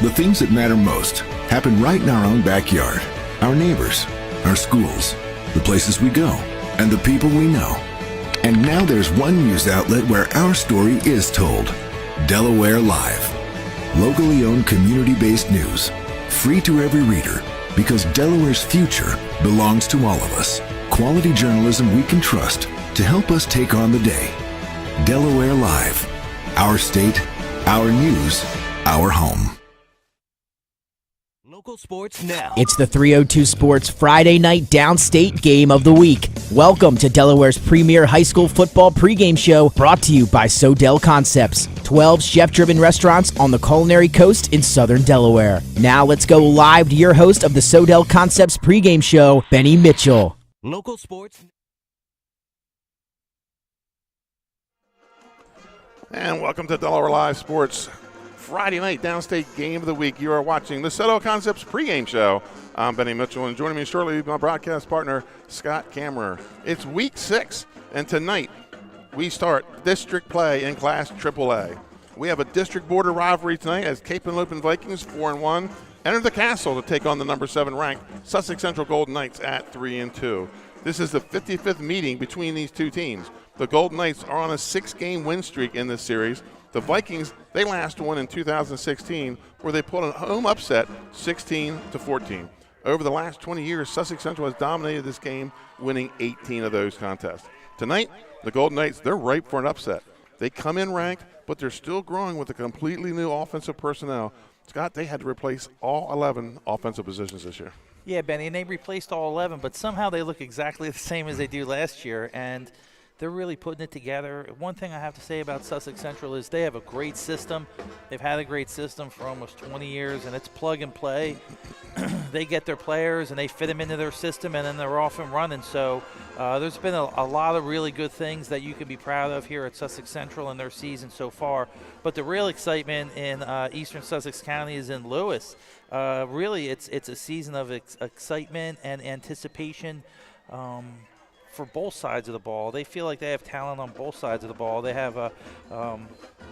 The things that matter most happen right in our own backyard. Our neighbors, our schools, the places we go, and the people we know. And now there's one news outlet where our story is told. Delaware Live. Locally owned, community-based news. Free to every reader, because Delaware's future belongs to all of us. Quality journalism we can trust to help us take on the day. Delaware Live. Our state, our news, our home. Local sports now. It's the 302 Sports Friday night downstate game of the week. Welcome to Delaware's premier high school football pregame show, brought to you by Sodel Concepts, 12 chef-driven restaurants on the culinary coast in southern Delaware. Now let's go live to your host of the Sodel Concepts pregame show, Benny Mitchell. Local sports. And welcome to Delaware Live Sports Friday night downstate game of the week. You are watching the Sodel Concepts pregame show. I'm Benny Mitchell, and joining me shortly, my broadcast partner, Scott Kammerer. It's week 6, and tonight we start district play in Class AAA. We have a district border rivalry tonight as Cape Henlopen Vikings, 4-1, enter the castle to take on the number 7 ranked Sussex Central Golden Knights at 3-2. This is the 55th meeting between these two teams. The Golden Knights are on a 6-game win streak in this series. The Vikings, they last won in 2016, where they pulled a home upset 16-14. Over the last 20 years, Sussex Central has dominated this game, winning 18 of those contests. Tonight, the Golden Knights, they're ripe for an upset. They come in ranked, but they're still growing with a completely new offensive personnel. Scott, they had to replace all 11 offensive positions this year. Yeah, Benny, and they replaced all 11, but somehow they look exactly the same as they do last year, and they're really putting it together. One thing I have to say about Sussex Central is they have a great system. They've had a great system for almost 20 years, and it's plug and play. They get their players, and they fit them into their system, and then they're off and running. So there's been a lot of really good things that you can be proud of here at Sussex Central in their season so far. But the real excitement in eastern Sussex County is in Lewis. Really, it's a season of excitement and anticipation for both sides of the ball. They feel like they have talent on both sides of the ball. They have a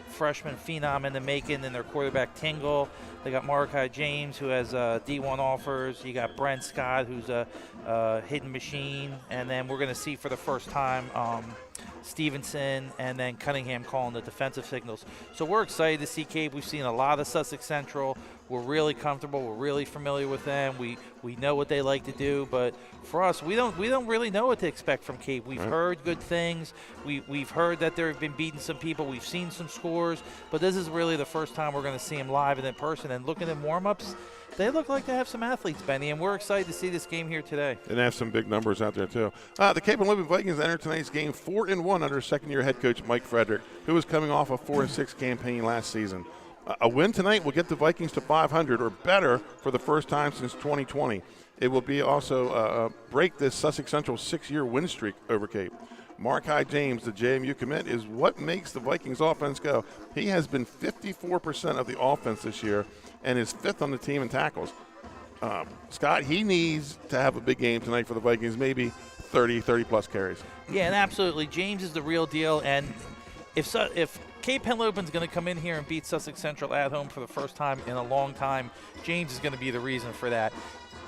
freshman phenom in the making in their quarterback Tingle. They got Mordecai James, who has D1 offers. You got Brent Scott, who's a hidden machine. And then we're going to see for the first time Stevenson and then Cunningham calling the defensive signals. So we're excited to see Cape. We've seen a lot of Sussex Central. We're really comfortable. We're really familiar with them. We know what they like to do, but for us, we don't really know what to expect from Cape. We've heard good things. We've heard that they've been beating some people. We've seen some scores, but this is really the first time we're going to see them live and in person. And looking at warm-ups, they look like they have some athletes, Benny, and we're excited to see this game here today. And they have some big numbers out there, too. The Cape Henlopen Vikings enter tonight's game 4-1 under second-year head coach Mike Frederick, who was coming off a 4-6 campaign last season. A win tonight will get the Vikings to 500 or better for the first time since 2020. It will be also break this Sussex Central 6-year win streak over Cape. Mordecai James, the JMU commit, is what makes the Vikings offense go. He has been 54% of the offense this year and is 5th on the team in tackles. Scott, he needs to have a big game tonight for the Vikings, maybe 30-plus carries. Yeah, and absolutely. James is the real deal, and if Cape Henlopen's going to come in here and beat Sussex Central at home for the first time in a long time, James is going to be the reason for that.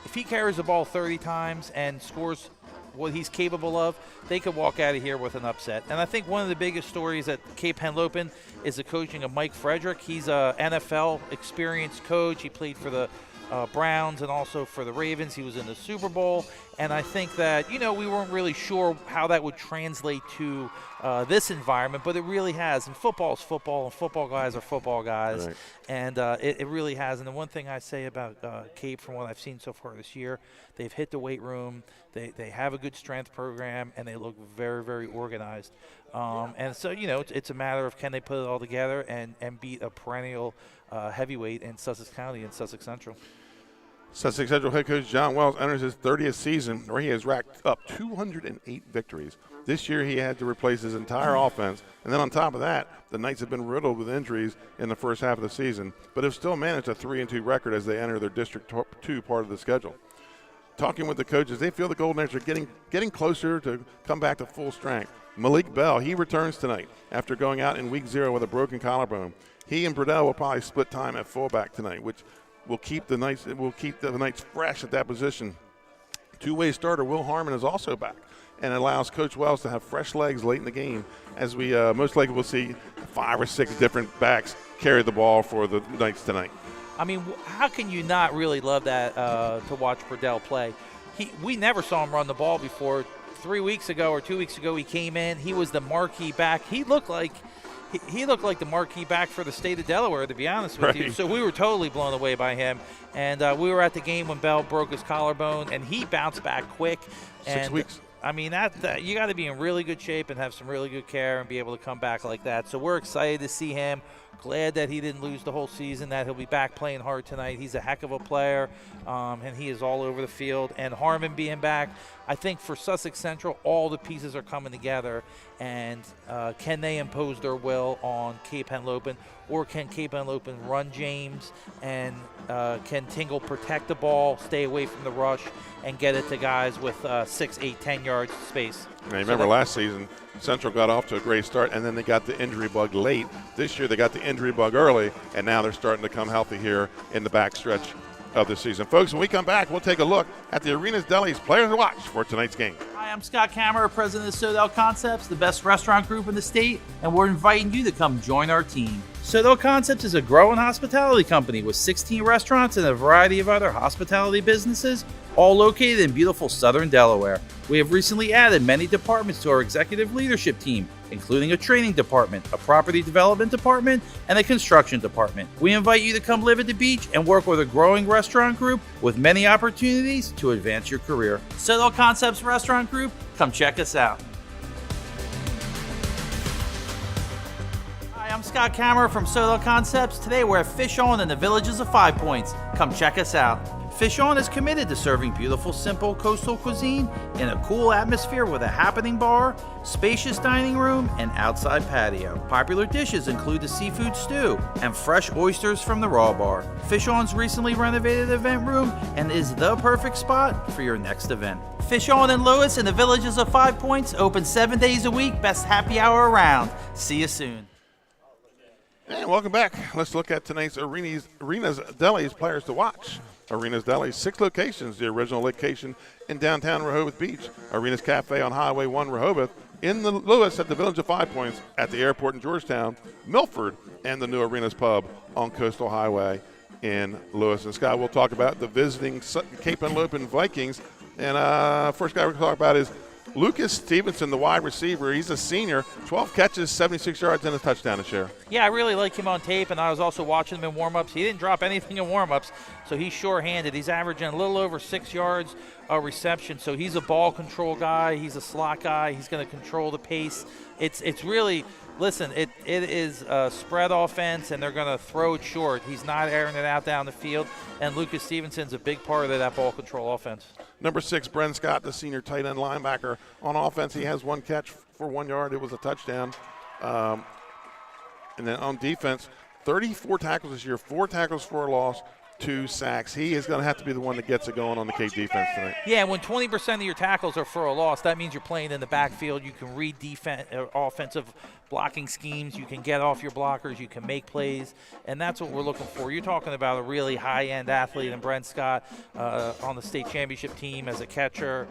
If he carries the ball 30 times and scores what he's capable of, they could walk out of here with an upset. And I think one of the biggest stories at Cape Henlopen is the coaching of Mike Frederick. He's a NFL experienced coach. He played for the Browns and also for the Ravens. He was in the Super Bowl. And I think that, we weren't really sure how that would translate to this environment, but it really has. And football is football, and football guys are football guys. Right. And it really has. And the one thing I say about Cape from what I've seen so far this year, they've hit the weight room. They have a good strength program, and they look very, very organized. And so, it's a matter of can they put it all together and beat a perennial heavyweight in Sussex County and Sussex Central. Sussex Central head coach John Wells enters his 30th season where he has racked up 208 victories. This year he had to replace his entire offense, and then on top of that, the Knights have been riddled with injuries in the first half of the season, but have still managed a 3-2 record as they enter their District 2 part of the schedule. Talking with the coaches, they feel the Golden Knights are getting closer to come back to full strength. Malik Bell, he returns tonight after going out in week 0 with a broken collarbone. He and Burdell will probably split time at fullback tonight, which will keep the Knights fresh at that position. Two-way starter Will Harmon is also back, and it allows Coach Wells to have fresh legs late in the game, as we most likely will see 5 or 6 different backs carry the ball for the Knights tonight. I mean, how can you not really love that to watch Burdell play? We never saw him run the ball before. 3 weeks ago or 2 weeks ago, he came in. He was the marquee back. He looked like the marquee back for the state of Delaware, to be honest with you. So we were totally blown away by him. And we were at the game when Bell broke his collarbone, and he bounced back quick. 6 weeks. I mean, that you got to be in really good shape and have some really good care and be able to come back like that. So we're excited to see him. Glad that he didn't lose the whole season, that he'll be back playing hard tonight. He's a heck of a player, and he is all over the field. And Harmon being back, I think for Sussex Central, all the pieces are coming together. And can they impose their will on Cape Henlopen, or can Cape Henlopen run James, and can Tingle protect the ball, stay away from the rush, and get it to guys with 6, 8, 10 yards space? And remember last season, Central got off to a great start, and then they got the injury bug late. This year they got the injury bug early, and now they're starting to come healthy here in the backstretch of the season. Folks, when we come back, we'll take a look at the Arenas Deli's players to watch for tonight's game. Hi, I'm Scott Kammerer, president of Sodel Concepts, the best restaurant group in the state, and we're inviting you to come join our team. Sodel Concepts is a growing hospitality company with 16 restaurants and a variety of other hospitality businesses, all located in beautiful southern Delaware. We have recently added many departments to our executive leadership team, including a training department, a property development department, and a construction department. We invite you to come live at the beach and work with a growing restaurant group with many opportunities to advance your career. Sodel Concepts Restaurant Group, come check us out. Hi, I'm Scott Kammerer from Sodel Concepts. Today we're at Fish On in the Villages of 5 Points. Come check us out. Fish On is committed to serving beautiful, simple coastal cuisine in a cool atmosphere with a happening bar, spacious dining room, and outside patio. Popular dishes include the seafood stew and fresh oysters from the raw bar. Fish On's recently renovated event room and is the perfect spot for your next event. Fish On in Lewis in the Villages of 5 Points, open 7 days a week, best happy hour around. See you soon. And welcome back. Let's look at tonight's Arenas Deli's players to watch. Arenas Deli, 6 locations. The original location in downtown Rehoboth Beach. Arenas Cafe on Highway 1 Rehoboth. In the Lewis at the Village of 5 Points. At the airport in Georgetown. Milford, and the new Arenas Pub on Coastal Highway in Lewis. And Scott, we'll talk about the visiting Cape Henlopen Vikings. And first guy we're going to talk about is Lucas Stevenson, the wide receiver. He's a senior, 12 catches, 76 yards, and a touchdown to share. Yeah, I really like him on tape, and I was also watching him in warm-ups. He didn't drop anything in warm-ups, so he's sure-handed. He's averaging a little over 6 yards reception, so he's a ball control guy. He's a slot guy. He's going to control the pace. It's really – listen, it is a spread offense, and they're going to throw it short. He's not airing it out down the field, and Lucas Stevenson's a big part of that ball control offense. Number 6, Bren Scott, the senior tight end linebacker. On offense, he has 1 catch for 1 yard. It was a touchdown. And then on defense, 34 tackles this year, 4 tackles for a loss, 2 sacks. He is going to have to be the one that gets it going on the Cape defense tonight. Yeah, when 20% of your tackles are for a loss, that means you're playing in the backfield. You can read offensive blocking schemes. You can get off your blockers. You can make plays, and that's what we're looking for. You're talking about a really high-end athlete in Brent Scott on the state championship team as a catcher.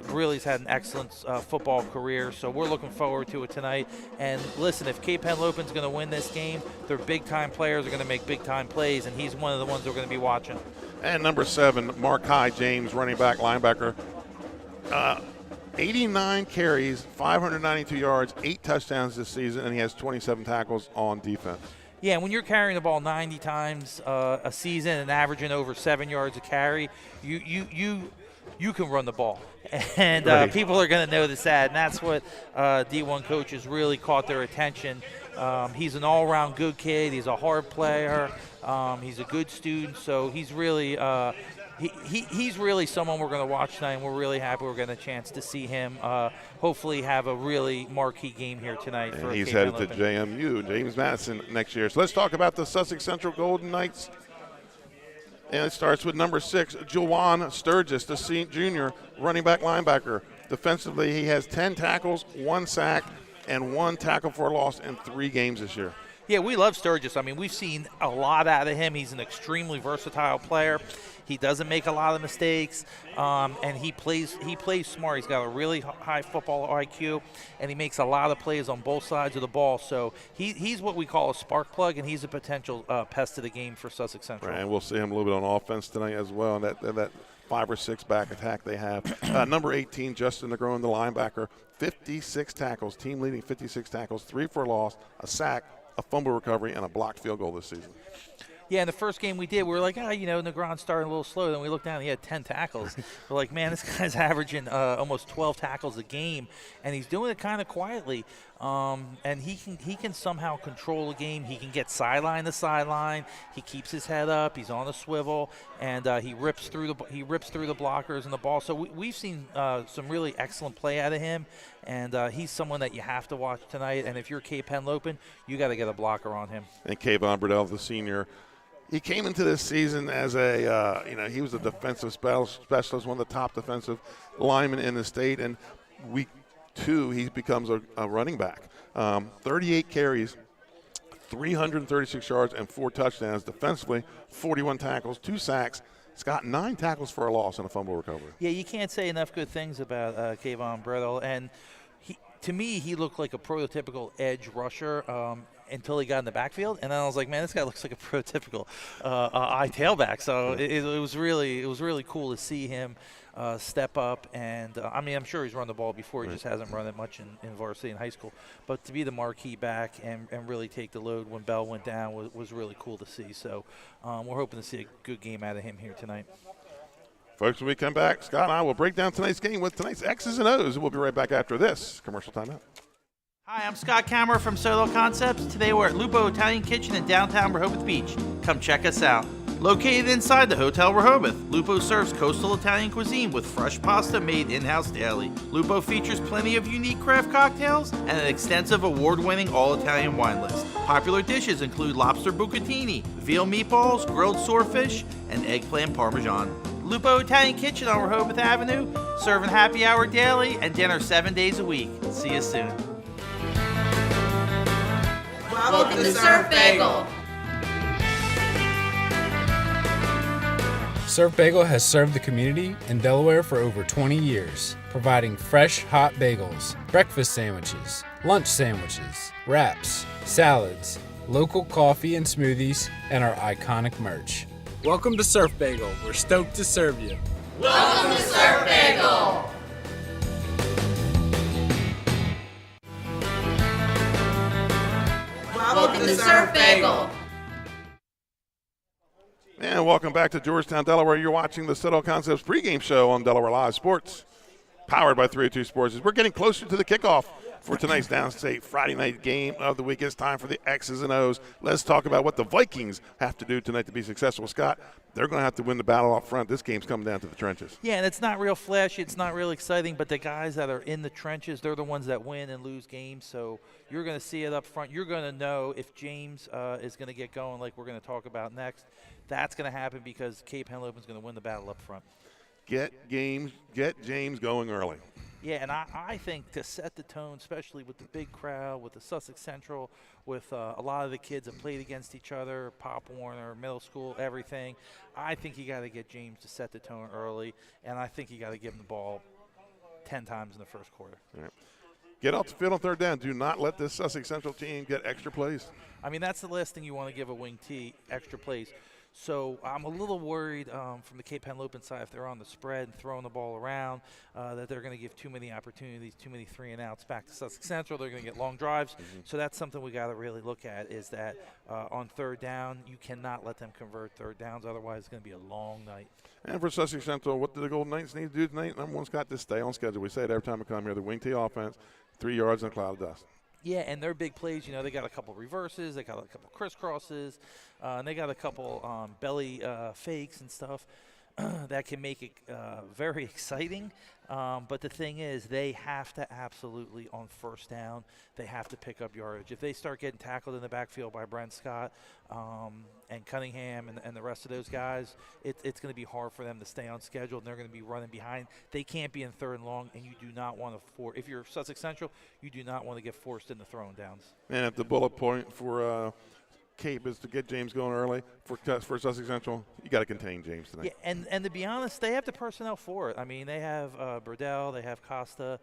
Really has had an excellent football career, so we're looking forward to it tonight. And listen, if Cape Henlopen's going to win this game, their big-time players are going to make big-time plays, and he's one of the ones we're going to be watching. And number 7, Markai James, running back, linebacker. 89 carries, 592 yards, 8 touchdowns this season, and he has 27 tackles on defense. Yeah, when you're carrying the ball 90 times a season and averaging over 7 yards a carry, you can run the ball. And right. People are going to notice that, and that's what D1 coaches really caught their attention. He's an all-around good kid. He's a hard player. He's a good student, so he's really he's really someone we're going to watch tonight, and we're really happy we're getting a chance to see him hopefully have a really marquee game here tonight. And for he's Cape headed Henlopen. to JMU, James Madison, next year. So let's talk about the Sussex Central Golden Knights. And it starts with number 6, Juwan Sturgis, the junior running back linebacker. Defensively, he has 10 tackles, 1 sack, and 1 tackle for a loss in 3 games this year. Yeah, we love Sturgis. I mean, we've seen a lot out of him. He's an extremely versatile player. He doesn't make a lot of mistakes, and he plays smart. He's got a really high football IQ, and he makes a lot of plays on both sides of the ball. So he's what we call a spark plug, and he's a potential pest of the game for Sussex Central. Right, and we'll see him a little bit on offense tonight as well, and that 5 or 6 back attack they have. Number 18, Justin Negron, the linebacker, 56 tackles, team leading 56 tackles, 3 for a loss, a sack, a fumble recovery, and a blocked field goal this season. Yeah, in the first game we did, we were like, Negron started a little slow. Then we looked down, and he had 10 tackles. We're like, man, this guy's averaging almost 12 tackles a game, and he's doing it kind of quietly. And he can somehow control a game. He can get sideline to sideline. He keeps his head up. He's on a swivel, and he rips through the blockers and the ball. So we've seen some really excellent play out of him, and he's someone that you have to watch tonight. And if you're Cape Henlopen, you got to get a blocker on him. And Kayvon Burdell, the senior. He came into this season as he was a defensive specialist, one of the top defensive linemen in the state. And week 2, he becomes a running back. 38 carries, 336 yards, and 4 touchdowns. Defensively, 41 tackles, 2 sacks. He's got 9 tackles for a loss and a fumble recovery. Yeah, you can't say enough good things about Kayvon Burdell. And to me, he looked like a prototypical edge rusher until he got in the backfield, and then I was like, man, this guy looks like a prototypical eye tailback. So it was really cool to see him step up. And I'm sure he's run the ball before. He just hasn't run it much in varsity in high school. But to be the marquee back and really take the load when Bell went down was really cool to see. So we're hoping to see a good game out of him here tonight. Folks, when we come back, Scott and I will break down tonight's game with tonight's X's and O's. We'll be right back after this commercial timeout. Hi, I'm Scott Kammerer from Sodel Concepts. Today we're at Lupo Italian Kitchen in downtown Rehoboth Beach. Come check us out. Located inside the Hotel Rehoboth, Lupo serves coastal Italian cuisine with fresh pasta made in-house daily. Lupo features plenty of unique craft cocktails and an extensive award-winning all-Italian wine list. Popular dishes include lobster bucatini, veal meatballs, grilled swordfish, and eggplant parmesan. Lupo Italian Kitchen on Rehoboth Avenue, serving happy hour daily and dinner 7 days a week. See you soon. Welcome to Surf Bagel. Surf Bagel has served the community in Delaware for over 20 years, providing fresh, hot bagels, breakfast sandwiches, lunch sandwiches, wraps, salads, local coffee and smoothies, and our iconic merch. Welcome to Surf Bagel. We're stoked to serve you. Welcome to Surf Bagel. Welcome to Surf Bagel. And welcome back to Georgetown, Delaware. You're watching the Sodel Concepts pregame show on Delaware Live Sports, powered by 302 Sports. We're getting closer to the kickoff for tonight's downstate Friday night game of the week. It's time for the X's and O's. Let's talk about what the Vikings have to do tonight to be successful. Scott, they're going to have to win the battle up front. This game's coming down to the trenches. Yeah, and it's not real flashy. It's not real exciting, but the guys that are in the trenches, they're the ones that win and lose games. So you're going to see it up front. You're going to know if James is going to get going like we're going to talk about next. That's going to happen because Cape Henlopen is going to win the battle up front. Get James going early. Yeah, and I think to set the tone, especially with the big crowd, with the Sussex Central, with a lot of the kids that played against each other, Pop Warner, middle school, everything, I think you got to get James to set the tone early, and I think you got to give him the ball 10 times in the first quarter. All right. Get off the field on third down. Do not let this Sussex Central team get extra plays. I mean, that's the last thing you want to give a wing T, extra plays. So I'm a little worried from the Cape Henlopen side if they're on the spread and throwing the ball around that they're going to give too many opportunities, too many 3-and-outs back to Sussex Central. They're going to get long drives. So that's something we got to really look at is that on third down, you cannot let them convert third downs. Otherwise, it's going to be a long night. And for Sussex Central, what do the Golden Knights need to do tonight? Number one's got to stay on schedule. We say it every time we come here. The wing T offense, 3 yards in a cloud of dust. Yeah, and their big plays, they got a couple reverses, they got a couple crisscrosses, and they got a couple belly fakes and stuff. that can make it very exciting. But the thing is, they have to absolutely, on first down, they have to pick up yardage. If they start getting tackled in the backfield by Brent Scott and Cunningham and the rest of those guys, it's going to be hard for them to stay on schedule, and they're going to be running behind. They can't be in 3rd and long, and you do not want to if you're Sussex Central, you do not want to get forced into throwing downs. And if the bullet point for Cape is to get James going early for Sussex Central, you got to contain James tonight. Yeah, and to be honest, they have the personnel for it. I mean, they have Burdell, they have Costa.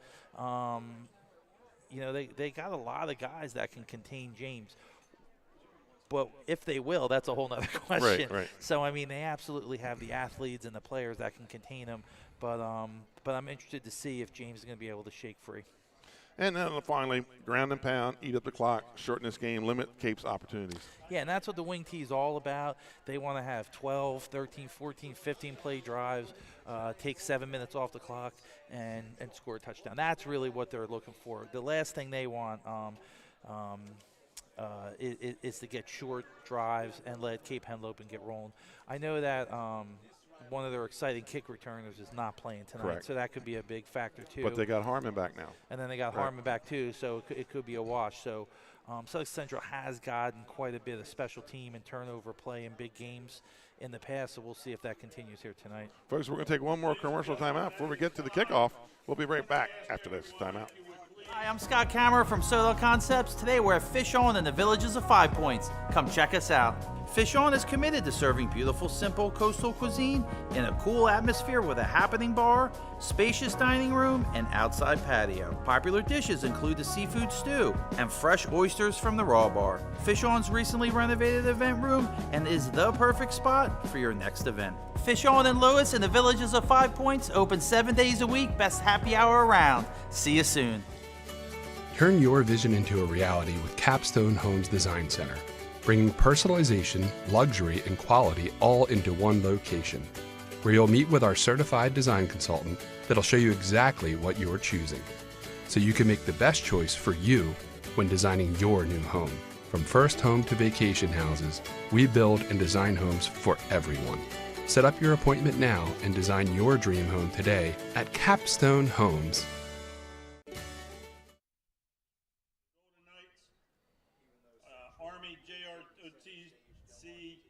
They got a lot of guys that can contain James. But if they will, that's a whole nother question. Right. So, I mean, they absolutely have the athletes and the players that can contain him. But I'm interested to see if James is going to be able to shake free. And then finally, ground and pound, eat up the clock, shorten this game, limit Cape's opportunities. Yeah, and that's what the wing tee is all about. They want to have 12, 13, 14, 15 play drives, take 7 minutes off the clock, and score a touchdown. That's really what they're looking for. The last thing they want is to get short drives and let Cape Henlopen get rolling. I know that one of their exciting kick returners is not playing tonight. Correct. So that could be a big factor too. But they got Harmon back now. And then they got Harmon back too, so it could be a wash. So Sussex Central has gotten quite a bit of special team and turnover play in big games in the past, so we'll see if that continues here tonight. Folks, we're going to take one more commercial timeout before we get to the kickoff. We'll be right back after this timeout. Hi, I'm Scott Kammerer from Sodel Concepts. Today we're at Fish On in the Villages of 5 Points. Come check us out. Fish On is committed to serving beautiful, simple coastal cuisine in a cool atmosphere with a happening bar, spacious dining room, and outside patio. Popular dishes include the seafood stew and fresh oysters from the raw bar. Fish On's recently renovated event room and is the perfect spot for your next event. Fish On in Lewis in the Villages of 5 Points, open 7 days a week, best happy hour around. See you soon. Turn your vision into a reality with Capstone Homes Design Center, bringing personalization, luxury, and quality all into one location, where you'll meet with our certified design consultant that'll show you exactly what you're choosing, so you can make the best choice for you when designing your new home. From first home to vacation houses, we build and design homes for everyone. Set up your appointment now and design your dream home today at Capstone Homes.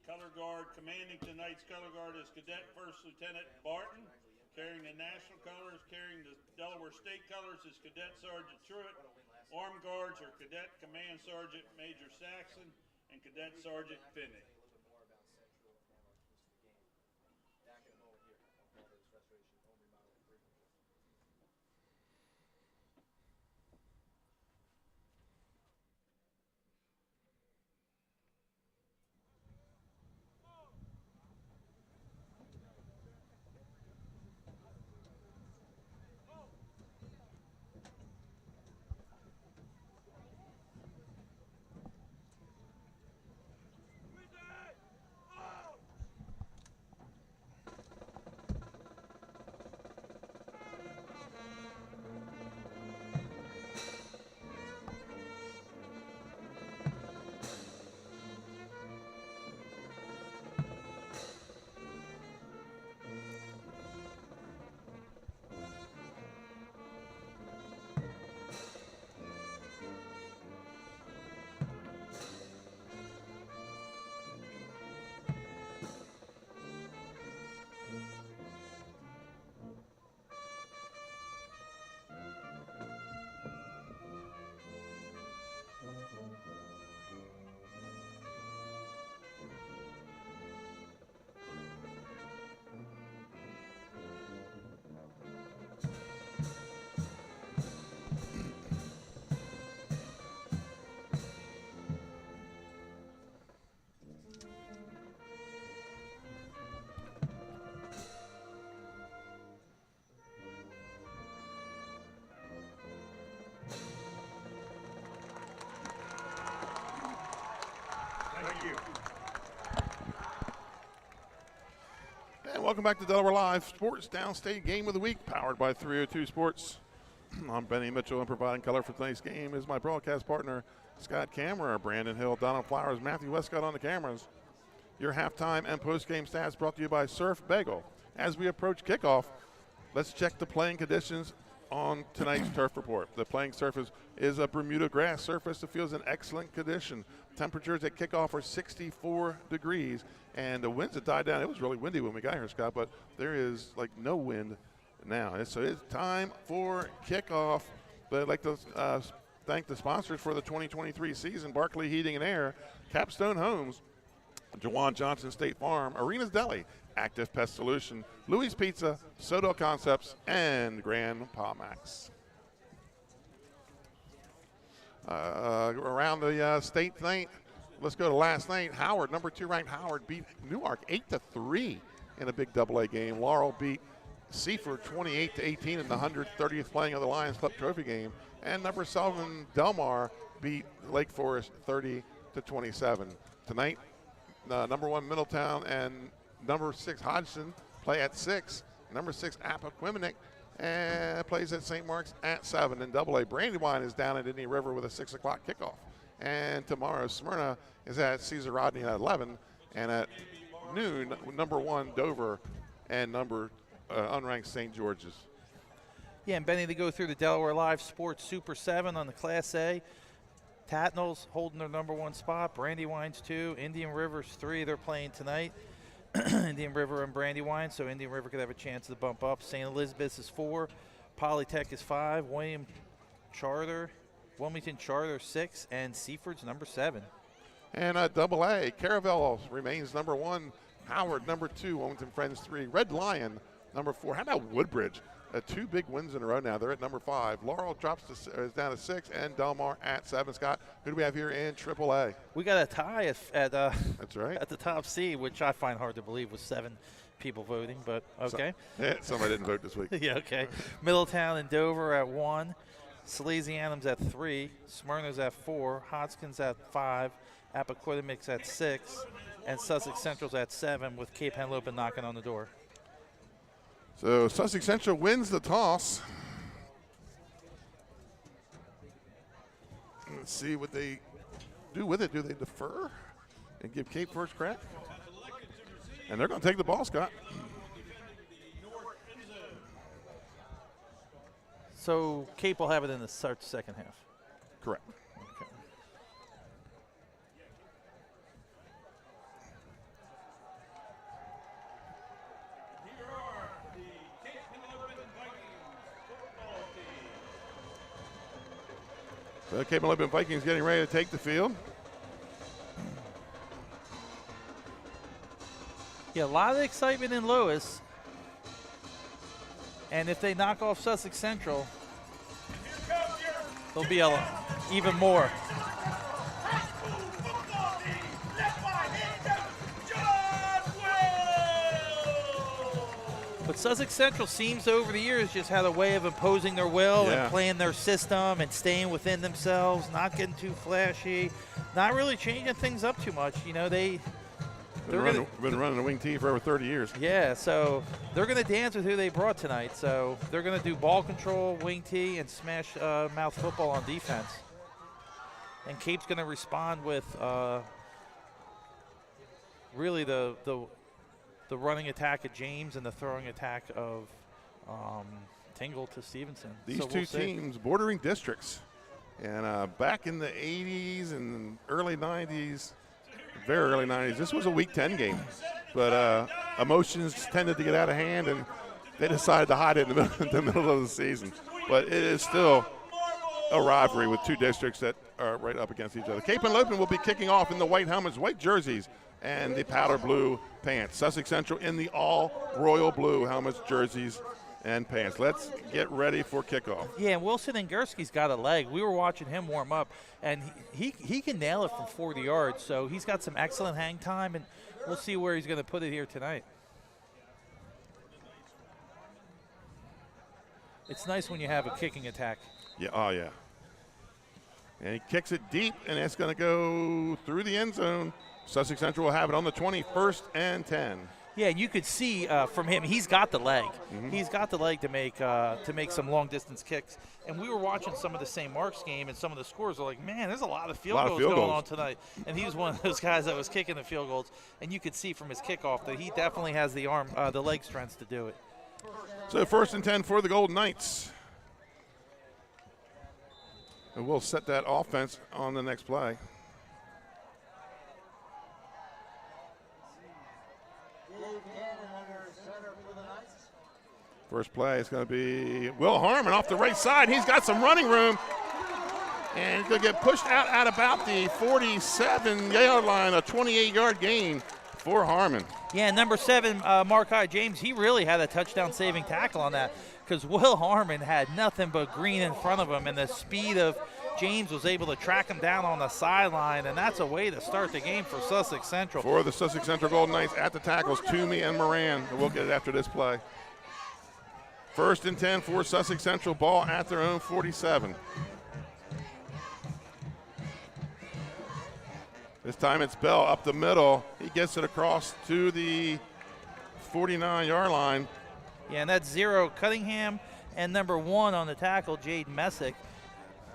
Color Guard. Commanding tonight's color guard is Cadet First Lieutenant Barton. Carrying the national colors, carrying the Delaware State colors is Cadet Sergeant Truitt. Armed Guards are Cadet Command Sergeant Major Saxon and Cadet Sergeant Finney. And welcome back to Delaware Live Sports Downstate Game of the Week, powered by 302 Sports. I'm Benny Mitchell, and providing color for tonight's game is my broadcast partner, Scott Kammerer, Brandon Hill, Donald Flowers, Matthew Westcott on the cameras. Your halftime and post-game stats brought to you by Surf Bagel. as we approach kickoff, let's check the playing conditions on tonight's turf report. The playing surface is a Bermuda grass surface. The field's in excellent condition. Temperatures at kickoff are 64 degrees, and the winds have died down. It was really windy when we got here, Scott, but there is like no wind now. So it's time for kickoff. But I'd like to thank the sponsors for the 2023 season: Barclay Heating and Air, Capstone Homes, Jawan Johnson State Farm, Arena's Deli, Active Pest Solution, Louis Pizza, Sodel Concepts, and Grandpa Max. Around the state night, let's go to last night. Howard, number 2 ranked Howard, beat Newark 8-3 in a big AA game. Laurel beat Seaford 28-18 in the 130th playing of the Lions Club Trophy game. And number 7 Delmar beat Lake Forest 30-27. Tonight, number 1 Middletown and number 6 Hodgson play at 6. Number 6 Appoquinimink plays at St. Mark's at 7. And AA Brandywine is down at Indian River with a 6 o'clock kickoff. And tomorrow Smyrna is at Caesar Rodney at 11. And at noon, number 1 Dover and number unranked St. George's. Yeah, and Benny, to go through the Delaware Live Sports Super 7 on the Class A. Tatnall's holding their number 1 spot. Brandywine's 2. Indian River's 3. They're playing tonight. Indian River and Brandywine, so Indian River could have a chance to bump up. St. Elizabeth's is 4. Polytech is 5. Wilmington Charter 6. And Seaford's number 7. And AA, Caravel remains number 1. Howard, number 2. Wilmington Friends, 3. Red Lion, number 4. How about Woodbridge? 2 big wins in a row now. They're at number 5. Laurel is down to 6, and Delmar at 7. Scott, who do we have here in AAA? We got a tie at that's right, at the top seed, which I find hard to believe with 7 people voting, but okay. Somebody didn't vote this week. Yeah, okay. Middletown and Dover at 1. Salesianum's at 3. Smyrna's at 4. Hodgkins at 5. Appoquinimic's at 6. And Sussex Central's at 7, with Cape Henlopen knocking on the door. So Sussex Central wins the toss. Let's see what they do with it. Do they defer and give Cape first crack? And they're going to take the ball, Scott. So Cape will have it in the second half. Correct. Okay. So Cape Henlopen Vikings getting ready to take the field. Yeah, a lot of excitement in Lewis. And if they knock off Sussex Central, there'll be even more. But Sussex Central seems over the years just had a way of imposing their will and playing their system and staying within themselves, not getting too flashy, not really changing things up too much. You know, they've been running the wing tee for over 30 years. Yeah, so they're going to dance with who they brought tonight. So they're going to do ball control, wing tee, and smash mouth football on defense. And Cape's going to respond with really the running attack at James and the throwing attack of Tingle to Stevenson. These so two teams bordering districts. And back in the 80s and early 90s, very early 90s, this was a Week 10 game. But emotions tended to get out of hand, and they decided to hide it in the middle of the season. But it is still a rivalry with two districts that are right up against each other. Cape Henlopen will be kicking off in the white helmets, white jerseys, and the powder blue pants. Sussex Central in the all royal blue helmets, jerseys, and pants. Let's get ready for kickoff. Yeah, and Wilson Angursky's got a leg. We were watching him warm up, and he can nail it from 40 yards. So he's got some excellent hang time, and we'll see where he's going to put it here tonight. It's nice when you have a kicking attack. Yeah, oh yeah. And he kicks it deep, and it's going to go through the end zone. Sussex Central will have it on the 21st and 10. Yeah, and you could see from him, he's got the leg. He's got the leg to make some long distance kicks. And we were watching some of the St. Mark's game, and some of the scores are like, man, there's a lot of field goals going on tonight. And he was one of those guys that was kicking the field goals. And you could see from his kickoff that he definitely has the leg strength to do it. So 1st and 10 for the Golden Knights. And we'll set that offense on the next play. First play is going to be Will Harmon off the right side. He's got some running room. And he's going to get pushed out at about the 47-yard line, a 28-yard gain for Harmon. Yeah, number 7, Markai James, he really had a touchdown-saving tackle on that because Will Harmon had nothing but green in front of him, and the speed of James was able to track him down on the sideline, and that's a way to start the game for Sussex Central. For the Sussex Central Golden Knights at the tackles, Toomey and Moran. We'll get it after this play. 1st and 10 for Sussex Central, ball at their own 47. This time it's Bell up the middle. He gets it across to the 49-yard line. Yeah, and that's 0 Cunningham and number 1 on the tackle, Jade Messick.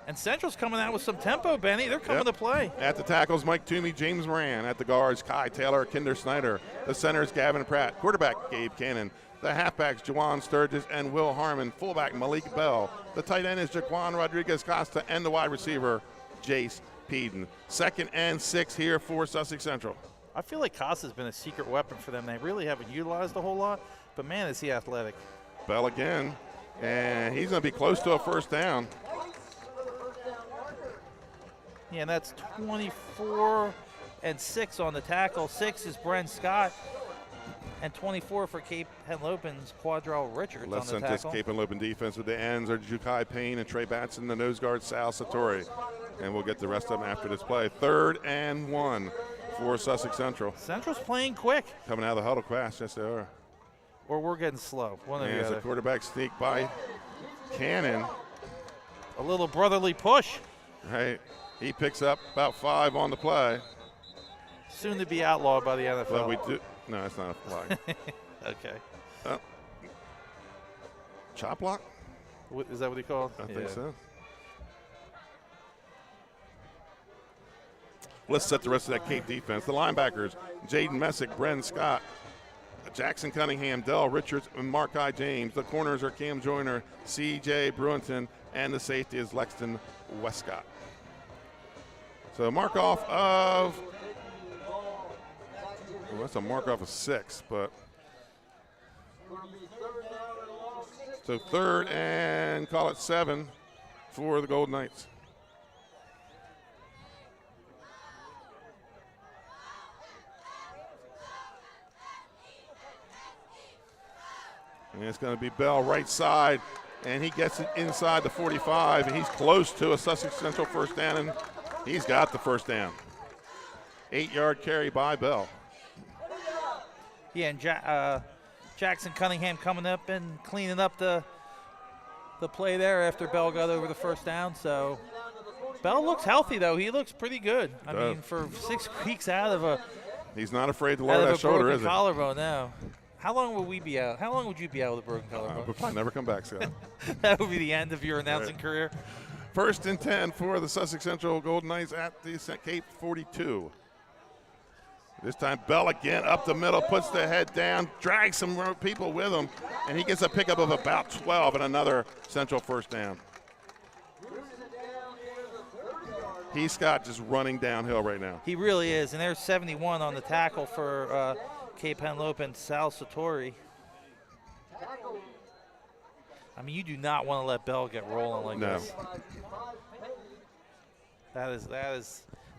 And Central's coming out with some tempo, Benny. They're coming to play. At the tackles, Mike Toomey, James Moran. At the guards, Kai Taylor, Kinder Snyder. The centers, Gavin Pratt. Quarterback, Gabe Cannon. The halfbacks, Jawan Sturgis and Will Harmon. Fullback, Malik Bell. The tight end is Jaquan Rodriguez-Costa. And the wide receiver, Jace Peden. 2nd and 6 here for Sussex Central. I feel like Costa's been a secret weapon for them. They really haven't utilized a whole lot, but man, is he athletic. Bell again, and he's going to be close to a first down. Yeah, and that's 24 and 6 on the tackle. 6 is Brent Scott, and 24 for Cape Henlopen's Quadrell Richards Left on the tackle. Cape Henlopen defense with the ends are Jukai Payne and Trey Batson, the nose guard Sal Satori. And we'll get the rest of them after this play. 3rd and 1 for Sussex Central. Central's playing quick. Coming out of the huddle class, yes they are. Or we're getting slow. One or the There's other. a quarterback sneak by Cannon. A little brotherly push. Right. He picks up about 5 on the play. Soon to be outlawed by the NFL. But we do. No, it's not a flag. Okay. Chop block? Is that what he called? I think so. Let's set the rest of that Cape defense. The linebackers, Jaden Messick, Bren Scott, Jackson Cunningham, Dell Richards, and Markai James. The corners are Cam Joyner, C.J. Bruinton, and the safety is Lexton Westcott. So mark off of, well, that's a mark off of 6, but. So 3rd and call it 7 for the Golden Knights. And it's going to be Bell right side, and he gets it inside the 45, and he's close to a Sussex Central first down, and he's got the first down. 8-yard carry by Bell. Yeah, and Jackson Cunningham coming up and cleaning up the play there after Bell got over the first down. So Bell looks healthy, though. He looks pretty good. I mean, for 6 weeks out of a he's not afraid to lower that shoulder, is he? Collarbone now. How long will we be out? How long would you be out with a broken collarbone? We'll probably never come back, Scott. That would be the end of your announcing career. 1st and 10 for the Sussex Central Golden Knights at the Cape 42. This time Bell again up the middle, puts the head down, drags some people with him, and he gets a pickup of about 12 and another Central first down. He's Scott just running downhill right now. He really is, and there's 71 on the tackle for Cape Henlopen, Sal Satori. I mean, you do not want to let Bell get rolling like this.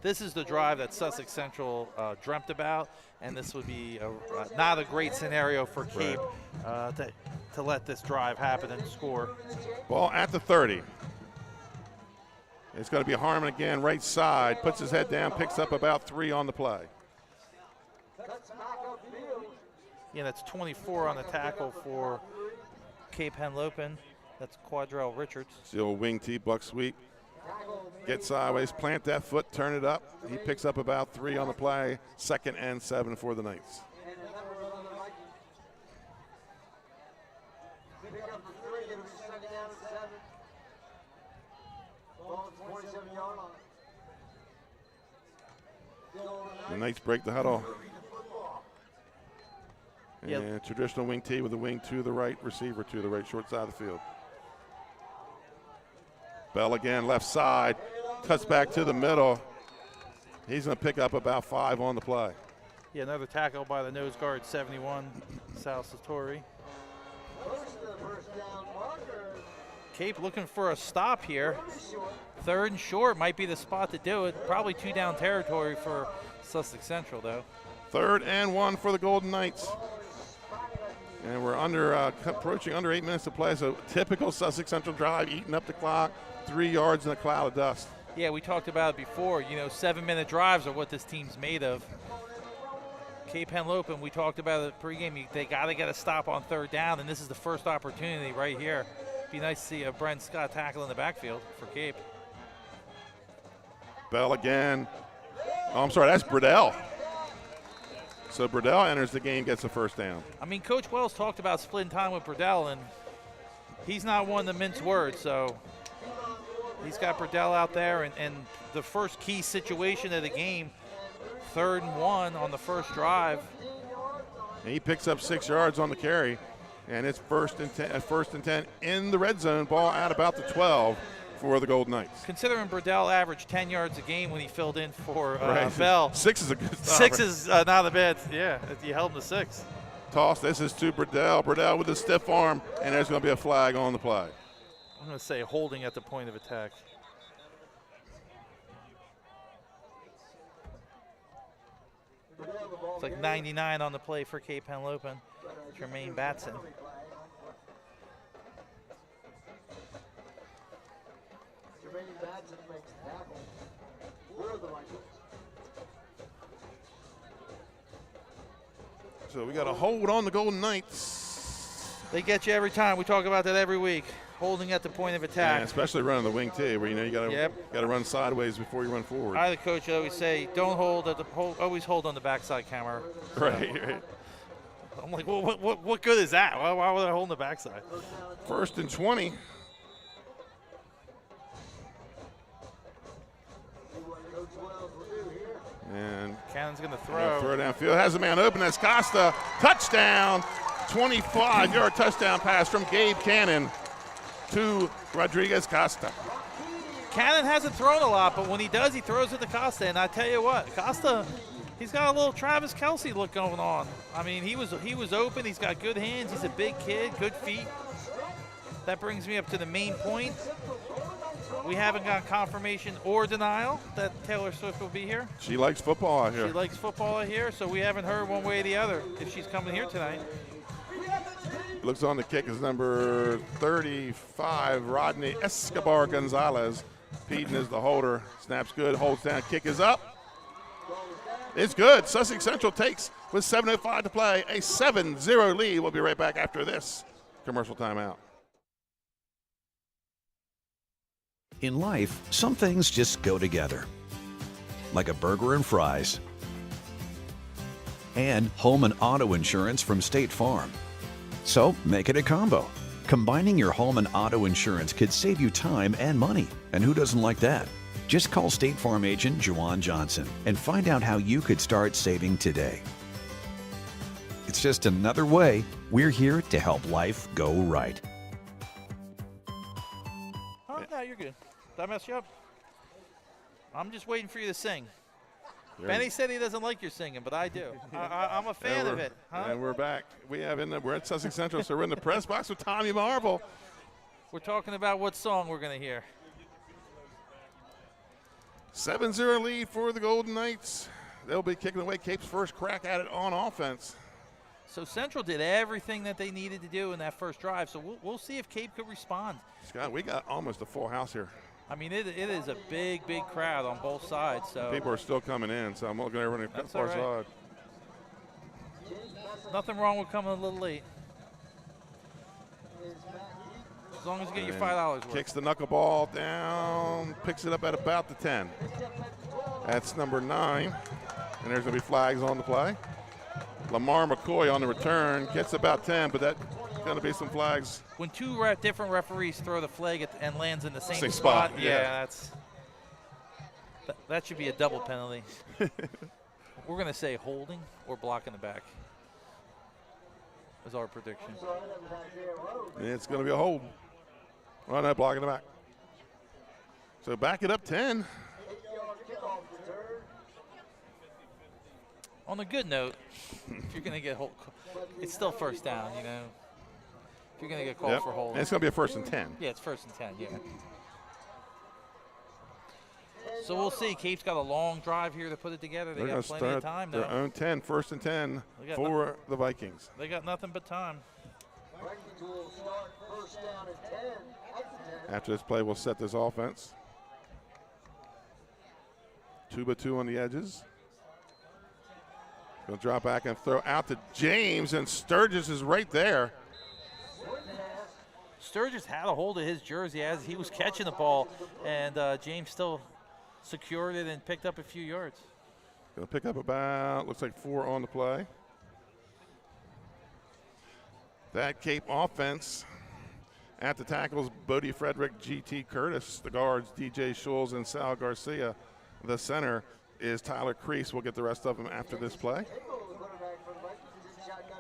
This is the drive that Sussex Central dreamt about, and this would be not a great scenario for Cape to let this drive happen and score. Ball at the 30. It's going to be Harmon again, right side, puts his head down, picks up about 3 on the play. Yeah, that's 24 on the tackle for Cape Henlopen. That's Quadrell Richards. Still wing T, buck sweep. Get sideways, plant that foot, turn it up. He picks up about 3 on the play. 2nd and 7 for the Knights. The Knights break the huddle. Yep. And traditional wing T with a wing to the right, receiver to the right, short side of the field. Bell again, left side, cuts back to the middle. He's going to pick up about 5 on the play. Yeah, another tackle by the nose guard, 71, Sal Satori. Cape looking for a stop here. 3rd and short might be the spot to do it. Probably 2 down territory for Sussex Central, though. 3rd and 1 for the Golden Knights. And we're approaching under 8 minutes to play. So typical Sussex Central drive, eating up the clock, 3 yards in a cloud of dust. Yeah, we talked about it before. 7-minute drives are what this team's made of. Cape Henlopen, we talked about it pregame. They got to get a stop on 3rd down, and this is the first opportunity right here. Be nice to see a Brent Scott tackle in the backfield for Cape. Bell again. Oh, I'm sorry, that's Burdell. So Burdell enters the game, gets the 1st down. I mean, Coach Wells talked about splitting time with Burdell, and he's not one to mince words, so he's got Burdell out there, and the first key situation of the game, 3rd and 1 on the first drive. And he picks up 6 yards on the carry, and it's first and 10 in the red zone, ball at about the 12 for the Golden Knights. Considering Burdell averaged 10 yards a game when he filled in for Right. Bell. 6 is a good stop. 6 is not a bad, yeah, you held him to 6. Toss, this is to Burdell. Burdell with a stiff arm, and there's going to be a flag on the play. I'm going to say holding at the point of attack. It's like 99 on the play for Cape Henlopen. Jermaine Batson. So we got a hold on the Golden Knights. They get you every time. We talk about that every week. Holding at the point of attack. Yeah, especially running the wing T, where you got to run sideways before you run forward. I, the coach, always say, don't hold at the always hold on the backside camera. Right. I'm like, well, what good is that? Why would I hold on the backside? 1st and 20. And Cannon's going to throw. Throw downfield. Has a man open. That's Costa. Touchdown. 25-yard touchdown pass from Gabe Cannon to Rodriguez Costa. Cannon hasn't thrown a lot, but when he does, he throws it to Costa. And I tell you what, Costa, he's got a little Travis Kelce look going on. I mean, he was open. He's got good hands. He's a big kid, good feet. That brings me up to the main point. We haven't got confirmation or denial that Taylor Swift will be here. She likes football out here. She likes football out here, so we haven't heard one way or the other if she's coming here tonight. Looks on the kick is number 35, Rodney Escobar Gonzalez. Peden is the holder. Snaps good, holds down, kick is up. It's good. Sussex Central takes with 7:05 to play, a 7-0 lead. We'll be right back after this commercial timeout. In life, some things just go together, like a burger and fries, and home and auto insurance from State Farm. So make it a combo. Combining your home and auto insurance could save you time and money, and who doesn't like that? Just call State Farm agent Juwan Johnson and find out how you could start saving today. It's just another way we're here to help life go right. Oh, no, you're good. Did I mess you up? I'm just waiting for you to sing. Benny said he doesn't like your singing, but I do. I'm a fan of it. Huh? And we're back. We're at Sussex Central, so we're in the press box with Tommy Marvel. We're talking about what song we're going to hear. 7-0 lead for the Golden Knights. They'll be kicking away Cape's first crack at it on offense. So Central did everything that they needed to do in that first drive, so we'll see if Cape could respond. Scott, we got almost a full house here. I mean, it is a big crowd on both sides. So people are still coming in, so I'm looking at everyone That's far all right. side. Nothing wrong with coming a little late. As long as you get your $5 worth. Kicks the knuckleball down, picks it up at about the 10. That's number 9. And there's going to be flags on the play. Lamar McCoy on the return gets about 10, but that's going to be some flags. When two different referees throw the flag and lands in the same spot, yeah, that should be a double penalty. We're going to say holding or blocking the back is our prediction. It's going to be a hold. Oh, no, blocking the back. So back it up 10. On a good note, if you're going to get hold, it's still first down, you know. If you're going to get called for holding. And it's going to be a 1st and 10. Yeah, it's 1st and 10, yeah. So we'll see. Cape's got a long drive here to put it together. They got plenty of time, though. Their own 10, 1st and 10 for the Vikings. They got nothing but time. After this play, we'll set this offense. 2-by-2 on the edges. Going to drop back and throw out to James, and Sturgis is right there. Sturgis had a hold of his jersey as he was catching the ball, and James still secured it and picked up a few yards. Going to pick up about, looks like 4 on the play. That Cape offense at the tackles, Bodie Frederick, G.T. Curtis. The guards, D.J. Schulz and Sal Garcia. The center is Tyler Crease. We'll get the rest of them after this play.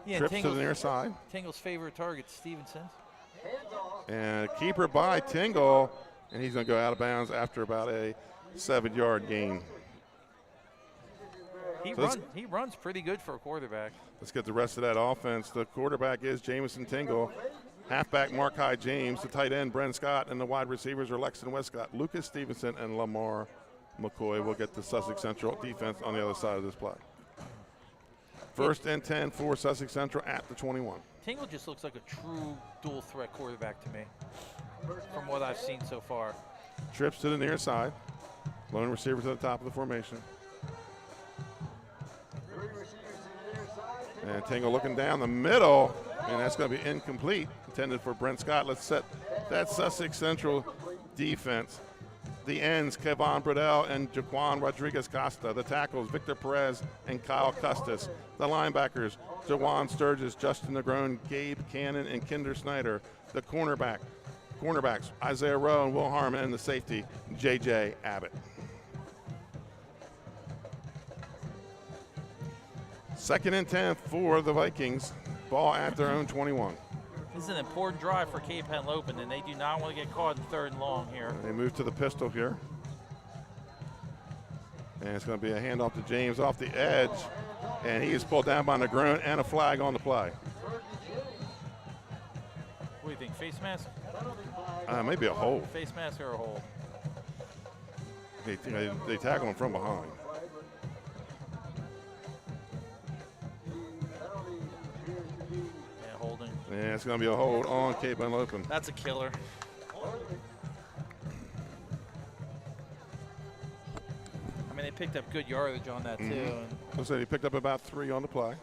Yeah, Trips to the near side. Tingle's favorite target, Stevenson. And keeper by Tingle, and he's going to go out of bounds after about a 7-yard gain. He runs pretty good for a quarterback. Let's get the rest of that offense. The quarterback is Jamison Tingle. Halfback Markai James. The tight end Bren Scott. And the wide receivers are Lexton Westcott, Lucas Stevenson, and Lamar McCoy. We'll get the Sussex Central defense on the other side of this play. 1st and 10 for Sussex Central at the 21. Tingle just looks like a true dual threat quarterback to me from what I've seen so far. Trips to the near side. Lone receiver to the top of the formation. And Tingle looking down the middle, and that's going to be incomplete. Intended for Brent Scott. Let's set that Sussex Central defense. The ends, Kevon Bradell and Jaquan Rodriguez Costa. The tackles, Victor Perez and Kyle Custis. The linebackers, Jawan Sturgis, Justin Negrone, Gabe Cannon, and Kinder Snyder. The cornerbacks, Isaiah Rowe and Will Harmon, and the safety, J.J. Abbott. 2nd and 10 for the Vikings. Ball at their own 21. This is an important drive for Cape Henlopen, and they do not want to get caught in 3rd and long here. They move to the pistol here. And it's going to be a handoff to James off the edge. And he is pulled down by Negrone and a flag on the play. What do you think, face mask? Maybe a hold. Face mask or a hold? They tackle him from behind. Yeah, holding. Yeah, it's going to be a hold on Cape Henlopen. That's a killer. I mean, they picked up good yardage on that, too. Looks like he picked up about 3 on the play.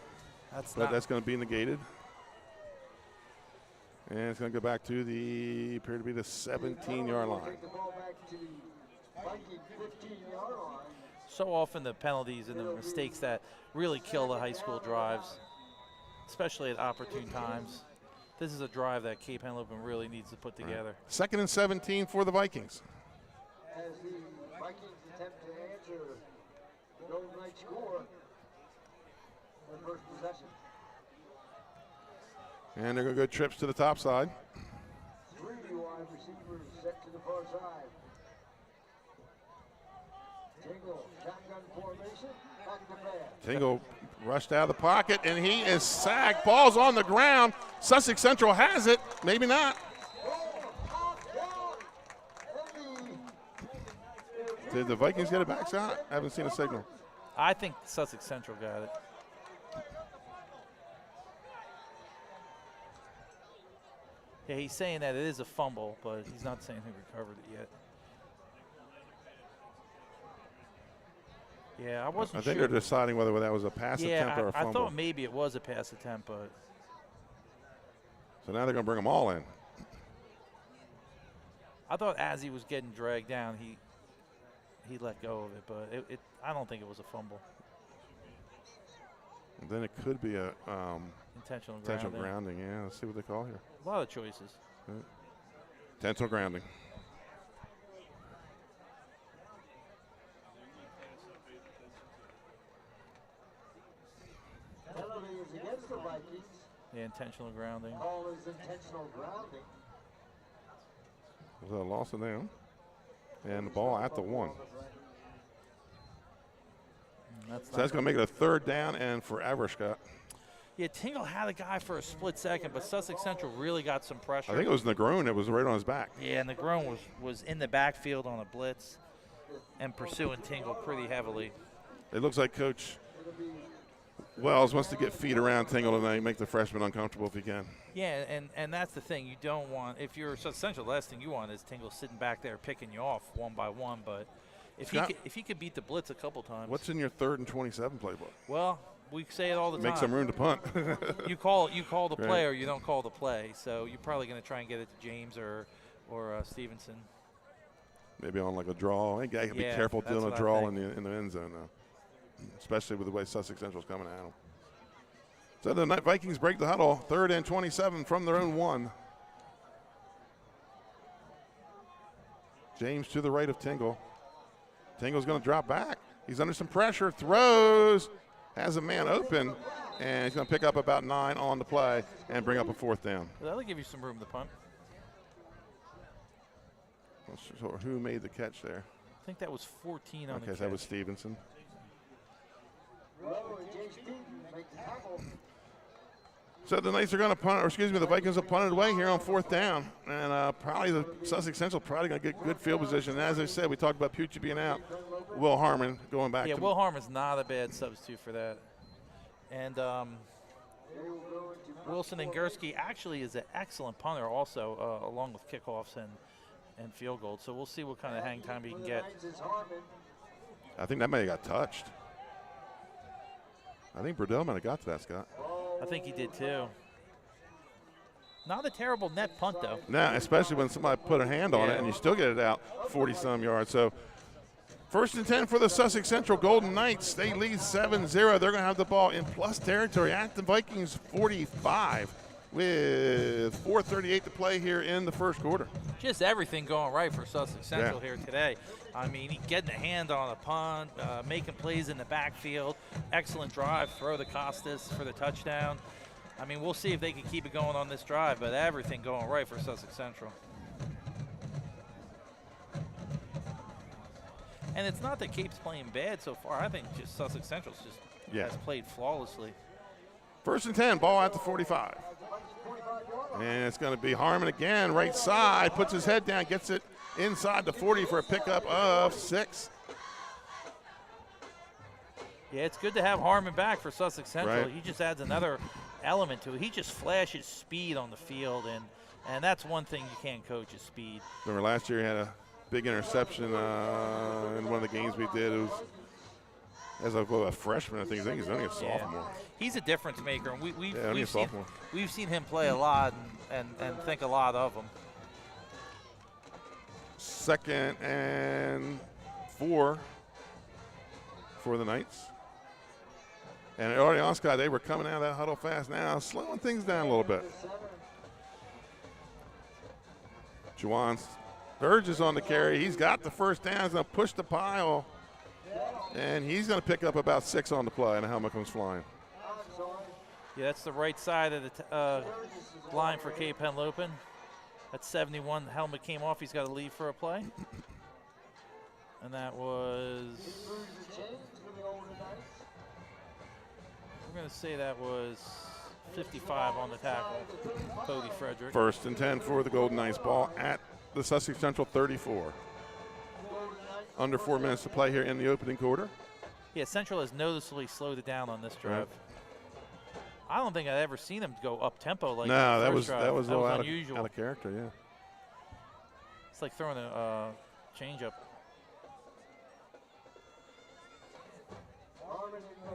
That's going to be negated. And it's going to go back to the, appear to be the 17-yard line. So often the penalties and the mistakes that really kill the high school drives, especially at opportune times. This is a drive that Cape Henlopen really needs to put together. 2nd and 17 for the Vikings. As the Vikings attempt to answer the Golden Knights score on first possession. And they're going to go trips to the top side. 3 wide receivers set to the far side. Tingle, shotgun formation, back to pass. Tingle rushed out of the pocket, and he is sacked. Ball's on the ground. Sussex Central has it. Maybe not. Did the Vikings get it back, Scott? I haven't seen a signal. I think Sussex Central got it. Yeah, he's saying that it is a fumble, but he's not saying who recovered it yet. Yeah, I wasn't sure. I think they're deciding whether that was a pass attempt or a fumble. I thought maybe it was a pass attempt, but. So now they're going to bring them all in. I thought as he was getting dragged down, he let go of it, but I don't think it was a fumble. And then it could be a intentional grounding. Yeah, let's see what they call here. A lot of choices. Right. Intentional grounding. Yeah, intentional grounding. Call is intentional grounding. There's a loss of them. And the ball at the 1. So that's going to make it a 3rd down and forever, Scott. Yeah, Tingle had a guy for a split second, but Sussex Central really got some pressure. I think it was Negron. It was right on his back. Yeah, Negron was in the backfield on a blitz and pursuing Tingle pretty heavily. It looks like Coach Wells wants to get feet around Tingle tonight, make the freshman uncomfortable if he can. Yeah, and that's the thing. You don't want, if you're Sussex Central, the last thing you want is Tingle sitting back there picking you off one by one. But if he could beat the blitz a couple times. What's in your 3rd and 27 playbook? Well, we say it all the time. Make some room to punt. you call the play or you don't call the play. So you're probably going to try and get it to James or Stevenson. Maybe on like a draw. You got to be careful doing a draw in the end zone, though, especially with the way Sussex Central's coming at them. So the Vikings break the huddle. 3rd and 27 from their own 1. James to the right of Tingle. Tingle's going to drop back. He's under some pressure. Throws. Has a man open. And he's going to pick up about 9 on the play and bring up a 4th down. That'll give you some room to punt. So who made the catch there? I think that was 14 on the catch. Okay, so that was Stevenson. So the Knights are going to punt, or excuse me, the Vikings will punt it away here on 4th down. And probably the Sussex Central probably going to get good field position. And as I said, we talked about Pucci being out. Will Harmon going back. Yeah, Will Harmon's not a bad substitute for that. And Wilson and Gursky actually is an excellent punter also, along with kickoffs and field goals. So we'll see what kind of hang time he can get. I think that may have got touched. I think Burdell might have got to that, Scott. I think he did too. Not a terrible net punt, though. No, especially when somebody put a hand on it and you still get it out 40-some yards. So 1st and 10 for the Sussex Central Golden Knights. They lead 7-0. They're going to have the ball in plus territory at the Vikings 45 with 4:38 to play here in the 1st quarter. Just everything going right for Sussex Central here today. I mean, getting a hand on a punt, making plays in the backfield, excellent drive, throw to Costas for the touchdown. I mean, we'll see if they can keep it going on this drive, but everything going right for Sussex Central. And it's not that Cape's playing bad so far. I think just Sussex Central's just has played flawlessly. 1st and 10, ball at the 45. And it's going to be Harmon again, right side, puts his head down, gets it inside the 40 for a pickup of 6. Yeah, it's good to have Harmon back for Sussex Central. Right. He just adds another element to it. He just flashes speed on the field, and that's one thing you can't coach is speed. Remember last year he had a big interception in one of the games we did. It was as a freshman, I think he's only a sophomore. He's a difference maker, and we've seen him play a lot and think a lot of him. 2nd and 4 for the Knights. And already on, Scott, they were coming out of that huddle fast now, slowing things down a little bit. Juwan Burgess on the carry. He's got the 1st down. He's going to push the pile. And he's going to pick up about 6 on the play, and the helmet comes flying. Yeah, that's the right side of the line for Cape Henlopen. That's 71. The helmet came off. He's got to leave for a play. And that was, we're going to say that was 55 on the tackle, Cody Frederick. 1st and 10 for the Golden Knights. Ball at the Sussex Central 34. Under 4 minutes to play here in the opening quarter. Yeah, Central has noticeably slowed it down on this drive. Right. I don't think I've ever seen him go up tempo like that. No, that was unusual. Out of character, yeah. It's like throwing a changeup.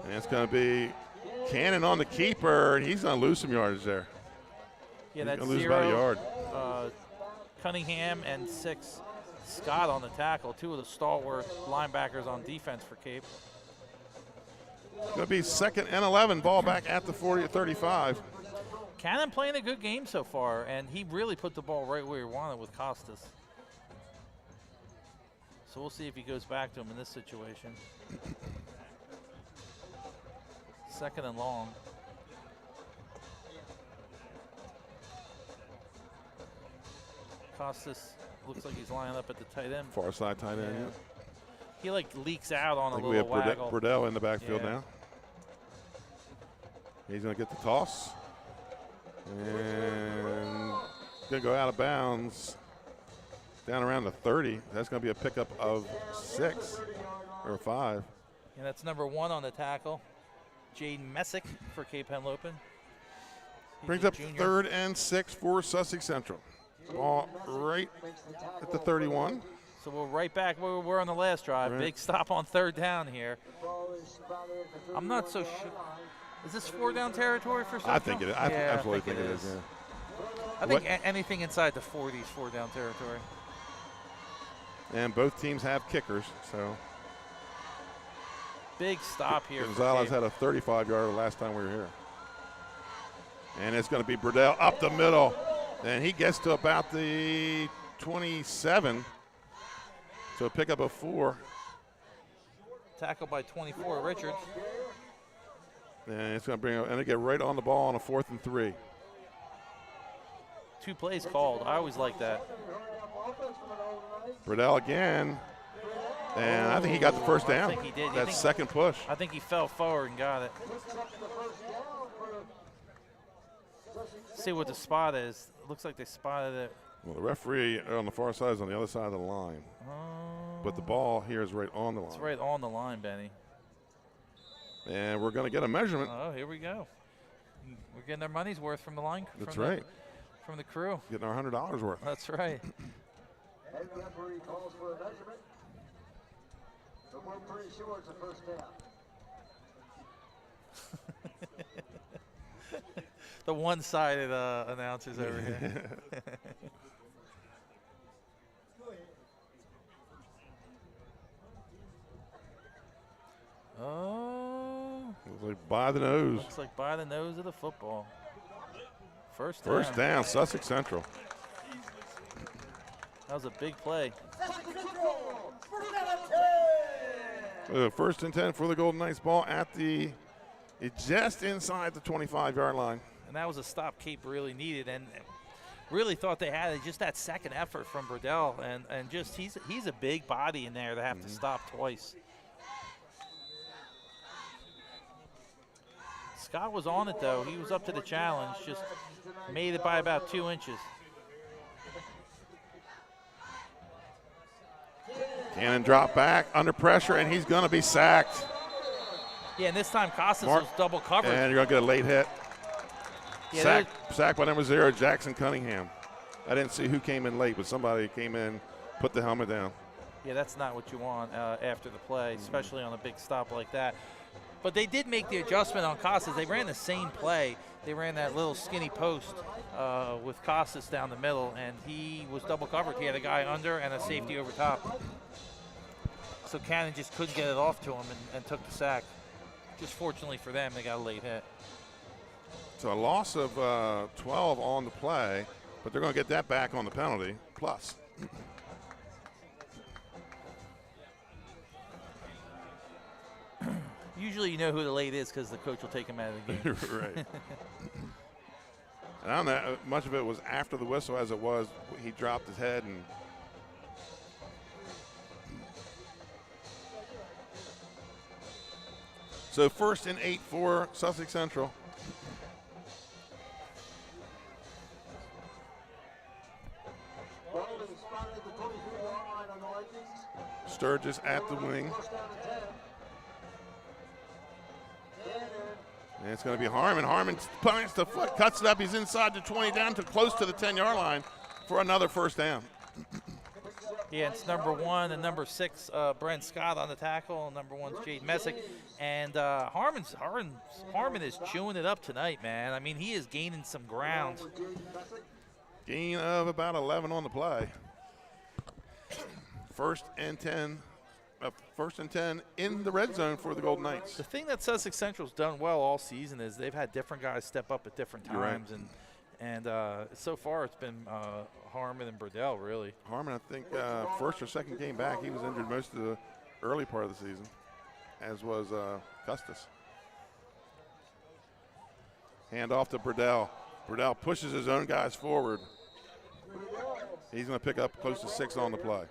And it's going to be Cannon on the keeper, and he's going to lose some yardage there. Yeah, that's lose 0. about a yard. Cunningham and 6. Scott on the tackle, 2 of the stalwart linebackers on defense for Cape. It's going to be 2nd and 11, ball back at the 40-35. Cannon playing a good game so far, and he really put the ball right where he wanted with Costas. So we'll see if he goes back to him in this situation. 2nd and long. Costas looks like he's lining up at the tight end. Far side tight end. Yeah. He like leaks out on I a think we little have waggle. Burdell in the backfield now. He's going to get the toss. And going to go out of bounds down around the 30. That's going to be a pickup of 6 or 5. And that's number 1 on the tackle, Jaden Messick for Cape Henlopen. Brings up 3rd and 6 for Sussex Central. Ball right at the 31. So we're right back where we were on the last drive. Right. Big stop on 3rd down here. I'm not so sure. Is this 4-down territory for Central? I think it is. I absolutely think it is. Yeah. I think anything inside the 40 is 4-down territory. And both teams have kickers, so. Big stop here. Gonzalez had a 35-yarder last time we were here. And it's going to be Burdell up the middle. And he gets to about the 27. So a pickup of 4. Tackled by 24, Richards. And it's going to bring, and they get right on the ball on a 4th and 3. 2 plays called. I always like that. Burdell again. And I think he got the first down. I think he did. That second push. I think he fell forward and got it. See what the spot is. It looks like they spotted it. Well, the referee on the far side is on the other side of the line. But the ball here is right on the line. It's right on the line, Benny. And we're going to get a measurement. Oh, here we go. We're getting our money's worth from the line. That's right. From the crew. Getting our $100 worth. That's right. And the referee calls for a measurement. But we're pretty sure it's a first down. The one-sided announcers over here. Oh. Looks like by the nose. Looks like by the nose of the football. First down, Sussex Central. That was a big play. First and 10 for the Golden Knights. Ball at just inside the 25-yard line. And that was a stop Cape really needed, and really thought they had it. Just that second effort from Burdell, and just he's a big body in there to have to stop twice. Scott was on it though. He was up to the challenge. Just made it by about 2 inches. Cannon drop back under pressure, and he's going to be sacked. Yeah, and this time Costas was double covered. And you're going to get a late hit. Yeah, sack by number 0, Jackson Cunningham. I didn't see who came in late, but somebody came in, put the helmet down. Yeah, that's not what you want after the play, especially on a big stop like that. But they did make the adjustment on Costas. They ran the same play. They ran that little skinny post with Costas down the middle, and he was double covered. He had a guy under and a safety over top. So Cannon just couldn't get it off to him and took the sack. Just fortunately for them, they got a late hit. So a loss of 12 on the play, but they're going to get that back on the penalty, plus. Usually you know who the late is because the coach will take him out of the game. Right. And on that, much of it was after the whistle as it was. He dropped his head and. So 1st and 8 for Sussex Central. Sturgis at the wing. And it's going to be Harmon. Harmon plants the foot, cuts it up. He's inside the 20, down to close to the 10-yard line for another first down. Yeah, it's number 1 and number 6, Brent Scott on the tackle. Number 1's Jade Messick. And Harmon is chewing it up tonight, man. I mean, he is gaining some ground. Gain of about 11 on the play. 1st and 10 in the red zone for the Golden Knights. The thing that Sussex Central's done well all season is they've had different guys step up at different times, right. and so far it's been Harmon and Burdell, really. Harmon, I think, first or second game back, he was injured most of the early part of the season, as was Custis. Hand off to Burdell. Burdell pushes his own guys forward. He's going to pick up close to 6 on the play.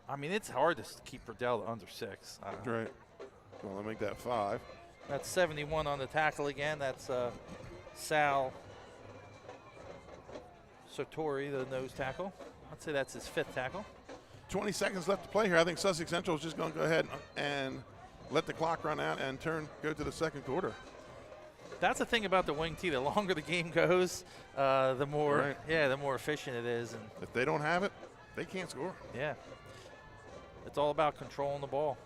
I mean, it's hard to keep Perdell to under 6. Right. Well, I'll make that 5. That's 71 on the tackle again. That's Sal Sartori, the nose tackle. I'd say that's his 5th tackle. 20 seconds left to play here. I think Sussex Central is just going to go ahead and let the clock run out and go to the second quarter. That's the thing about the wing tee. The longer the game goes, the more the more efficient it is. And if they don't have it, they can't score. Yeah. It's all about controlling the ball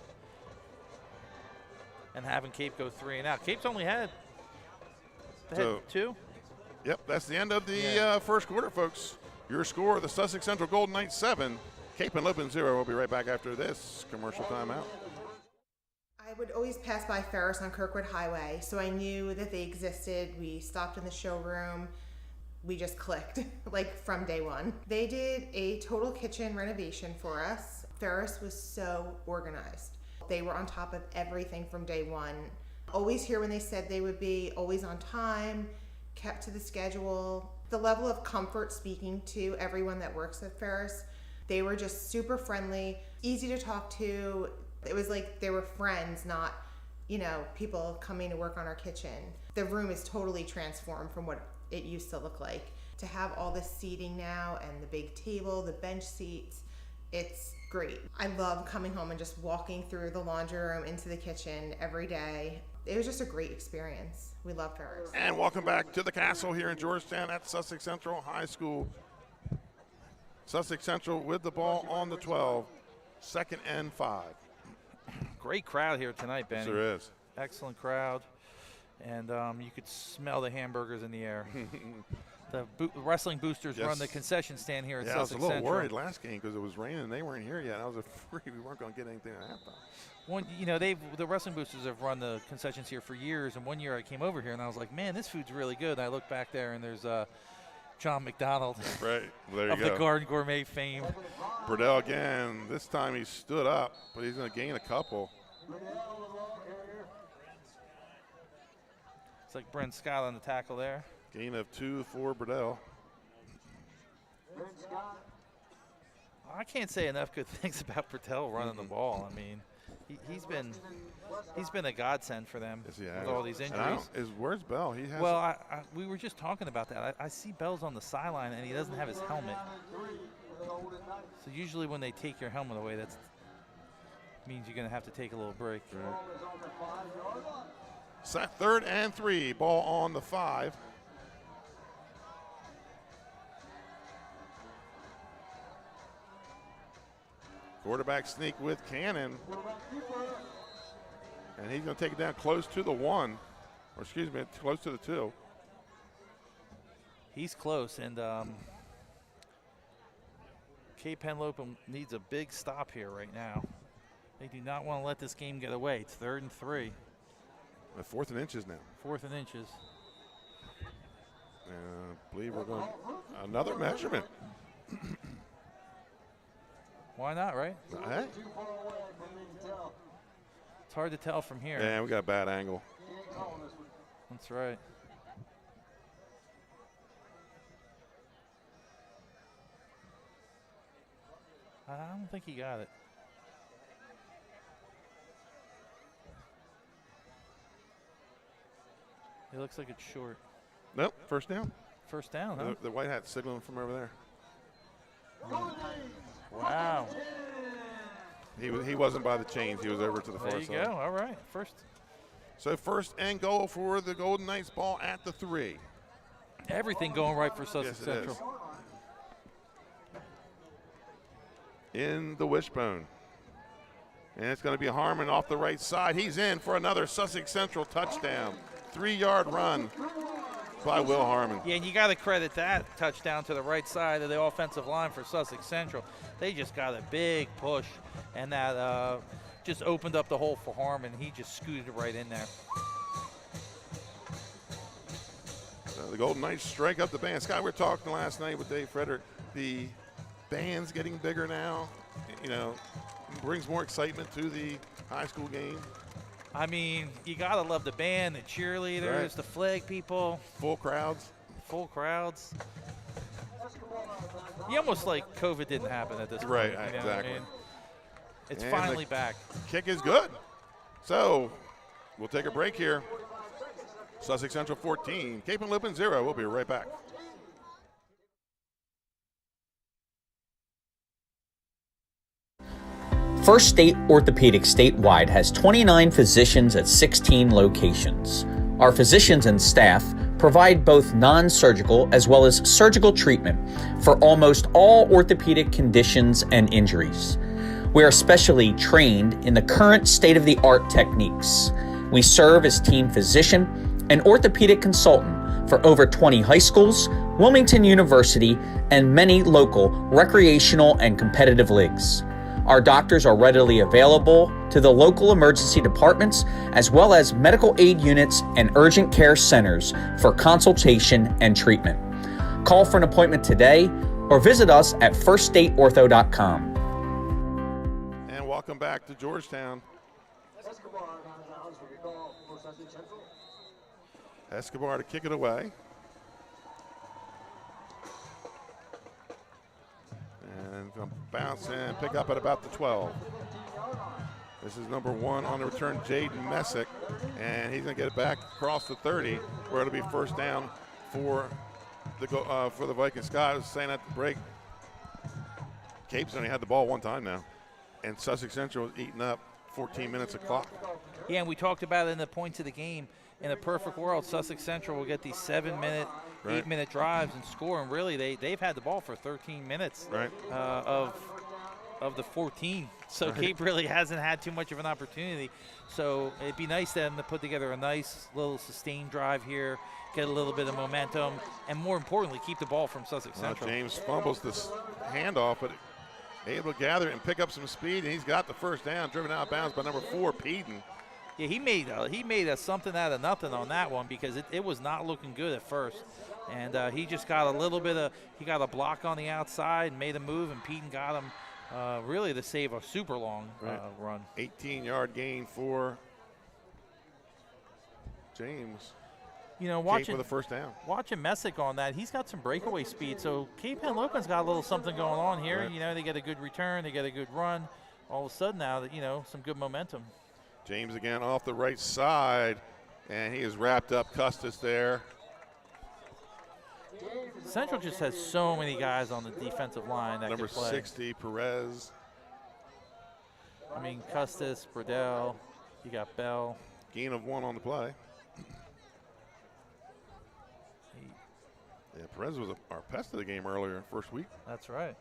and having Cape go 3 and out. Cape's only had 2. Yep, that's the end of the first quarter, folks. Your score, the Sussex Central Golden Knights 7, Cape Henlopen 0. We'll be right back after this commercial timeout. I would always pass by Ferris on Kirkwood Highway, so I knew that they existed. We stopped in the showroom. We just clicked, like from day one. They did a total kitchen renovation for us. Ferris was so organized. They were on top of everything from day one. Always here when they said they would be, always on time, kept to the schedule. The level of comfort speaking to everyone that works at Ferris, they were just super friendly, easy to talk to. It was like they were friends, not, people coming to work on our kitchen. The room is totally transformed from what it used to look like. To have all this seating now and the big table, the bench seats, it's great. I love coming home and just walking through the laundry room into the kitchen every day. It was just a great experience. We love Ferris. And welcome back to the Castle here in Georgetown at Sussex Central High School. Sussex Central with the ball on the 12, 2nd and 5. Great crowd here tonight, Benny. Sure is. Excellent crowd. And you could smell the hamburgers in the air. The wrestling boosters run the concession stand here at Sussex Central. I was a little worried last game because it was raining and they weren't here yet. I was afraid we weren't going to get anything at halftime. The wrestling boosters have run the concessions here for years, and one year I came over here and I was like, man, this food's really good. And I look back there and there's John McDonald right. There you of go. the Garden Gourmet fame. Burdell again. This time he stood up, but he's going to gain a couple. It's like Brent Scott on the tackle there. Gain of 2 for Burdell. I can't say enough good things about Burdell running the ball. I mean, he's been a godsend for them with all these injuries. Where's Bell? He has. Well, we were just talking about that. I see Bell's on the sideline and he doesn't have his helmet. So usually when they take your helmet away, that means you're going to have to take a little break. Right. 3rd and 3. Ball on the 5. Quarterback sneak with Cannon. And he's going to take it down close to the 1. Or excuse me, close to the 2. He's close, and Cape Henlopen needs a big stop here right now. They do not want to let this game get away. It's 3rd and 3. 4th and inches now. 4th and inches. I believe we're going another measurement. Why not, right? Hey. It's hard to tell from here. Yeah, we got a bad angle. That's right. I don't think he got it. It looks like it's short. Nope, first down. First down, huh? The white hat signaling from over there. Wow. He wasn't by the chains. He was over to the far side. There you go. All right. So 1st and goal for the Golden Knights. Ball at the 3. Everything going right for Sussex Central. In the wishbone. And it's going to be Harmon off the right side. He's in for another Sussex Central touchdown. 3-yard run by Will Harmon. Yeah, and you got to credit that touchdown to the right side of the offensive line for Sussex Central. They just got a big push, and that just opened up the hole for Harmon. He just scooted right in there. The Golden Knights strike up the band. Scott, we were talking last night with Dave Frederick. The band's getting bigger now. Brings more excitement to the high school game. I mean, you got to love the band, the cheerleaders, the flag people. Full crowds. Full crowds. You almost like COVID didn't happen at this point. Right, you know what I exactly. mean? It's And finally the back. Kick is good. So we'll take a break here. Sussex Central 14, Cape Henlopen 0. We'll be right back. First State Orthopedic statewide has 29 physicians at 16 locations. Our physicians and staff provide both non-surgical as well as surgical treatment for almost all orthopedic conditions and injuries. We are specially trained in the current state-of-the-art techniques. We serve as team physician and orthopedic consultant for over 20 high schools, Wilmington University, and many local recreational and competitive leagues. Our doctors are readily available to the local emergency departments as well as medical aid units and urgent care centers for consultation and treatment. Call for an appointment today or visit us at firststateortho.com. And welcome back to Georgetown. Escobar to kick it away. And going to bounce and pick up at about the 12. This is number 1 on the return, Jaden Messick, and he's going to get it back across the 30, where it'll be first down for the Viking Scott. I was saying at the break, Cape's only had the ball one time now, and Sussex Central is eating up 14 minutes of clock. Yeah, and we talked about it in the points of the game. In a perfect world, Sussex Central will get these 7-minute, 8-minute drives and score, and really they've had the ball for 13 minutes of the 14. So Cape really hasn't had too much of an opportunity. So it'd be nice then to put together a nice little sustained drive here, get a little bit of momentum, and more importantly, keep the ball from Sussex Central. James fumbles this handoff, but able to gather it and pick up some speed, and he's got the first down, driven out of bounds by number 4, Peden. Yeah, he made a something out of nothing on that one because it was not looking good at first. And he just got a little bit of – he got a block on the outside and made a move, and Peden got him really to save a super long run. 18-yard gain for James. You know, with a first down. Watching Messick on that, he's got some breakaway speed. So Cape Henlopen's got a little something going on here. Right. You know, they get a good return, they get a good run. All of a sudden now, that some good momentum. James again off the right side, and he has wrapped up Custis there. Central just has so many guys on the defensive line that Number can play. 60, Perez. I mean, Custis, Burdell, you got Bell. Gain of 1 on the play. Yeah, Perez was our pest of the game earlier, first week. That's right.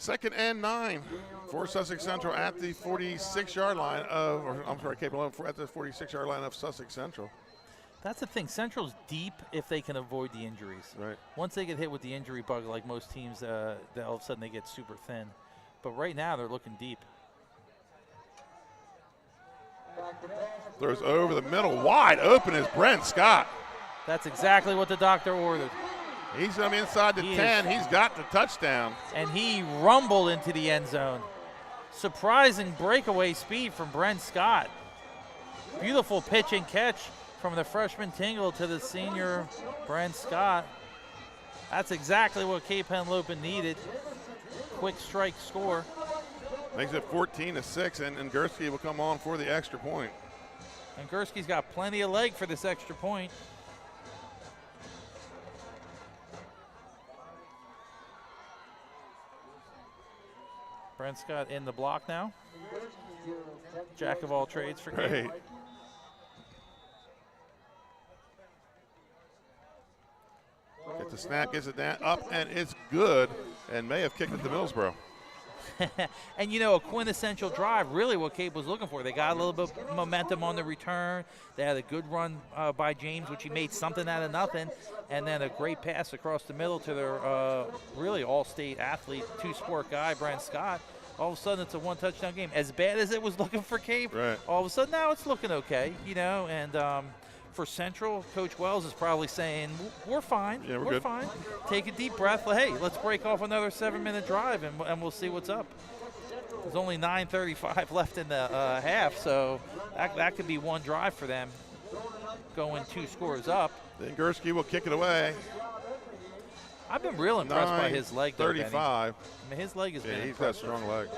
2nd and 9 for Sussex Central at the 46-yard line Cape Henlopen at the 46-yard line of Sussex Central. That's the thing. Central's deep if they can avoid the injuries. Right. Once they get hit with the injury bug, like most teams, then all of a sudden they get super thin. But right now they're looking deep. Throws over the middle, wide open is Brent Scott. That's exactly what the doctor ordered. He's going to be inside the 10. He's got the touchdown. And he rumbled into the end zone. Surprising breakaway speed from Brent Scott. Beautiful pitch and catch from the freshman Tingle to the senior Brent Scott. That's exactly what Cape Henlopen needed. Quick strike score. Makes it 14-6, and Gursky will come on for the extra point. And Gursky's got plenty of leg for this extra point. Brent Scott in the block now. Jack of all trades for Cape. Right. Get the snap, gets it down, up, and it's good, and may have kicked it to Millsboro. And, a quintessential drive, really what Cape was looking for. They got a little bit of momentum on the return. They had a good run by James, which he made something out of nothing, and then a great pass across the middle to their really all-state athlete, two-sport guy, Brent Scott. All of a sudden, it's a one-touchdown game. As bad as it was looking for Cape, all of a sudden now it's looking okay, and for Central, Coach Wells is probably saying, we're fine. Yeah, we're good. Fine. Take a deep breath. Hey, let's break off another 7-minute drive, and we'll see what's up. There's only 9:35 left in the half, so that could be one drive for them, going 2 scores up. Then Gursky will kick it away. I've been real impressed by his leg, though, 35. Benny. I mean, his leg has been He's impressive. got a strong leg.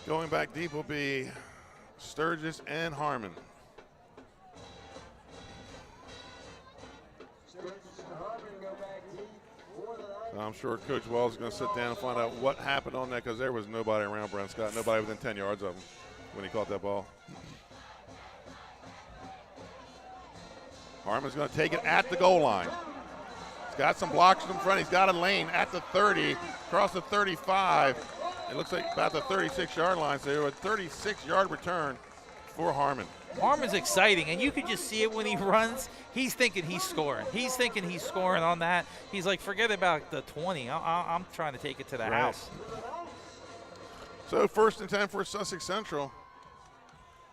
Going back deep will be Sturgis and Harmon. I'm sure Coach Wells is going to sit down and find out what happened on that, because there was nobody around Brent Scott, nobody within 10 yards of him when he caught that ball. Harmon's going to take it at the goal line. He's got some blocks in front. He's got a lane at the 30, across the 35. It looks like about the 36-yard line, so a 36-yard return for Harmon. Harmon's exciting, and you can just see it when he runs. He's thinking he's scoring. He's thinking he's scoring on that. He's like, forget about the 20. I'm trying to take it to the house. So 1st and 10 for Sussex Central.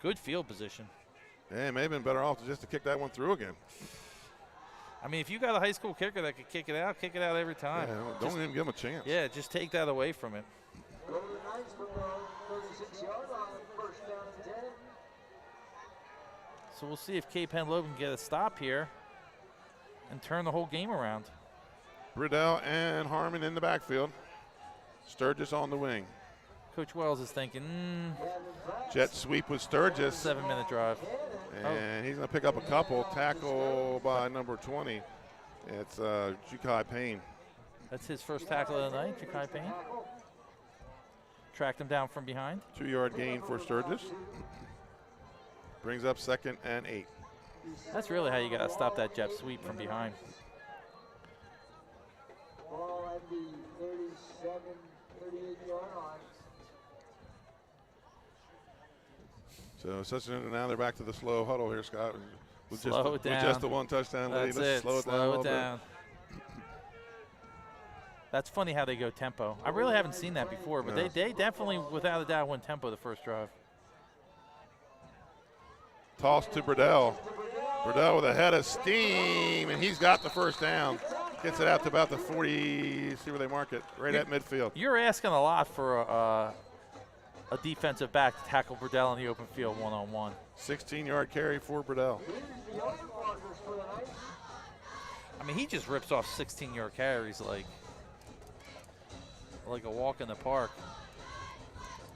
Good field position. Yeah, it may have been better off just to kick that one through again. I mean, if you got a high school kicker that could kick it out every time. Yeah, don't even give him a chance. Yeah, just take that away from him. So we'll see if Cape Henlopen can get a stop here and turn the whole game around. Bridell and Harmon in the backfield. Sturgis on the wing. Coach Wells is thinking, jet sweep with Sturgis. 7-minute drive. And he's going to pick up a couple. Tackle by number 20. It's Jukai Payne. That's his first tackle of the night, Jukai Payne. Tracked him down from behind. 2-yard gain for Sturgis. Brings up 2nd and 8. That's really how you got to stop that jet sweep from behind. Ball at the 37, 38-yard line. So now they're back to the slow huddle here, Scott. With Slow it down. With just the 1 touchdown lead. That's Let's it. slow it down a little bit. That's funny how they go tempo. I really haven't seen that before, but they definitely, without a doubt, went tempo the first drive. Toss to Burdell. Burdell with a head of steam, and he's got the first down. Gets it out to about the 40, see where they mark it, right at midfield. You're asking a lot for a defensive back to tackle Burdell in the open field one-on-one. 16-yard carry for Burdell. I mean, he just rips off 16-yard carries like a walk in the park.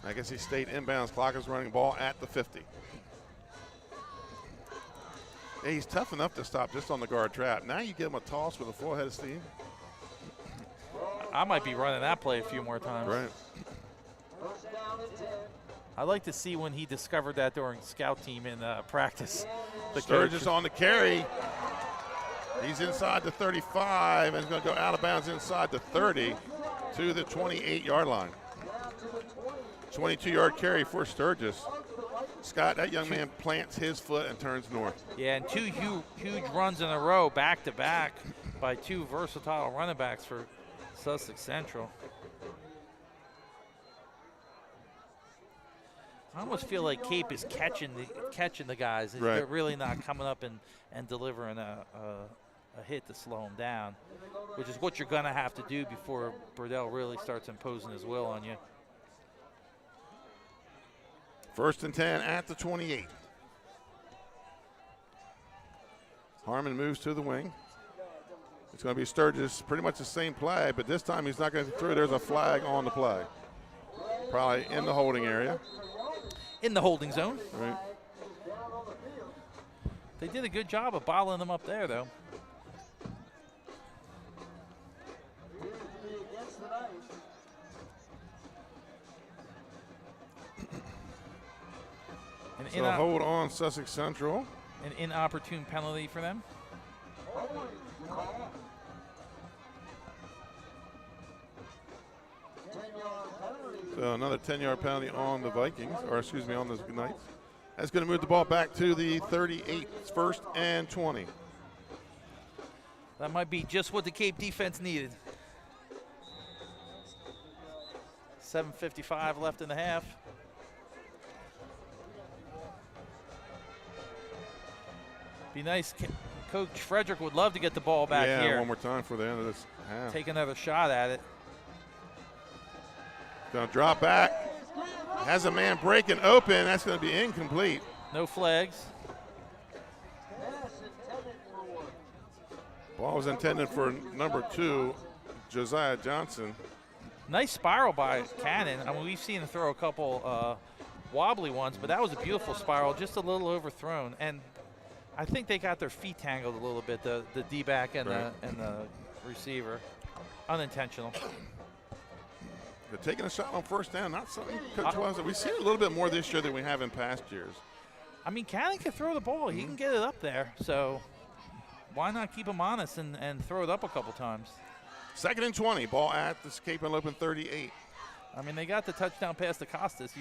I guess he stayed inbounds. Clock is running, ball at the 50. Hey, he's tough enough to stop just on the guard trap. Now you give him a toss with a full head of steam. I might be running that play a few more times. Right. I'd like to see when he discovered that during scout team in practice. Sturgis on the carry. He's inside the 35 and is going to go out of bounds inside the 30 to the 28-yard line. 22-yard carry for Sturgis. Scott, that young man plants his foot and turns north. Yeah, and two huge runs in a row, back-to-back, by two versatile running backs for Sussex Central. I almost feel like Cape is catching the guys. Right. They're really not coming up and delivering a hit to slow them down, which is what you're going to have to do before Burdell really starts imposing his will on you. 1st and 10 at the 28. Harmon moves to the wing. It's going to be Sturgis, pretty much the same play, but this time he's not going to through. There's a flag on the play. Probably in the holding area. In the holding zone. Right. They did a good job of bottling them up there, though. So hold on Sussex Central. An inopportune penalty for them. So another 10-yard penalty on the Vikings, or excuse me, on the Knights. That's going to move the ball back to the 38. It's 1st and 20. That might be just what the Cape defense needed. 7:55 left in the half. Be nice. Coach Frederick would love to get the ball back here. Yeah, one more time for the end of this half. Take another shot at it. Going to drop back. Has a man breaking open. That's going to be incomplete. No flags. Ball was intended for number 2, Josiah Johnson. Nice spiral by Cannon. I mean, we've seen him throw a couple wobbly ones, but that was a beautiful spiral, just a little overthrown. And I think they got their feet tangled a little bit, the D-back and the receiver. Unintentional. They're taking a shot on first down, not something Coach Wells. We've seen a little bit more this year than we have in past years. I mean, Cannon can throw the ball. He can get it up there. So why not keep him honest and throw it up a couple times? 2nd and 20, ball at the Cape Henlopen 38. I mean, they got the touchdown pass to Costas,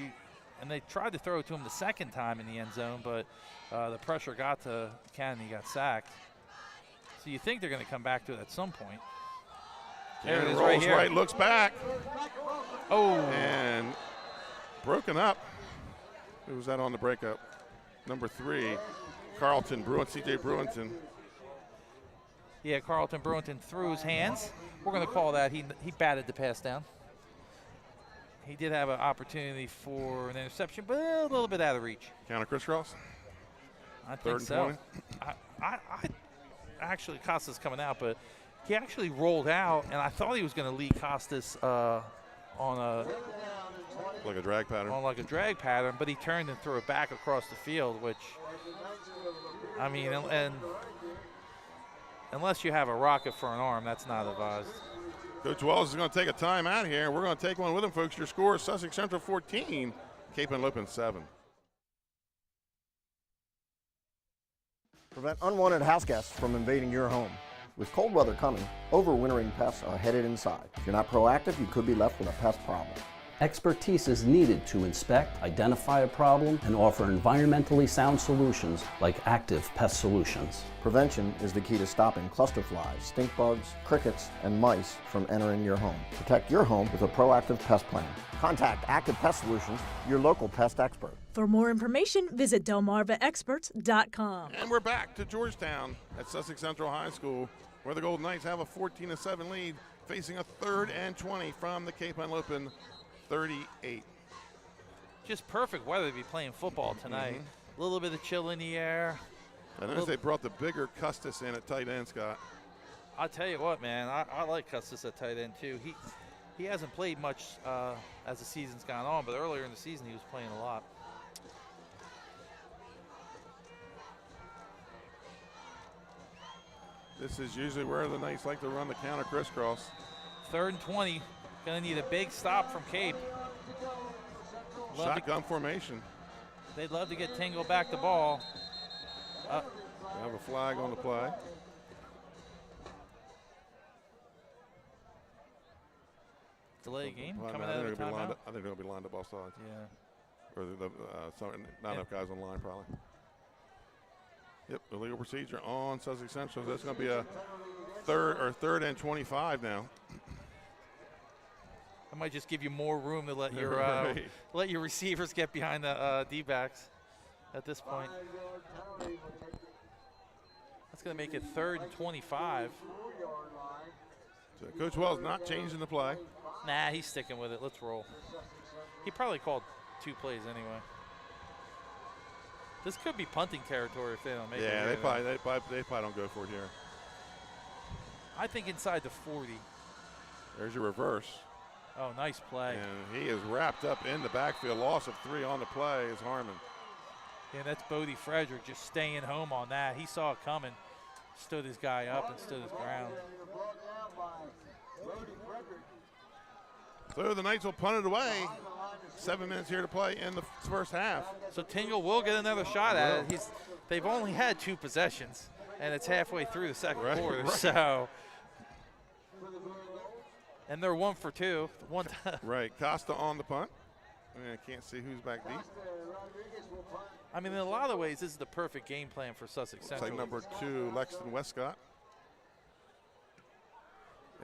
and they tried to throw it to him the second time in the end zone, but the pressure got to Cannon. He got sacked. So you think they're going to come back to it at some point. There it is, right here. Right, looks back. Oh. And broken up. Who was that on the breakup? Number 3, Carlton Bruin, C.J. Bruinton. Yeah, Carlton Bruinton threw his hands. We're going to call that. He batted the pass down. He did have an opportunity for an interception, but a little bit out of reach. Counter crisscross? I think so. I actually, Costas coming out, but he actually rolled out, and I thought he was going to lead Costas on a like a drag pattern. But he turned and threw it back across the field, which, I mean, and unless you have a rocket for an arm, that's not advised. Coach Wells is going to take a timeout here. We're going to take one with him, folks. Your score is Sussex Central 14, Cape Henlopen 7. Prevent unwanted house guests from invading your home. With cold weather coming, overwintering pests are headed inside. If you're not proactive, you could be left with a pest problem. Expertise is needed to inspect, identify a problem, and offer environmentally sound solutions like active pest solutions. Prevention is the key to stopping cluster flies, stink bugs, crickets, and mice from entering your home. Protect your home with a proactive pest plan. Contact Active Pest Solutions, your local pest expert. For more information, visit delmarvaexperts.com. And we're back to Georgetown at Sussex Central High School, where the Golden Knights have a 14-7 lead, facing a 3rd and 20 from the Cape Henlopen 38. Just perfect weather to be playing football tonight. A little bit of chill in the air. I noticed they brought the bigger Custis in at tight end, Scott. I'll tell you what, man, I like Custis at tight end too. He hasn't played much as the season's gone on, but earlier in the season he was playing a lot. This is usually where the Knights like to run the counter crisscross. 3rd and 20. Going to need a big stop from Cape. Shotgun formation. They'd love to get Tingle back the ball. They have a flag on the play. Delay game coming I out of the think timeout. I think they'll be lined up all sides. Yeah. Or not enough guys on line, probably. Yep, illegal procedure on Sussex Central. So that's going to be a 3rd and 25 now. I might just give you more room to let your let your receivers get behind the D-backs at this point. That's going to make it 3rd and 25. So Coach Wells not changing the play. Nah, he's sticking with it. Let's roll. He probably called 2 plays anyway. This could be punting territory if they don't make it. Yeah, they probably don't go for it here. I think inside the 40. There's your reverse. Oh, nice play. And he is wrapped up in the backfield. Loss of 3 on the play is Harmon. Yeah, that's Bodie Frederick just staying home on that. He saw it coming, stood his guy up and stood his ground. So the Knights will punt it away. 7 minutes here to play in the first half. So Tingle will get another shot at it. They've only had 2 possessions, and it's halfway through the second quarter. Right. So, and they're 1 for 2. One time. Right, Costa on the punt. I can't see who's back deep. I mean, in a lot of ways, this is the perfect game plan for Sussex Central. Like number 2, Lexton Westcott.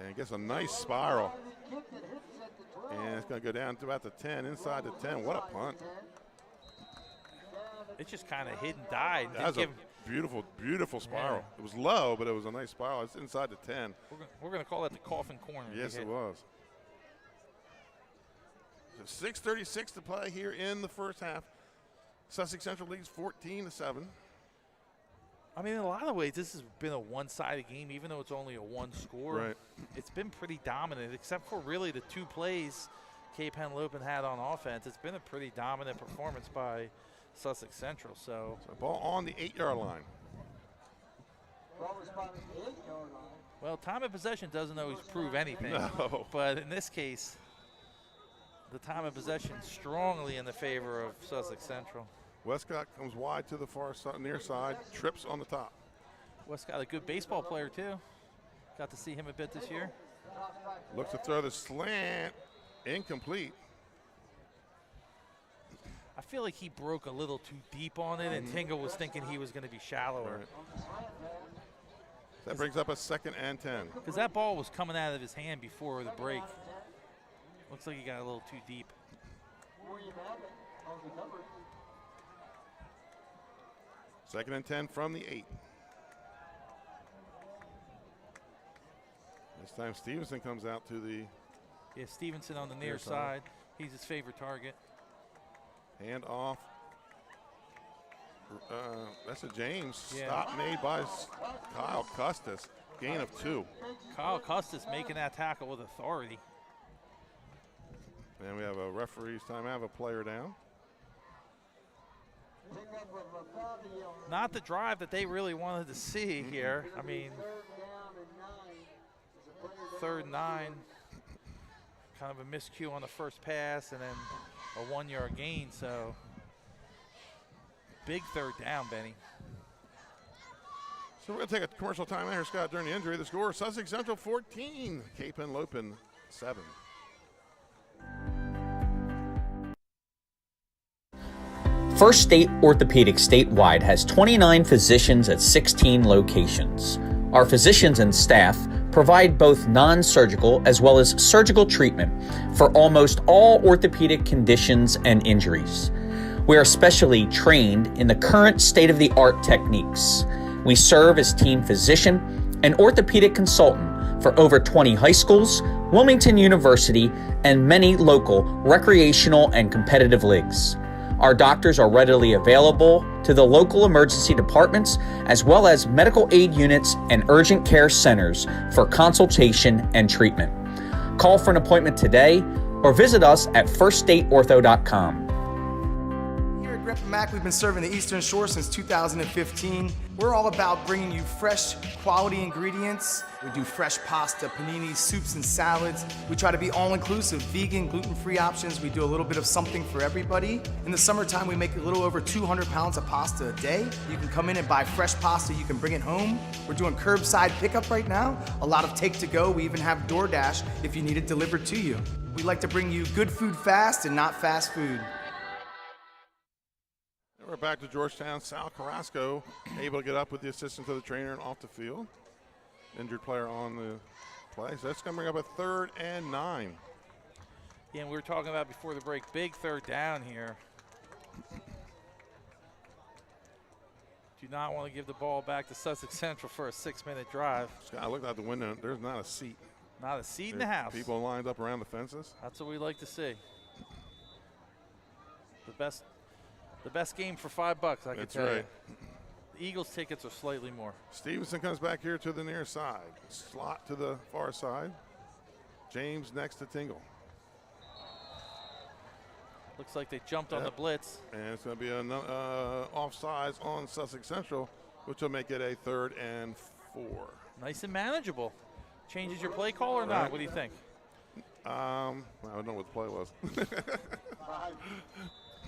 And gets a nice spiral. And it's going to go down to about the 10, inside the 10. What a punt. It just kind of hit and died. That was a beautiful, beautiful spiral. Yeah. It was low, but it was a nice spiral. It's inside the 10. We're going to call that the coffin corner. Yes, it was. So 6:36 to play here in the first half. Sussex Central leads 14-7. I mean, in a lot of ways, this has been a one-sided game, even though it's only a one score. Right. It's been pretty dominant, except for really the 2 plays Cape Henlopen had on offense. It's been a pretty dominant performance by Sussex Central. So ball on the 8-yard line. Well, time of possession doesn't always prove anything. No. But in this case, the time of possession strongly in the favor of Sussex Central. Westcott comes wide to the far side, near side, trips on the top. Westcott, a good baseball player, too. Got to see him a bit this year. Looks to throw the slant. Incomplete. I feel like he broke a little too deep on it, and Tingle was thinking he was going to be shallower. Right. That brings up a 2nd and 10. Because that ball was coming out of his hand before the break. Looks like he got a little too deep. 2nd and 10 from the 8. This time Stevenson comes out to the Stevenson on the near side. He's his favorite target. Hand off. That's a James. Stop made by Kyle Custis. Gain of 2. Kyle Custis making that tackle with authority. And we have a referee's time. I have a player down. Not the drive that they really wanted to see here. I mean, 3rd and 9. Kind of a miscue on the first pass and then a 1-yard gain. So big 3rd down, Benny. So we're going to take a commercial time here, Scott, during the injury. The score, Sussex Central 14, Cape Henlopen 7. First State Orthopedic statewide has 29 physicians at 16 locations. Our physicians and staff provide both non-surgical as well as surgical treatment for almost all orthopedic conditions and injuries. We are specially trained in the current state-of-the-art techniques. We serve as team physician and orthopedic consultant for over 20 high schools, Wilmington University, and many local recreational and competitive leagues. Our doctors are readily available to the local emergency departments as well as medical aid units and urgent care centers for consultation and treatment. Call for an appointment today or visit us at firststateortho.com. Here at Grip and Mac, we've been serving the Eastern Shore since 2015. We're all about bringing you fresh, quality ingredients. We do fresh pasta, paninis, soups, and salads. We try to be all-inclusive, vegan, gluten-free options. We do a little bit of something for everybody. In the summertime, we make a little over 200 pounds of pasta a day. You can come in and buy fresh pasta. You can bring it home. We're doing curbside pickup right now. A lot of take-to-go. We even have DoorDash if you need it delivered to you. We like to bring you good food fast and not fast food. We're back to Georgetown. Sal Carrasco able to get up with the assistance of the trainer and off the field. Injured player on the play. So that's going to bring up a 3rd and 9. Yeah, and we were talking about before the break, big 3rd down here. Do not want to give the ball back to Sussex Central for a 6-minute drive. Scott, I looked out the window. There's not a seat. Not a seat in the house. People lined up around the fences. That's what we like to see. The best game for $5, I can tell you. The Eagles tickets are slightly more. Stevenson comes back here to the near side. Slot to the far side. James next to Tingle. Looks like they jumped on the blitz. And it's going to be an offsides on Sussex Central, which will make it a 3rd and 4. Nice and manageable. Changes your play call or not? What do you think? I don't know what the play was.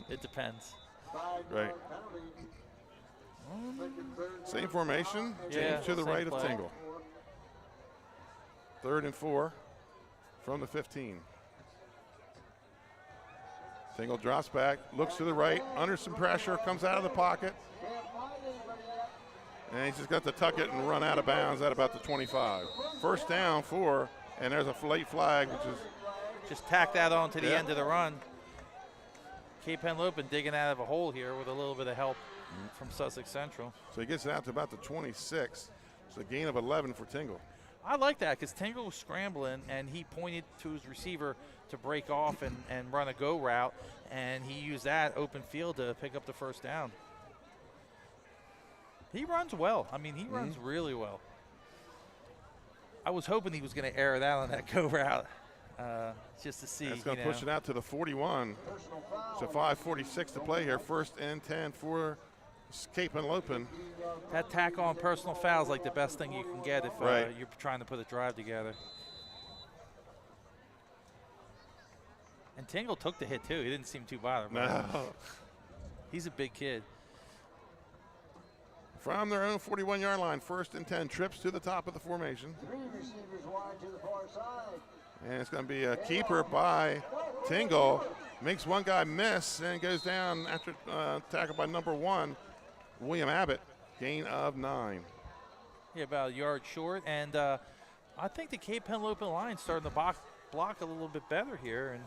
It depends. Right. Same formation. James to the right of Tingle. 3rd and 4 from the 15. Tingle drops back, looks to the right, under some pressure, comes out of the pocket. And he's just got to tuck it and run out of bounds at about the 25. 1st down 4, and there's a late flag, which is just tack that on to the end of the run. Cape Henlopen digging out of a hole here with a little bit of help from Sussex Central. So he gets it out to about the 26. It's a gain of 11 for Tingle. I like that because Tingle was scrambling and he pointed to his receiver to break off and run a go route, and he used that open field to pick up the 1st down. He runs well. I mean, he runs really well. I was hoping he was going to air it out on that go route just to see. It's going to push it out to the 41. So 5:46 to play here. 1st and 10 for Cape Henlopen. That tackle on personal foul is like the best thing you can get if you're trying to put a drive together. And Tingle took the hit, too. He didn't seem too bothered. No. He's a big kid. From their own 41-yard line, 1st and 10, trips to the top of the formation. 3 receivers wide to the far side. And it's going to be a keeper by Tingle. Makes one guy miss and goes down after tackle by number 1, William Abbott. Gain of 9. Yeah, about a yard short. And I think the Cape Henlopen line starting to block a little bit better here. And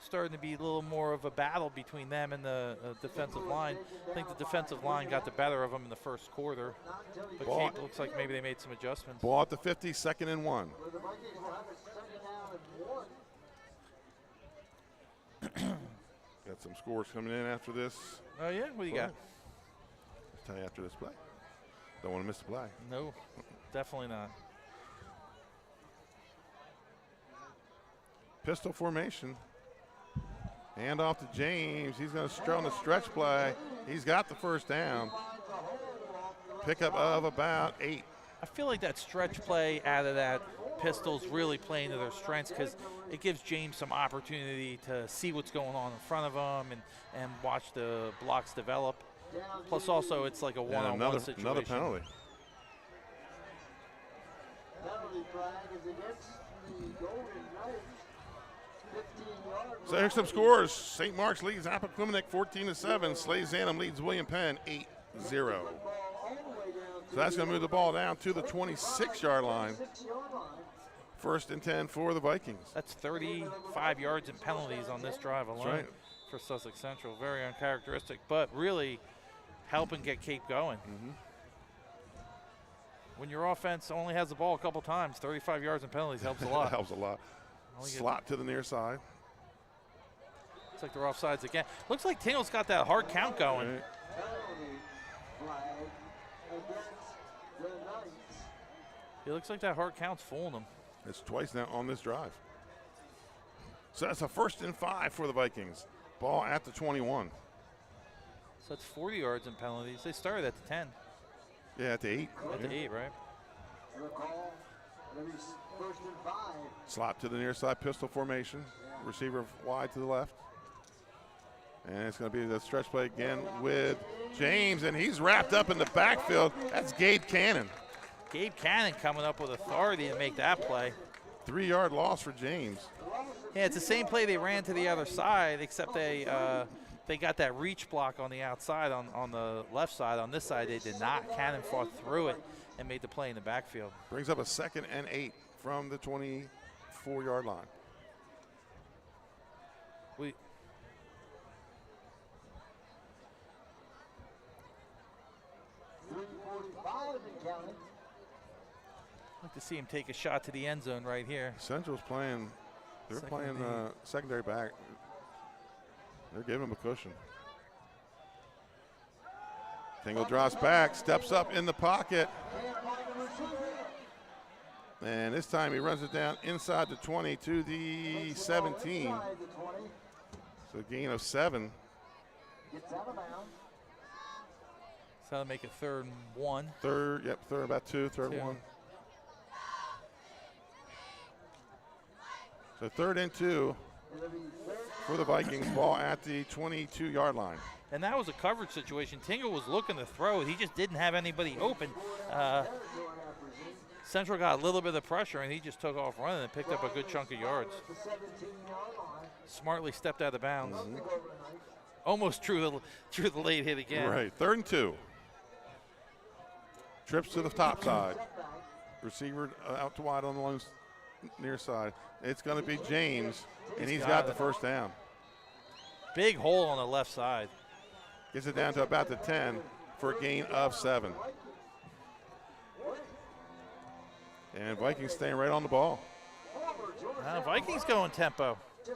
starting to be a little more of a battle between them and the defensive line. I think the defensive line got the better of them in the first quarter. But Cape looks like maybe they made some adjustments. Ball at the 50, 2nd and 1. Got some scores coming in after this. Oh, yeah? What do you got? I'll tell you after this play. Don't want to miss the play. No, definitely not. Pistol formation. Hand off to James. He's going to on the stretch play. He's got the 1st down. Pickup of about 8. I feel like that stretch play out of that pistol's really playing to their strengths because it gives James some opportunity to see what's going on in front of him and watch the blocks develop. Plus also it's like a one-on-one situation. Another penalty. Penalty flag is against the Golden Knights. So here's some scores. St. Mark's leads Appoquinimink 14-7. Slays-Zanham leads William Penn 8-0. So that's going to move the ball down to the 26-yard line. 1st and 10 for the Vikings. That's 35 yards in penalties on this drive alone for Sussex Central. Very uncharacteristic, but really helping get Cape going. When your offense only has the ball a couple times, 35 yards in penalties helps a lot. Helps a lot. Slot to the near side. Looks like they're offsides again. Looks like Tingle's got that hard count going. Penalty flag against the Knights. It looks like that hard count's fooling them. It's twice now on this drive. So that's a 1st and 5 for the Vikings. Ball at the 21. So that's 40 yards in penalties. They started at the 10. Yeah, at the 8. At the 8, right? Your call. 1st and 5. Slot to the near side, pistol formation. Receiver wide to the left. And it's going to be the stretch play again with James, and he's wrapped up in the backfield. That's Gabe Cannon. Gabe Cannon coming up with authority to make that play. 3-yard loss for James. Yeah, it's the same play they ran to the other side, except they got that reach block on the outside on the left side. On this side, they did not. Cannon fought through it and made the play in the backfield. Brings up a 2nd and 8 from the 24-yard line. I'd like to see him take a shot to the end zone right here. Central's playing, they're playing secondary back. They're giving him a cushion. Tingle drops back, steps up in the pocket. And this time he runs it down inside the 20 to the 17. So a gain of 7. So that'll make it 3rd and 1. Third, about 2, 3rd and 1. So 3rd and 2 for the Vikings. Ball at the 22-yard line. And that was a coverage situation. Tingle was looking to throw it. He just didn't have anybody open. Central got a little bit of pressure, and he just took off running and picked up a good chunk of yards. Smartly stepped out of bounds. Almost drew the late hit again. Right, 3rd and 2. Trips to the top side. Receiver out to wide on the lone near side. It's going to be James, and he's got the 1st down. Big hole on the left side. Gets it down to about the 10 for a gain of 7. And Vikings staying right on the ball. Vikings going tempo. See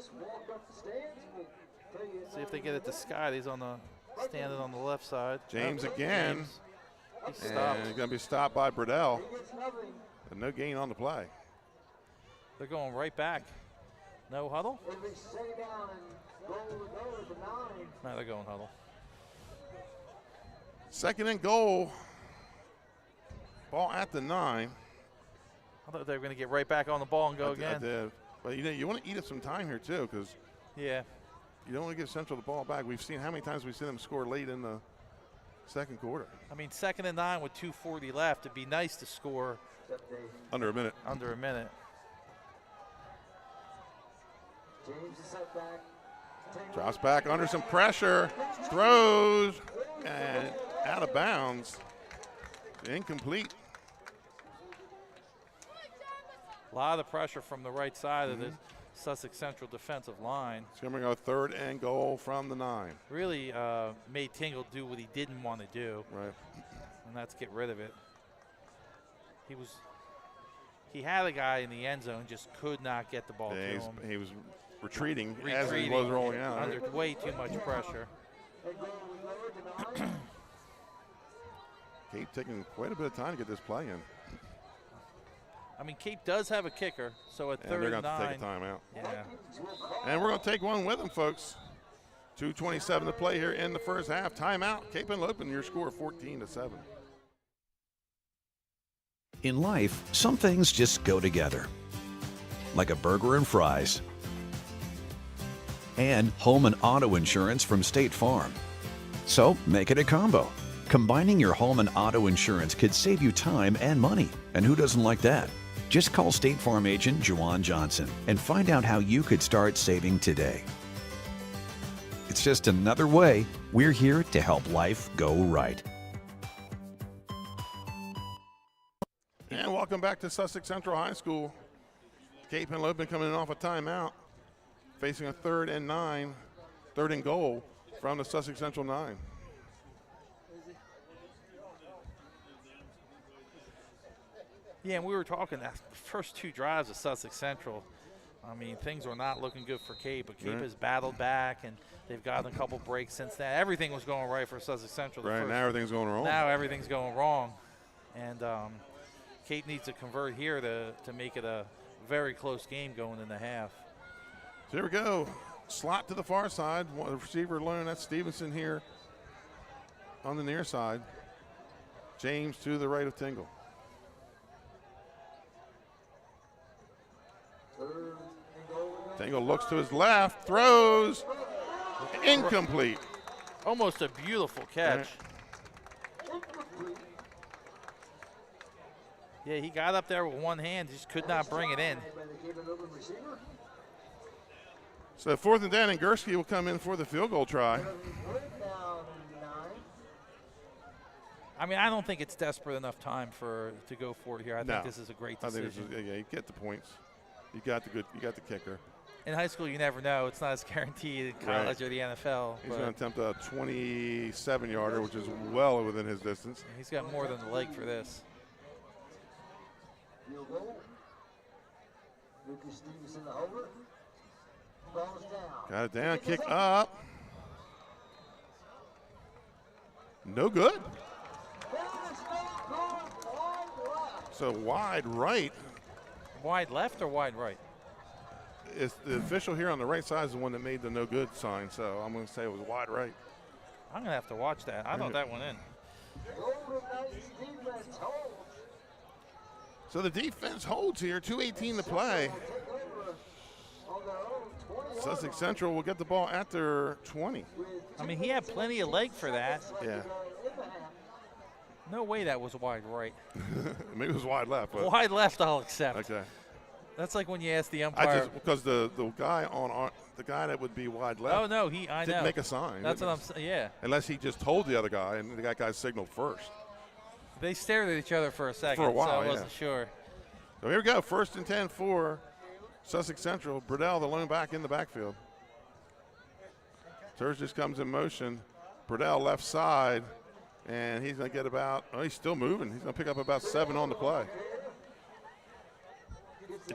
if they get it to Scott. He's standing on the left side. James again. He's going to be stopped by Burdell. And no gain on the play. They're going right back. No huddle? No, they're going huddle. Second and goal. Ball at the 9. I thought they were going to get right back on the ball and go again. I did. But, you want to eat up some time here, too, because you don't want to give Central the ball back. We've seen how many times we've seen them score late in the second quarter. I mean, 2nd and 9 with 2:40 left. It'd be nice to score under a minute. Under a minute. Drops back under some pressure, throws, and out of bounds. Incomplete. A lot of pressure from the right side of the Sussex Central defensive line. It's going to bring a 3rd and goal from the 9. Really made Tingle do what he didn't want to do. Right. And that's get rid of it. He had a guy in the end zone, just could not get the ball to him. He was retreating as he was rolling out. Under way too much pressure. Cape taking quite a bit of time to get this play in. I mean, Cape does have a kicker, so at 3rd and 9. They're going to have to take a timeout. Yeah. And we're going to take one with them, folks. 2:27 to play here in the first half. Timeout. Cape Henlopen, your score 14-7. In life, some things just go together. Like a burger and fries. And home and auto insurance from State Farm. So make it a combo. Combining your home and auto insurance could save you time and money. And who doesn't like that? Just call State Farm agent Juwan Johnson and find out how you could start saving today. It's just another way we're here to help life go right. And welcome back to Sussex Central High School. Cape Henlopen coming in off a timeout, facing a 3rd and 9, 3rd and goal from the Sussex Central 9. Yeah, and we were talking that the first 2 drives of Sussex Central. I mean, things were not looking good for Cape, but Cape has battled back, and they've gotten a couple breaks since then. Everything was going right for Sussex Central. Right, now everything's going wrong. Now everything's going wrong. And Cape needs to convert here to make it a very close game going in the half. So here we go. Slot to the far side. The receiver alone, that's Stevenson here on the near side. James to the right of Tingle. Tingle looks to his left, throws, incomplete. Almost a beautiful catch. Yeah, he got up there with one hand, just could not bring it in. So 4th and 10, and Gursky will come in for the field goal try. I mean, I don't think it's desperate enough time to go for it here. I think this is a great decision. I think you get the points. You got the kicker. In high school, you never know. It's not as guaranteed in college or the NFL. He's going to attempt a 27-yarder, which is well within his distance. He's got more than the leg for this. Got it down, kick up. No good. So wide right. Wide left or wide right? It's the official here on the right side is the one that made the no good sign, so I'm going to say it was wide right. I'm going to have to watch that. I thought that went in. So the defense holds here, 2:18 to play. Sussex Central will get the ball at their 20. I mean, he had plenty of leg for that. Yeah. No way that was wide right. Maybe it was wide left. But wide left, I'll accept. Okay. That's like when you ask the umpire. Because the guy the guy that would be wide left. Oh no, I didn't know. make a sign. That's what I'm saying. Yeah. Unless he just told the other guy, and the guy signaled first. They stared at each other for a second, for a while, so I wasn't sure. So here we go, 1st and 10 for Sussex Central. Burdell, the lone back in the backfield. Sturgis comes in motion. Burdell left side, and he's going to get about, he's still moving. He's going to pick up about 7 on the play.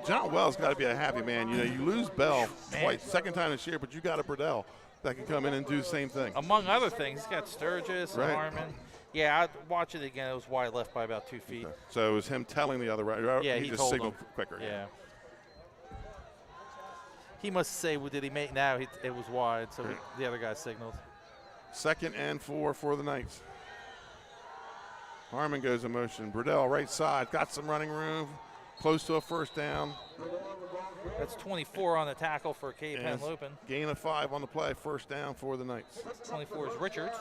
John Wells got to be a happy man. You know, you lose Bell twice, second time this year, but you got a Burdell that can come in and do the same thing. Among other things, he's got Sturgis, Harmon. Yeah, I'd watch it again. It was wide left by about 2 feet. Okay. So it was him telling the other right. Yeah, he just signaled quicker. Yeah. He must say, well, did he make now? It was wide, so the other guy signaled. 2nd and 4 for the Knights. Harmon goes in motion. Burdell right side, got some running room, close to a first down. That's 24 on the tackle for Cape Henlopen. Gain of 5 on the play, first down for the Knights. 24 is Richards.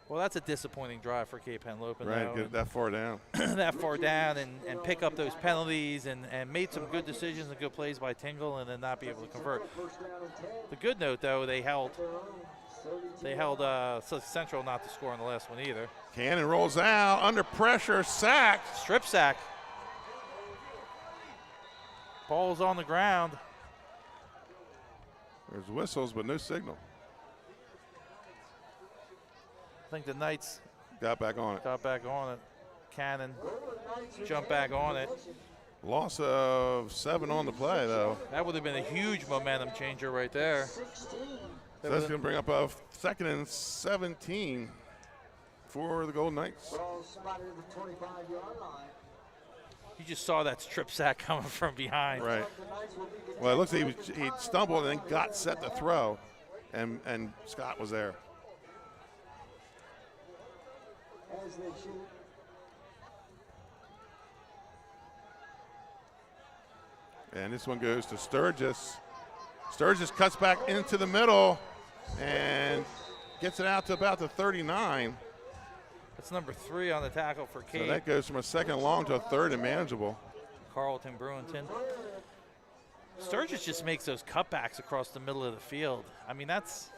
Well, that's a disappointing drive for Cape Henlopen. Right, get that far down. That far down and pick up those penalties and made some good decisions and good plays by Tingle and then not be able to convert. The good note, though, they held Sussex Central not to score on the last one either. Cannon rolls out, under pressure, sacked. Strip sack. Ball's on the ground. There's whistles, but no signal. I think the Knights got back on it. Cannon jumped back on it. Loss of 7 on the play, though. That would have been a huge momentum changer right there. So that's going to bring up a 2nd and 17 for the Golden Knights. You just saw that strip sack coming from behind. Right. Well, it looks like he stumbled and then got set to throw, and Scott was there. As they shoot. And this one goes to Sturgis. Sturgis cuts back into the middle and gets it out to about the 39. That's number 3 on the tackle for Cape. So that goes from a 2nd and long to a 3rd and manageable. Carlton Brewington. Sturgis just makes those cutbacks across the middle of the field. I mean, that's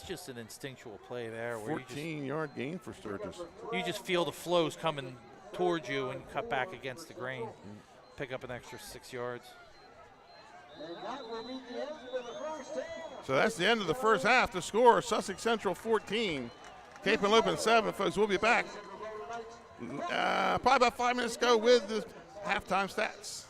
just an instinctual play there. 14-yard gain for Sturgis. You just feel the flows coming towards you and cut back against the grain. Pick up an extra 6 yards. So that's the end of the first half. The score, Sussex Central 14, Cape Henlopen 7. Folks, we'll be back probably about 5 minutes ago with the halftime stats.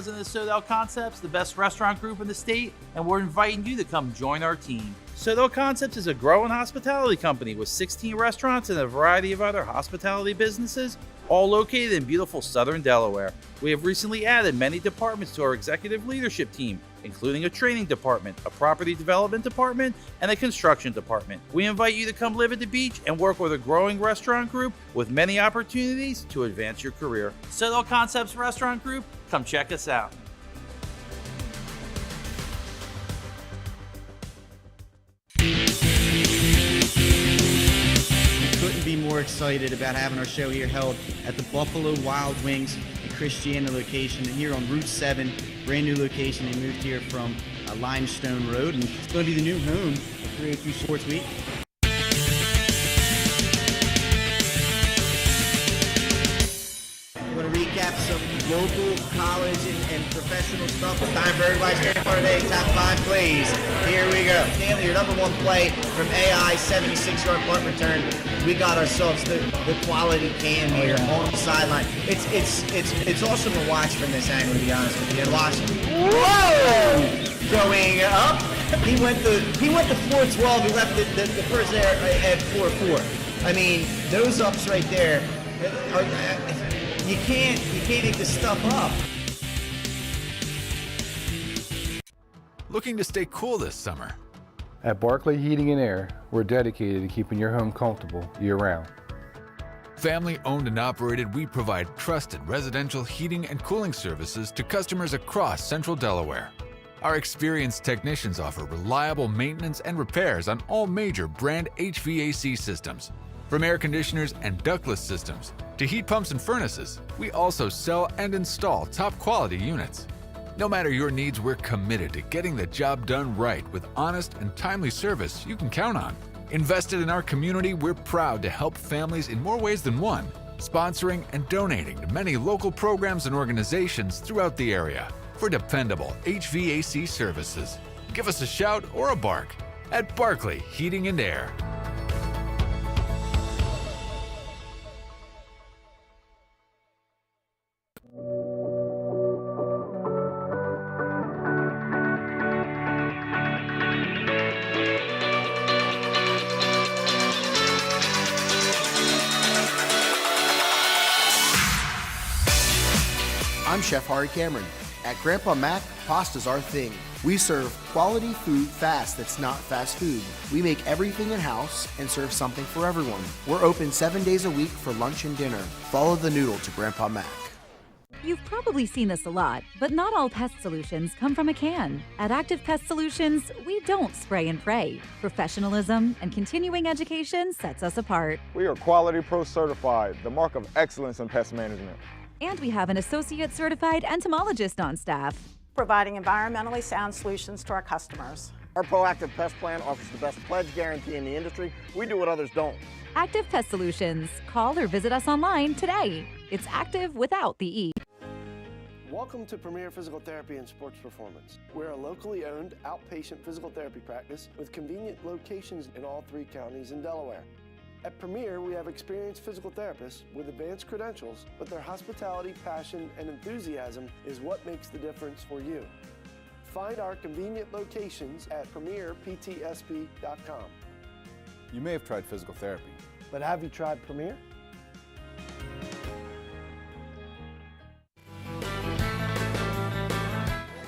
president of Sodel Concepts, the best restaurant group in the state, and we're inviting you to come join our team. Sodel Concepts is a growing hospitality company with 16 restaurants and a variety of other hospitality businesses, all located in beautiful southern Delaware. We have recently added many departments to our executive leadership team, including a training department, a property development department, and a construction department. We invite you to come live at the beach and work with a growing restaurant group with many opportunities to advance your career. Sodel Concepts Restaurant Group, come check us out. Couldn't be more excited about having our show here held at the Buffalo Wild Wings and Christiana location here on Route 7, brand new location. They moved here from Limestone Road, and it's going to be the new home of 302 Sports Week. I'm going to recap some local, college, and professional stuff. It's time for everybody's favorite part of the day, top 5 plays. Here we go. Stanley, your number 1 play from AI, 76-yard punt return. We got ourselves the quality cam here on the sideline. It's awesome to watch from this angle, to be honest with you. And watch, whoa, going up. He went to 4-12. He left the first there at 4-4. I mean, those ups right there are. You can't eat this stuff up. Looking to stay cool this summer? At Barclay Heating and Air, we're dedicated to keeping your home comfortable year-round. Family owned and operated, we provide trusted residential heating and cooling services to customers across Central Delaware. Our experienced technicians offer reliable maintenance and repairs on all major brand HVAC systems. From air conditioners and ductless systems to heat pumps and furnaces, we also sell and install top quality units. No matter your needs, we're committed to getting the job done right with honest and timely service you can count on. Invested in our community, we're proud to help families in more ways than one, sponsoring and donating to many local programs and organizations throughout the area for dependable HVAC services. Give us a shout or a bark at Barclay Heating and Air. I'm Chef Hari Cameron. At Grandpa Mac, pasta's our thing. We serve quality food fast that's not fast food. We make everything in-house and serve something for everyone. We're open 7 days a week for lunch and dinner. Follow the noodle to Grandpa Mac. You've probably seen this a lot, but not all pest solutions come from a can. At Active Pest Solutions, we don't spray and pray. Professionalism and continuing education sets us apart. We are Quality Pro certified, the mark of excellence in pest management. And we have an associate certified entomologist on staff, providing environmentally sound solutions to our customers. Our proactive pest plan offers the best pledge guarantee in the industry. We do what others don't. Active Pest Solutions. Call or visit us online today. It's active without the E. Welcome to Premier Physical Therapy and Sports Performance. We're a locally owned outpatient physical therapy practice with convenient locations in all 3 counties in Delaware. At Premier, we have experienced physical therapists with advanced credentials, but their hospitality, passion, and enthusiasm is what makes the difference for you. Find our convenient locations at premierptsp.com. You may have tried physical therapy, but have you tried Premier?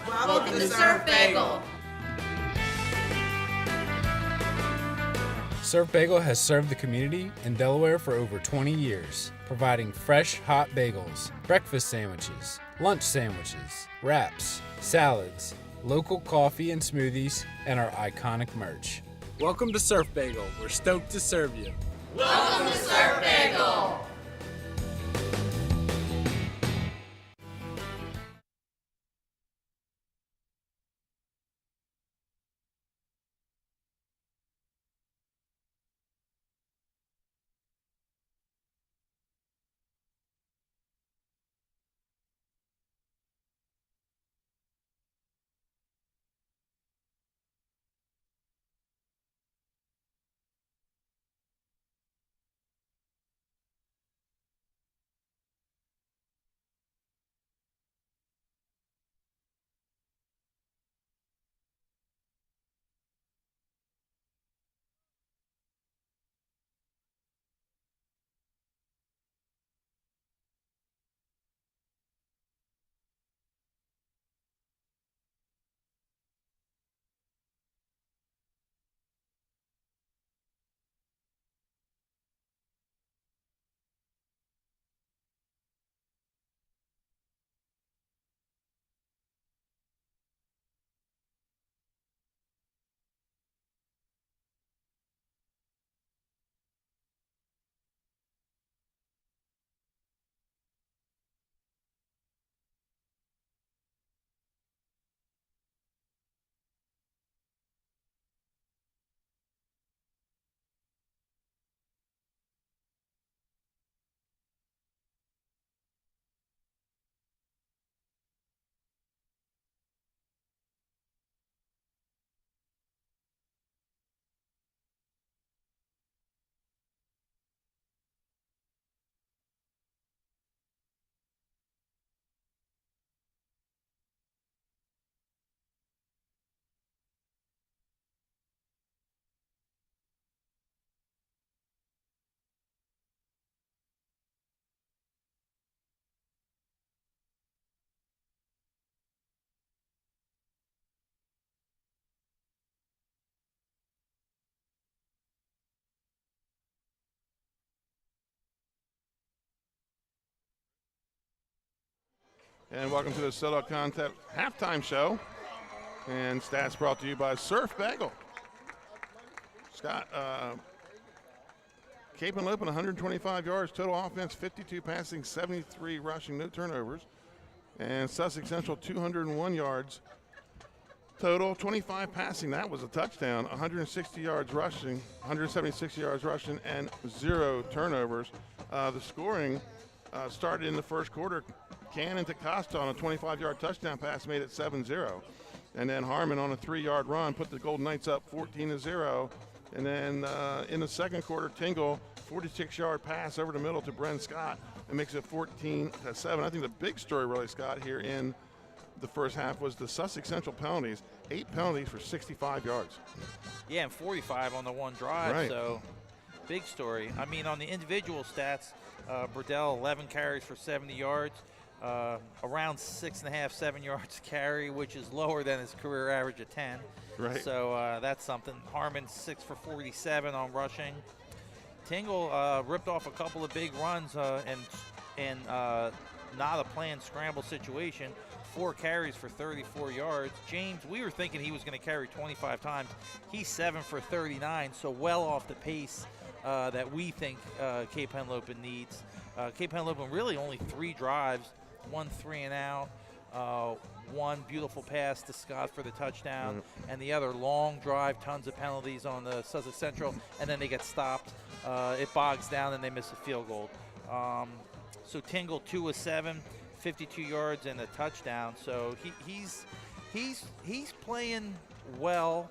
Welcome to Surf Bagel. Surf Bagel has served the community in Delaware for over 20 years, providing fresh, hot bagels, breakfast sandwiches, lunch sandwiches, wraps, salads, local coffee and smoothies, and our iconic merch. Welcome to Surf Bagel. We're stoked to serve you. Welcome to Surf Bagel. And welcome to the Sodel Concepts halftime show. And stats brought to you by Surf Bagel. Scott, Cape Henlopen 125 yards, total offense, 52 passing, 73 rushing, no turnovers. And Sussex Central 201 yards, total 25 passing. That was a touchdown, 160 yards rushing, 176 yards rushing, and 0 turnovers. The scoring started in the first quarter. Cannon to Costa on a 25-yard touchdown pass made it 7-0. And then Harmon on a 3-yard run put the Golden Knights up 14-0. And then in the second quarter, Tingle, 46-yard pass over the middle to Bren Scott. It makes it 14-7. I think the big story really, Scott, here in the first half was the Sussex Central penalties. 8 penalties for 65 yards. Yeah, and 45 on the one drive. Right. So big story. I mean, on the individual stats, Burdell 11 carries for 70 yards. Around 6.5, 7 yards carry, which is lower than his career average of 10. Right. So that's something. Harmon 6 for 47 on rushing. Tingle ripped off a couple of big runs and not a planned scramble situation. 4 carries for 34 yards. James, we were thinking he was going to carry 25 times. He's 7 for 39, so well off the pace that we think Cape Henlopen needs. Cape Henlopen really only 3 drives, 1 3-and-out, 1 beautiful pass to Scott for the touchdown, and the other long drive, tons of penalties on the Sussex Central, and then they get stopped. It bogs down and they miss a field goal. So Tingle 2 of 7, 52 yards and a touchdown. So he's playing well.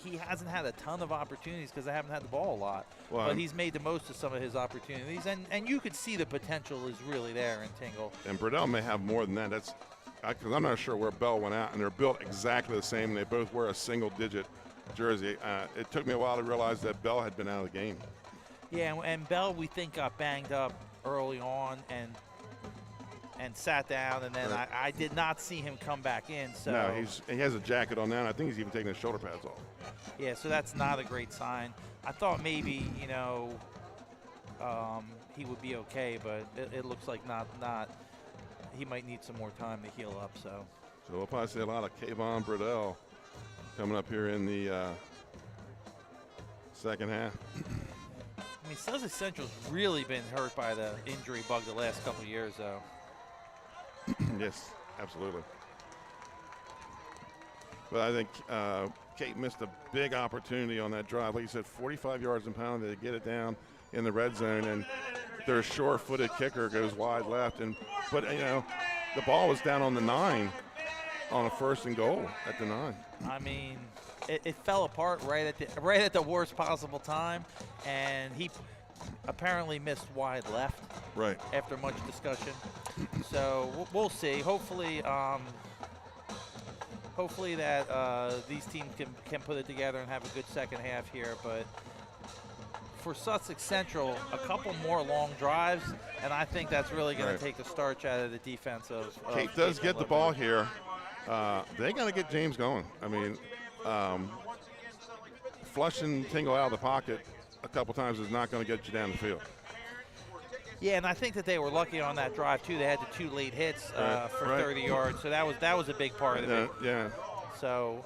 He hasn't had a ton of opportunities because they haven't had the ball a lot. Well, but he's made the most of some of his opportunities, and you could see the potential is really there in Tingle. And Burdell may have more than that. That's because I'm not sure where Bell went out, and they're built exactly the same. They both wear a single-digit jersey. It took me a while to realize that Bell had been out of the game. Yeah, and Bell, we think, got banged up early on and sat down, and then Right. I did not see him come back in. So No, he has a jacket on now, and I think he's even taking his shoulder pads off. yeah, so that's not a great sign. I thought maybe he would be okay, but it looks like not. He might need some more time to heal up. So we'll probably see a lot of Kayvon Burdell coming up here in the second half. I mean, Sussex Central's really been hurt by the injury bug the last couple of years, though. Yes, absolutely. But I think Kate missed a big opportunity on that drive. Like you said, 45 yards and pounded to get it down in the red zone, and their sure-footed kicker goes wide left. But the ball was down on the 9 on a 1st and goal at the 9. I mean, it fell apart right at the worst possible time, and he apparently missed wide left. Right. After much discussion, so we'll see. Hopefully that these teams can put it together and have a good second half here. But for Sussex Central, a couple more long drives, and I think that's really going to take the starch out of the defense of Kate does get the ball here. They got to get James going. I mean, flushing Tingle out of the pocket a couple times is not going to get you down the field. Yeah, and I think that they were lucky on that drive too. They had the 2 late hits for 30 yards, so that was a big part of it. Yeah. So,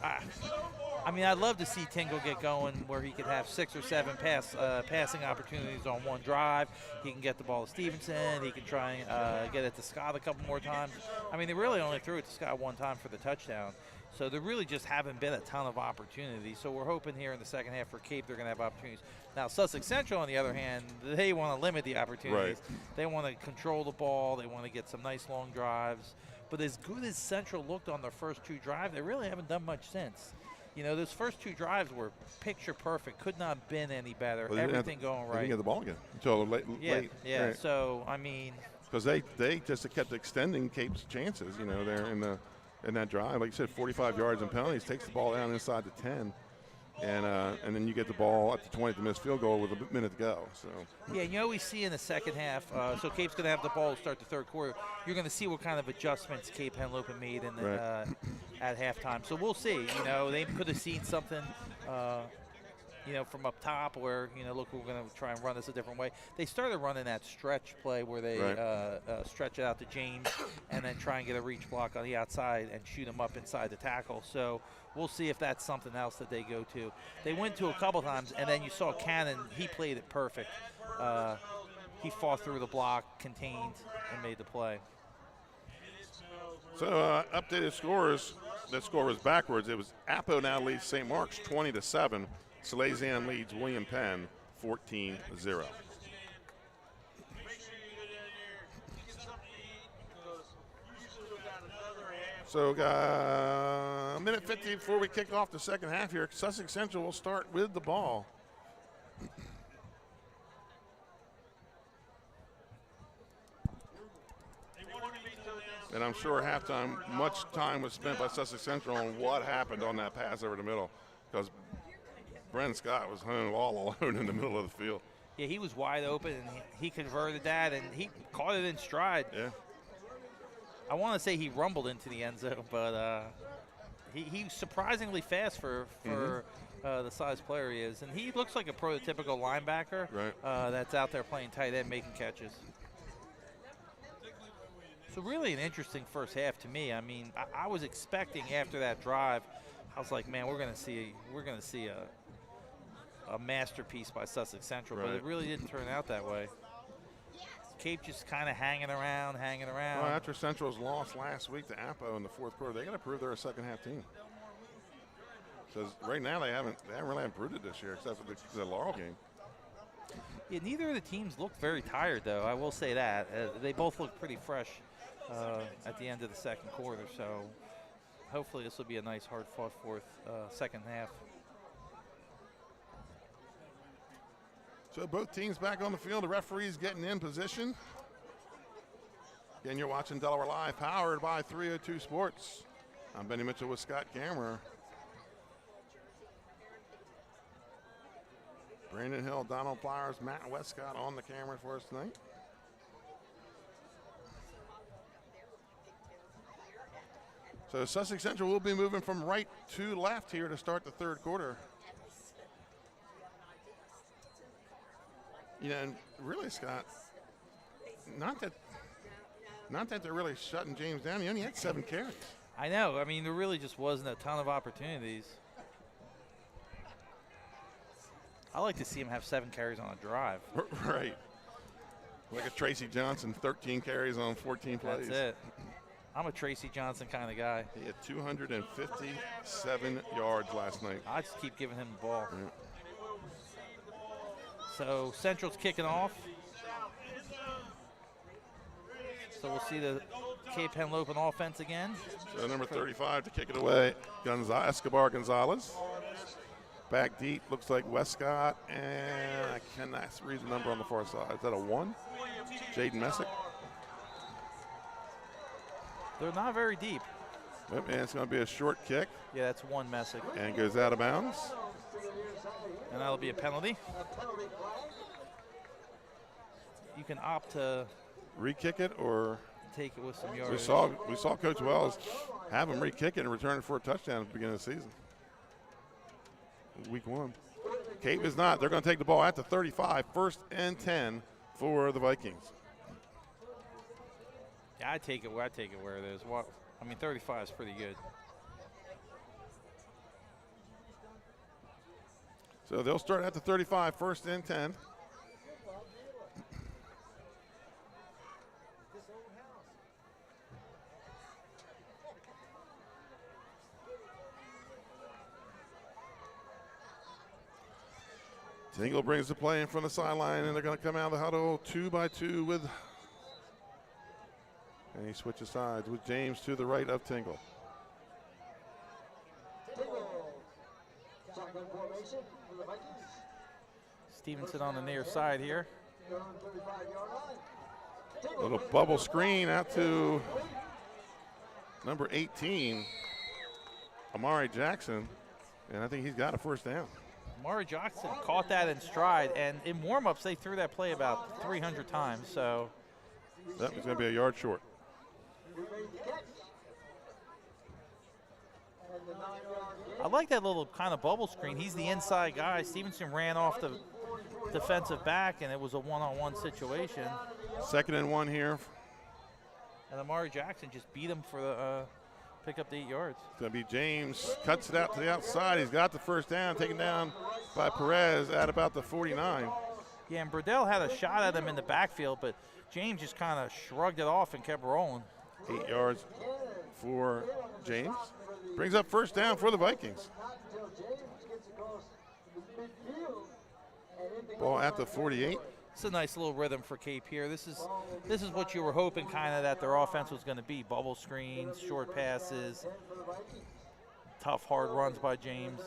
I mean, I'd love to see Tingle get going where he could have 6 or 7 passing opportunities on one drive. He can get the ball to Stevenson. He can try and get it to Scott a couple more times. I mean, they really only threw it to Scott one time for the touchdown. So there really just haven't been a ton of opportunities. So we're hoping here in the second half for Cape they're going to have opportunities. Now, Sussex Central, on the other hand, they want to limit the opportunities. Right. They want to control the ball. They want to get some nice long drives. But as good as Central looked on their first 2 drives, they really haven't done much since. Those first 2 drives were picture perfect. Could not have been any better. Well, Everything going right. They didn't get the ball again until late. Yeah. Right. So, I mean. Because they just kept extending Cape's chances, there in that drive. Like you said, 45 yards and penalties, takes the ball down inside the 10. And then you get the ball at the 20 to miss field goal with a minute to go. So yeah, we see in the second half. So Cape's going to have the ball to start the third quarter. You're going to see what kind of adjustments Cape Henlopen made in the, at halftime. So we'll see. They could have seen something from up top where, look, we're going to try and run this a different way. They started running that stretch play where they stretch it out to James and then try and get a reach block on the outside and shoot him up inside the tackle. So we'll see if that's something else that they go to. They went to a couple times, and then you saw Cannon. He played it perfect. He fought through the block, contained, and made the play. So updated scores. That score was backwards. It was Apo now leads St. Mark's 20-7. Salesian leads William Penn 14-0. So a minute 50 before we kick off the second half here. Sussex Central will start with the ball. And I'm sure halftime, much time was spent by Sussex Central on what happened on that pass over the middle, because Bren Scott was home all alone in the middle of the field. Yeah, he was wide open, and he converted that, and he caught it in stride. Yeah. I want to say he rumbled into the end zone, but he's surprisingly fast for the size player he is. And he looks like a prototypical linebacker that's out there playing tight end, making catches. So really an interesting first half to me. I mean, I was expecting after that drive, I was like, man, we're gonna see a masterpiece by Sussex Central, but it really didn't turn out that way. Cape just kind of hanging around. Well, after Central's loss last week to Apo in the fourth quarter, they got to prove they're a second half team. Because right now they haven't really improved it this year, except for the Laurel game. Yeah, neither of the teams looked very tired, though. I will say that they both look pretty fresh at the end of the second quarter. So hopefully this will be a nice, hard-fought fourth second half. So both teams back on the field. The referees getting in position. Again, you're watching Delaware Live, powered by 302 Sports. I'm Benny Mitchell with Scott Cameron. Brandon Hill, Donald Pliers, Matt Westcott on the camera for us tonight. So Sussex Central will be moving from right to left here to start the third quarter. And really, Scott, not that they're really shutting James down. He only had 7 carries. I know. I mean, there really just wasn't a ton of opportunities. I like to see him have 7 carries on a drive. Right. Like a Tracy Johnson, 13 carries on 14 plays. That's it. I'm a Tracy Johnson kind of guy. He had 257 yards last night. I just keep giving him the ball. Yeah. So Central's kicking off. So we'll see the Cape Henlopen offense again. So number 35 to kick it away, Escobar Gonzalez. Back deep, looks like Westcott, and I cannot read the number on the far side. Is that a 1? Jaden Messick. They're not very deep. Yep, and it's going to be a short kick. Yeah, that's 1 Messick. And goes out of bounds. And that'll be a penalty. You can opt to re-kick it or take it with some yards. We saw Coach Wells have him re-kick it and return it for a touchdown at the beginning of the season. Week 1. Cape is not. They're going to take the ball at the 35, 1st and 10 for the Vikings. Yeah, I take it where it is. I mean, 35 is pretty good. So they'll start at the 35, 1st and 10. Tingle brings the play in from the sideline, and they're going to come out of the huddle 2-by-2 with, and he switches sides with James to the right of Tingle. Stevenson on the near side here. Little bubble screen out to number 18, Amari Jackson, and I think he's got a first down. Amari Jackson caught that in stride, and in warm-ups they threw that play about 300 times. So that was going to be a yard short. I like that little kind of bubble screen. He's the inside guy. Stevenson ran off the defensive back, and it was a one-on-one situation. 2nd and 1 here. And Amari Jackson just beat him for the pick up the 8 yards. It's going to be James, cuts it out to the outside. He's got the first down, taken down by Perez at about the 49. Yeah, and Burdell had a shot at him in the backfield, but James just kind of shrugged it off and kept rolling. 8 yards for James. Brings up first down for the Vikings. Ball at the 48. It's a nice little rhythm for Cape here. This is what you were hoping kind of that their offense was going to be. Bubble screens, short passes, tough, hard runs by James.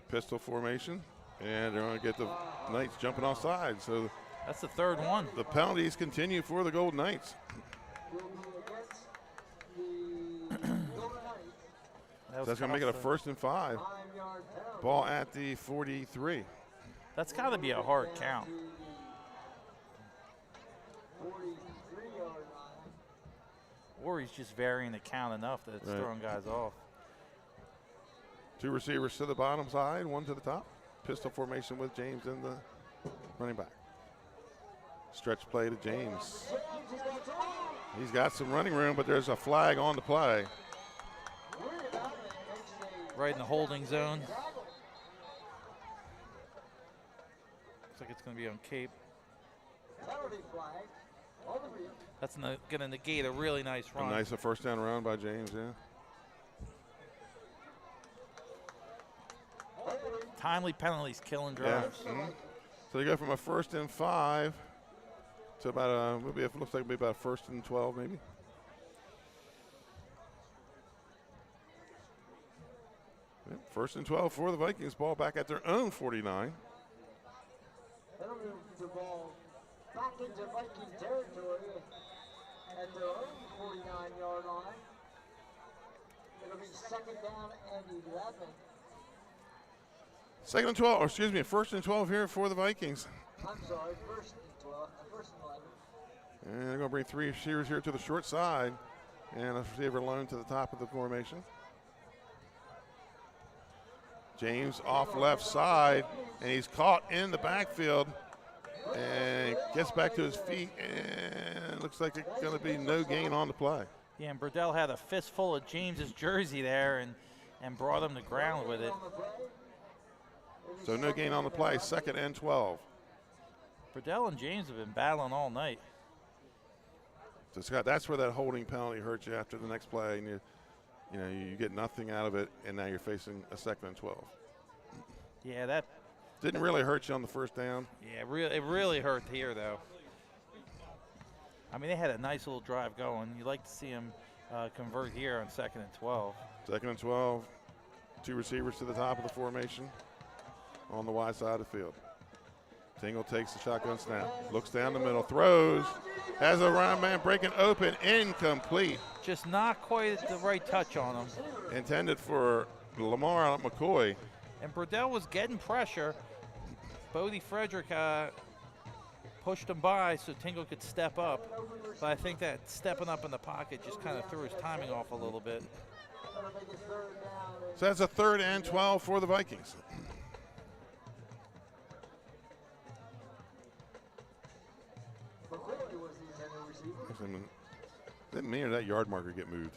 Pistol formation, and they're going to get the Knights jumping offside. So that's the 3rd one. The penalties continue for the Golden Knights. That's going to make it a 1st and 5. Ball at the 43. That's got to be a hard count. Or he's just varying the count enough that it's throwing guys off. 2 receivers to the bottom side, 1 to the top. Pistol formation with James and the running back. Stretch play to James. He's got some running room, but there's a flag on the play. Right in the holding zone. Looks like it's going to be on Cape. That's going to negate a really nice run. A nice first down run by James, yeah. Timely penalties killing drives. Yeah. Mm-hmm. So you go from a 1st and 5 to about it looks like it'll be about a 1st and 12 maybe. Yep, 1st and 12 for the Vikings. Ball back at their own 49. They'll move the ball back into Viking territory at their own 49-yard line. It'll be 2nd down and 11. 2nd and 12, or excuse me, 1st and 12 here for the Vikings. I'm sorry, 1st and 12, 1st and 11. And they're going to bring 3 receivers here to the short side, and a receiver alone to the top of the formation. James off left side, and he's caught in the backfield and gets back to his feet, and looks like it's going to be no gain on the play. Yeah, and Burdell had a fistful of James's jersey there and brought him to ground with it. So no gain on the play, 2nd and 12. Burdell and James have been battling all night. So Scott, that's where that holding penalty hurts you after the next play, and you get nothing out of it, and now you're facing a 2nd and 12. Yeah, that didn't really hurt you on the first down. Yeah, it really hurt here, though. I mean, they had a nice little drive going. You like to see them convert here on 2nd and 12. 2nd and 12, 2 receivers to the top of the formation on the wide side of the field. Tingle takes the shotgun snap, looks down the middle, throws, has a round man breaking open, incomplete. Just not quite the right touch on him. Intended for Lamar McCoy. And Burdell was getting pressure. Bodie Frederick pushed him by so Tingle could step up. But I think that stepping up in the pocket just kind of threw his timing off a little bit. So that's a 3rd and 12 for the Vikings. Didn't me or that yard marker get moved?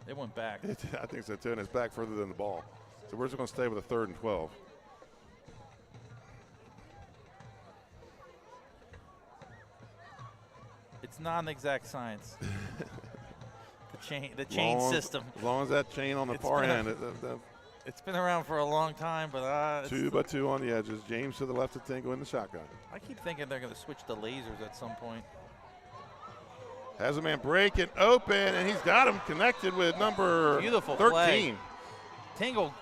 It went back. I think so too, and it's back further than the ball. So we're just going to stay with a 3rd and 12. It's not an exact science. the chain system. As long as that chain on the far end. It's been around for a long time, but 2 by 2 on the edges. James to the left of Tingle in the shotgun. I keep thinking they're going to switch to lasers at some point. Has a man break it open, and he's got him connected with number Beautiful 13. Play. Tingle,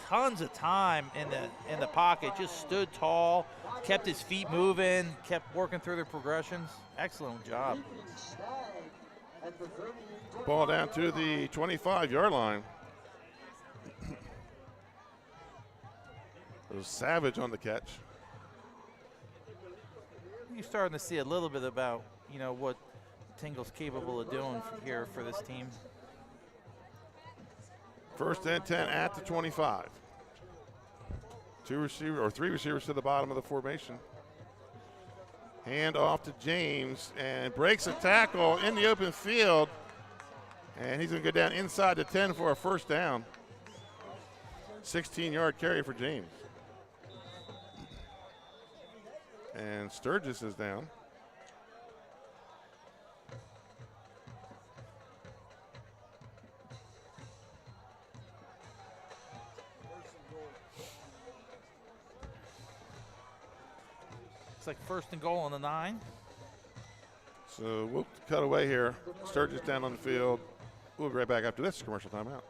tons of time in the pocket, just stood tall, kept his feet moving, kept working through their progressions. Excellent job. Ball down to the 25-yard line. It was Savage on the catch. You're starting to see a little bit about, what Tingle's capable of doing here for this team. First and 10 at the 25. Three receivers to the bottom of the formation. Hand off to James and breaks a tackle in the open field. And he's going to go down inside the 10 for a first down. 16-yard carry for James. And Sturgis is down. It's like first and goal on the 9. So we'll cut away here. Sturgis down on the field. We'll be right back after this commercial timeout.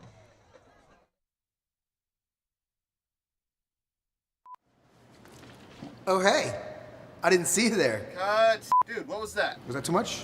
Oh, hey. I didn't see you there. Cut. Dude, what was that? Was that too much?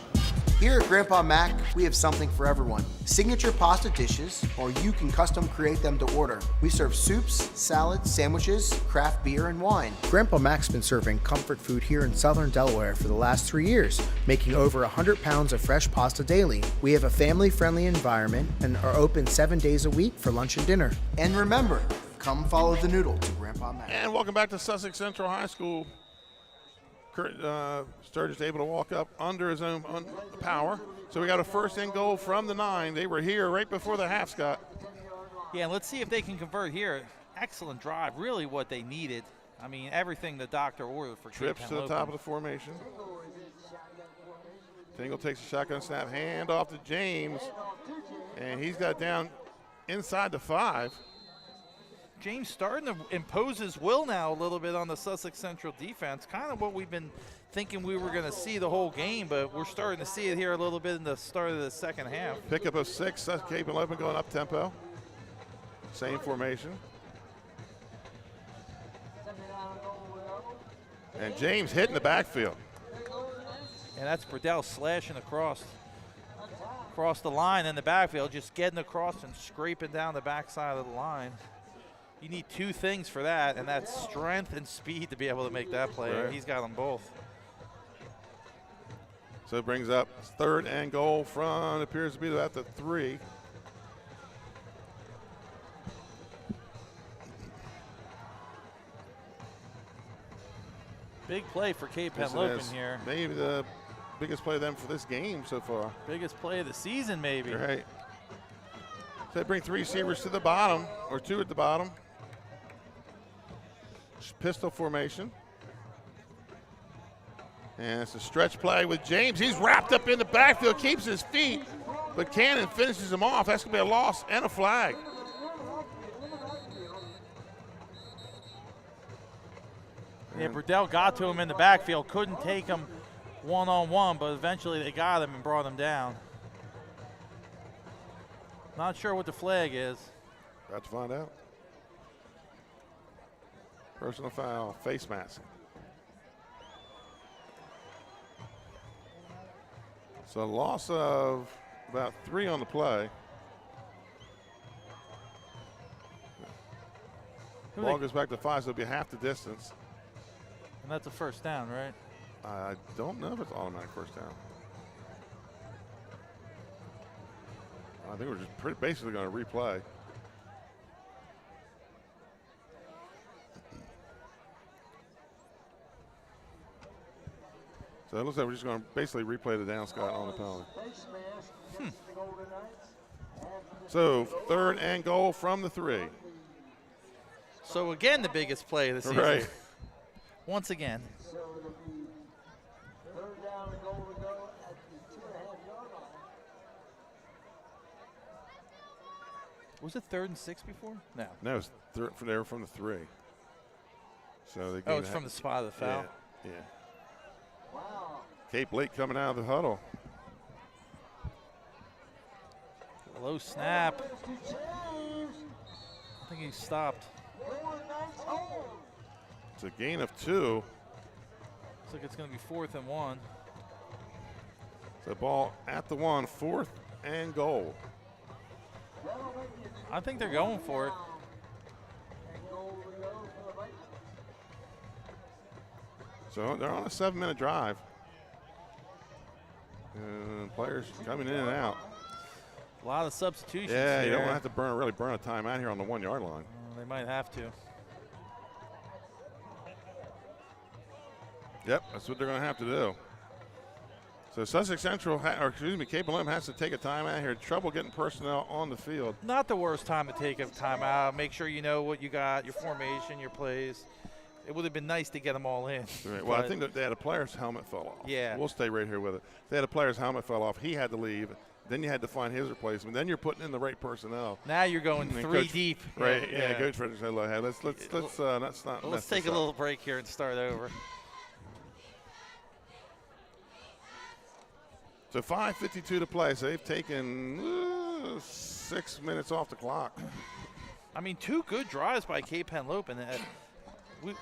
Here at Grandpa Mac, we have something for everyone. Signature pasta dishes, or you can custom create them to order. We serve soups, salads, sandwiches, craft beer, and wine. Grandpa Mac's been serving comfort food here in southern Delaware for the last 3 years, making over 100 pounds of fresh pasta daily. We have a family-friendly environment and are open 7 days a week for lunch and dinner. And remember, come follow the noodle to Grandpa Mac. And welcome back to Sussex Central High School. Sturgis able to walk up under his own power. So we got a first and goal from the 9. They were here right before the half, Scott. Yeah, let's see if they can convert here. Excellent drive, really what they needed. I mean, everything the doctor ordered for Trips to the top of the formation. Tingle takes a shotgun snap, hand off to James, and he's got down inside the 5. James starting to impose his will now a little bit on the Sussex Central defense. Kind of what we've been thinking we were going to see the whole game, but we're starting to see it here a little bit in the start of the second half. Pickup of 6, Henlopen going up tempo. Same formation. And James hitting the backfield. And that's Burdell slashing across the line in the backfield, just getting across and scraping down the backside of the line. You need 2 things for that, and that's strength and speed to be able to make that play. Right. He's got them both. So it brings up third and goal from, appears to be at the 3. Big play for Cape Henlopen here. Maybe the biggest play of them for this game so far. Biggest play of the season, maybe. Right. So they bring 3 receivers to the bottom, or 2 at the bottom. Pistol formation. And it's a stretch play with James. He's wrapped up in the backfield, keeps his feet, but Cannon finishes him off. That's going to be a loss and a flag. Yeah, Burdell got to him in the backfield, couldn't take him one-on-one, but eventually they got him and brought him down. Not sure what the flag is. About to find out. Personal foul, face mask. So a loss of about 3 on the play. Ball goes back to 5, so it'll be half the distance. And that's a first down, right? I don't know if it's automatic first down. I think we're just basically going to replay. So it looks like we're just going to basically replay the down, Scott, on the penalty. So third and goal from the 3. So again, the biggest play of the season. Right. Once again. Was it 3rd and 6 before? No. No, it was they were from the 3. So they it's from the spot of the foul. Yeah. Cape Lake coming out of the huddle. Low snap. I think he stopped. It's a gain of 2. Looks like it's going to be 4th and 1. So ball at the 1, 4th and goal. I think they're going for it. So they're on a 7-minute drive. Players coming in and out. A lot of substitutions. Yeah, you here. don't have to really burn a timeout here on the 1 yard line. They might have to. Yep, that's what they're going to have to do. So Sussex Central, Cape Henlopen has to take a timeout here. Trouble getting personnel on the field. Not the worst time to take a timeout. Make sure you know what you got, your formation, your plays. It would have been nice to get them all in. Right. Well, I think that they had a player's helmet fell off. Yeah. We'll stay right here with it. They had a player's helmet fell off. He had to leave. Then you had to find his replacement. Then you're putting in the right personnel. Now you're going three deep. Right. Yeah. Coach Frederick said, "Hey, let's take a little break here and start over." So 5:52 to play. So they've taken 6 minutes off the clock. I mean, 2 good drives by Cape Henlopen.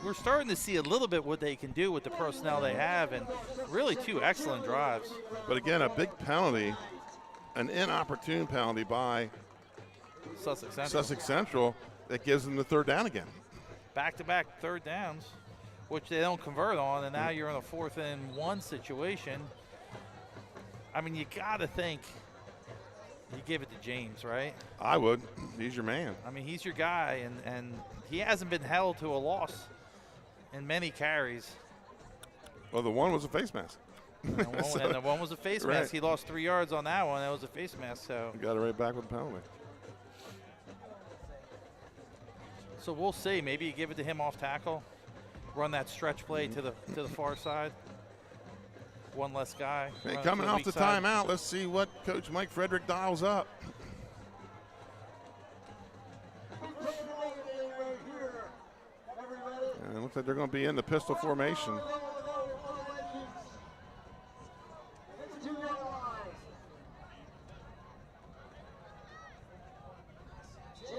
We're starting to see a little bit what they can do with the personnel they have, and really 2 excellent drives. But again, a big penalty, an inopportune penalty by Sussex Central that gives them the 3rd down again. Back-to-back 3rd downs, which they don't convert on, and now you're in a 4th and 1 situation. I mean, you got to think you give it to James, right? I would. He's your man. I mean, he's your guy, and he hasn't been held to a loss in many carries. Well, the one was a face mask. And the one was a face mask. He lost 3 yards on that one. That was a face mask. So you got it right back with the penalty. So we'll see. Maybe you give it to him off tackle, run that stretch play to the far side. One less guy. Hey, coming off the timeout, let's see what Coach Mike Frederick dials up. And it looks like they're going to be in the pistol formation.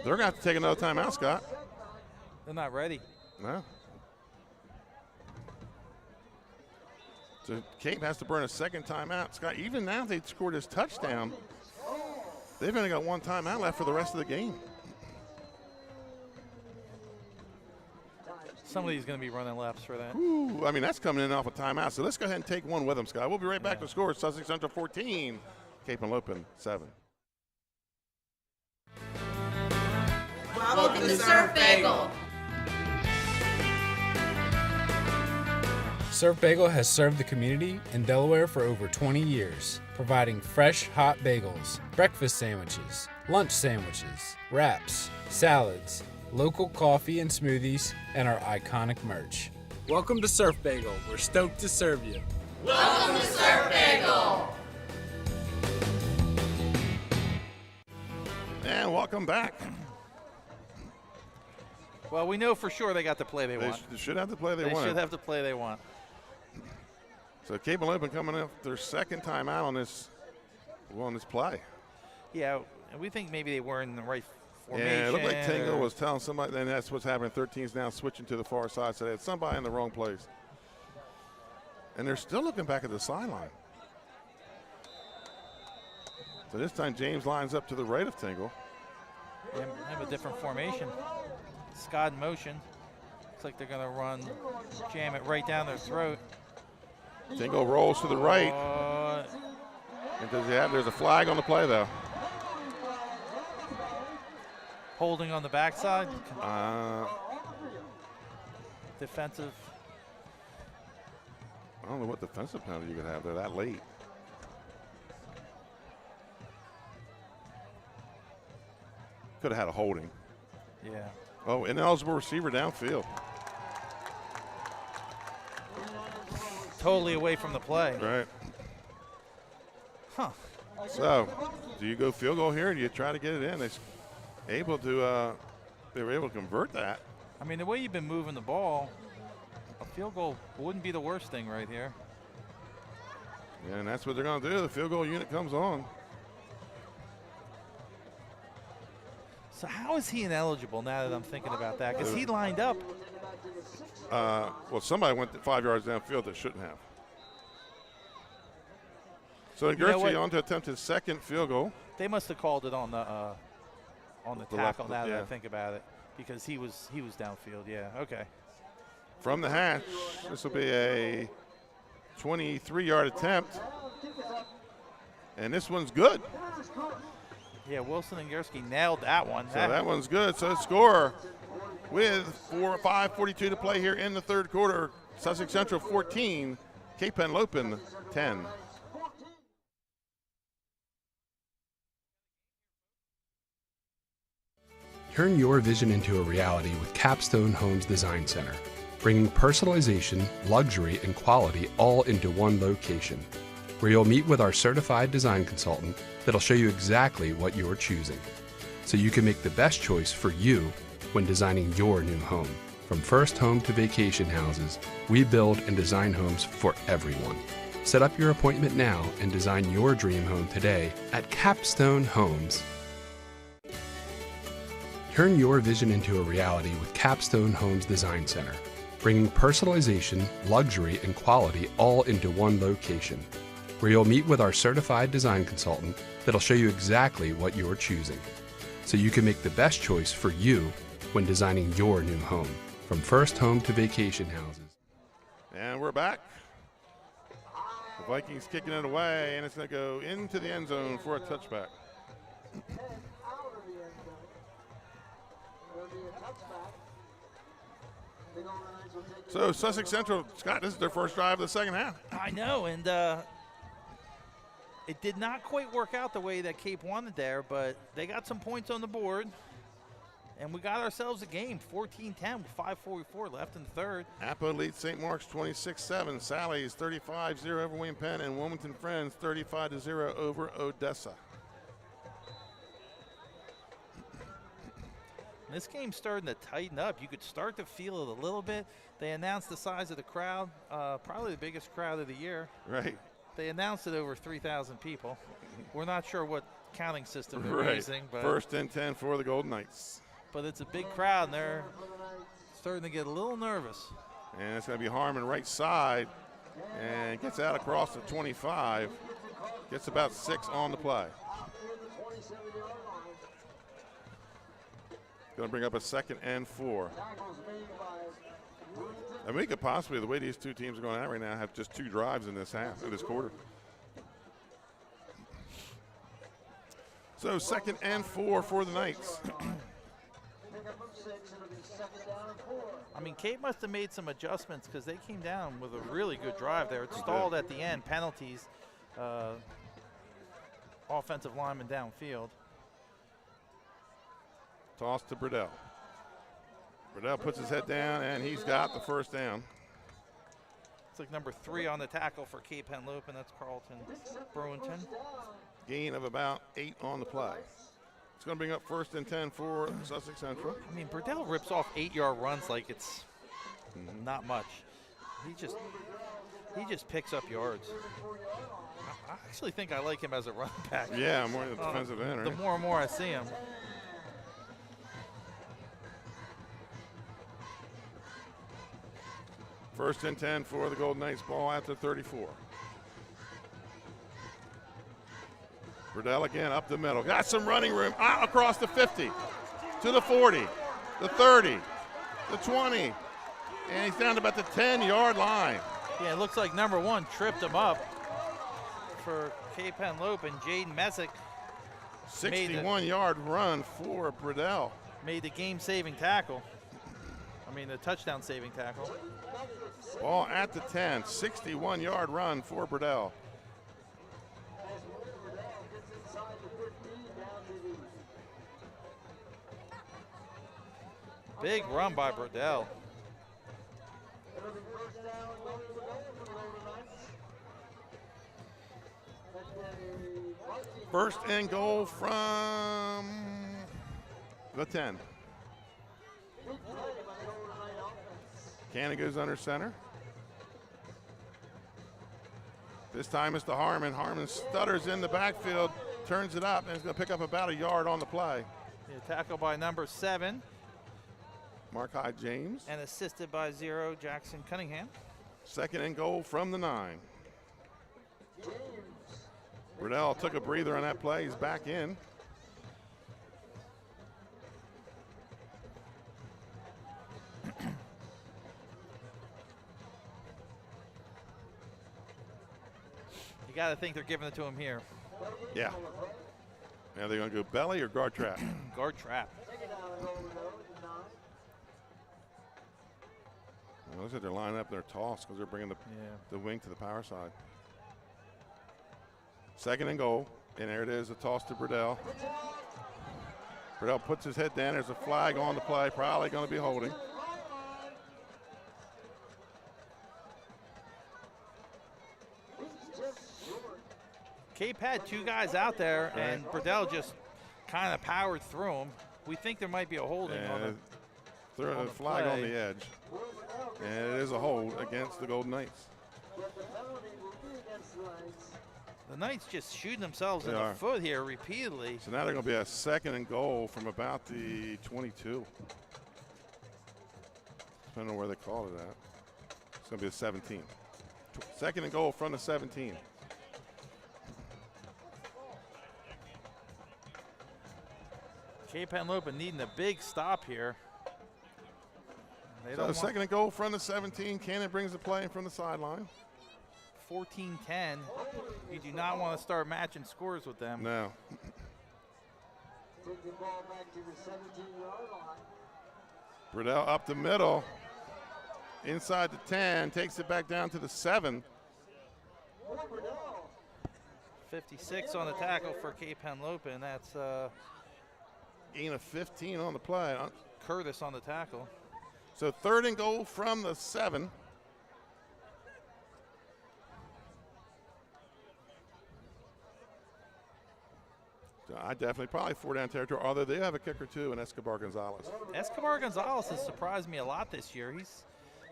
They're going to have to take another timeout, Scott. They're not ready. No. So Cape has to burn a 2nd timeout. Scott, even now they scored his touchdown, they've only got 1 timeout left for the rest of the game. Somebody's going to be running laps for that. Ooh, I mean, that's coming in off a timeout. So let's go ahead and take one with them, Scott. We'll be right back to score. Sussex Central 14, Cape Henlopen 7. Welcome to Surf Bagel. Surf Bagel has served the community in Delaware for over 20 years, providing fresh, hot bagels, breakfast sandwiches, lunch sandwiches, wraps, salads, local coffee and smoothies, and our iconic merch. Welcome to Surf Bagel. We're stoked to serve you. Welcome to Surf Bagel. And welcome back. Well, we know for sure they got the play they want. They should have the play they want. They should have the play they want. So Cape Henlopen coming up their 2nd timeout on this play. Yeah, and we think maybe they were in the right formation. Yeah, it looked like Tingle was telling somebody, and that's what's happening. 13's now switching to the far side, so they had somebody in the wrong place. And they're still looking back at the sideline. So this time James lines up to the right of Tingle. They have a different formation. Scott in motion. Looks like they're going to jam it right down their throat. Tingle rolls to the right. There's a flag on the play, though. Holding on the backside. Defensive. I don't know what defensive penalty you could have there that late. Could have had a holding. Yeah. Oh, ineligible receiver downfield. Totally away from the play. Right. Huh. So, do you go field goal here? Or do you try to get it in? They were able to convert that. I mean, the way you've been moving the ball, a field goal wouldn't be the worst thing right here. Yeah, and that's what they're going to do. The field goal unit comes on. So how is he ineligible now that I'm thinking about that? Because he lined up. Well, somebody went 5 yards downfield that shouldn't have. So Gertzi on to attempt his 2nd field goal. They must have called it on the tackle left, now that I think about it, because he was downfield. Yeah. Okay. From the hash, this will be a 23-yard attempt. And this one's good. Yeah, Wilson and Gursky nailed that one. So that one's good. So score with 5:42 to play here in the third quarter. Sussex Central 14, Cape Henlopen 10. Turn your vision into a reality with Capstone Homes Design Center, bringing personalization, luxury, and quality all into one location, where you'll meet with our certified design consultant that'll show you exactly what you're choosing, so you can make the best choice for you when designing your new home. From first home to vacation houses, we build and design homes for everyone. Set up your appointment now and design your dream home today at Capstone Homes. Turn your vision into a reality with Capstone Homes Design Center, bringing personalization, luxury, and quality all into one location, where you'll meet with our certified design consultant that'll show you exactly what you're choosing, so you can make the best choice for you when designing your new home. From first home to vacation houses. And we're back. The Vikings kicking it away, and it's going to go into the end zone for a touchback. So Sussex Central, Scott, this is their first drive of the second half. I know, and it did not quite work out the way that Cape wanted there, but they got some points on the board. And we got ourselves a game, 14-10 with 5:44 left in the third. Appa leads St. Mark's 26-7. Sally's 35-0 over William Penn, and Wilmington Friends 35-0 over Odessa. This game's starting to tighten up. You could start to feel it a little bit. They announced the size of the crowd, probably the biggest crowd of the year. Right. They announced it over 3,000 people. We're not sure what counting system they're using. But first and 10 for the Golden Knights. But it's a big crowd, and they're starting to get a little nervous. And it's going to be Harmon right side, and gets out across the 25. Gets about 6 on the play. Going to bring up a 2nd and 4. I mean, we could possibly, the way these two teams are going out right now, have just 2 drives in this half, in this quarter. So 2nd and 4 for the Knights. I mean, Cape must have made some adjustments because they came down with a really good drive there. It stalled at the end, penalties, offensive lineman downfield. Toss to Burdell. Burdell puts his head down, and he's got the first down. It's like number 3 on the tackle for Cape Henlopen. That's Carlton Brewington. Gain of about 8 on the play. It's going to bring up 1st and 10 for Sussex Central. I mean, Burdell rips off 8-yard runs like it's not much. He just picks up yards. I actually think I like him as a running back. Yeah, more than defensive end, right? The more and more I see him. First and 10 for the Golden Knights, ball at the 34. Burdell again up the middle. Got some running room out across the 50 to the 40, the 30, the 20, and he's down to about the 10-yard line. Yeah, it looks like number 1 tripped him up for Cape Henlopen. Jaden Messick. 61-yard run for Burdell. Made the game-saving tackle. I mean, the touchdown-saving tackle. Ball at the 10, 61-yard run for Burdell. Big run by Burdell. First and goal from the 10. Cannon goes under center. This time it's to Harmon. Harmon stutters in the backfield, turns it up, and he's going to pick up about a yard on the play. Yeah, tackled by number 7. Markai James. And assisted by 0, Jackson Cunningham. 2nd and goal from the 9. Burdell took a breather on that play. He's back in. You got to think they're giving it to him here. Yeah. Now they're going to go belly or guard trap? Guard trap. It looks like they're lining up their toss because they're bringing the wing to the power side. Second and goal. And there it is, a toss to Burdell. Burdell puts his head down. There's a flag on the play, probably going to be holding. Cape had two guys out there, and Burdell just kind of powered through them. We think there might be a holding on the flag play. on the edge. And it is a hold against the Golden Knights. The Knights just shooting themselves in the foot here repeatedly. So now they're going to be a second and goal from about the 22. Depending on where they called it at. It's going to be a 17. Second and goal from the 17. Cape Henlopen needing a big stop here. So second and goal from the 17. Cannon brings the play in from the sideline. 14-10. You do not want to start matching scores with them. No. Take the ball back to the 17-yard line. Burdell up the middle. Inside the 10. Takes it back down to the 7. 56 on the tackle for Cape Henlopen. That's gain of 15 on the play. Curtis on the tackle. So third and goal from the 7. I definitely probably 4-down territory, although they have a kicker too in Escobar Gonzalez. Escobar Gonzalez has surprised me a lot this year.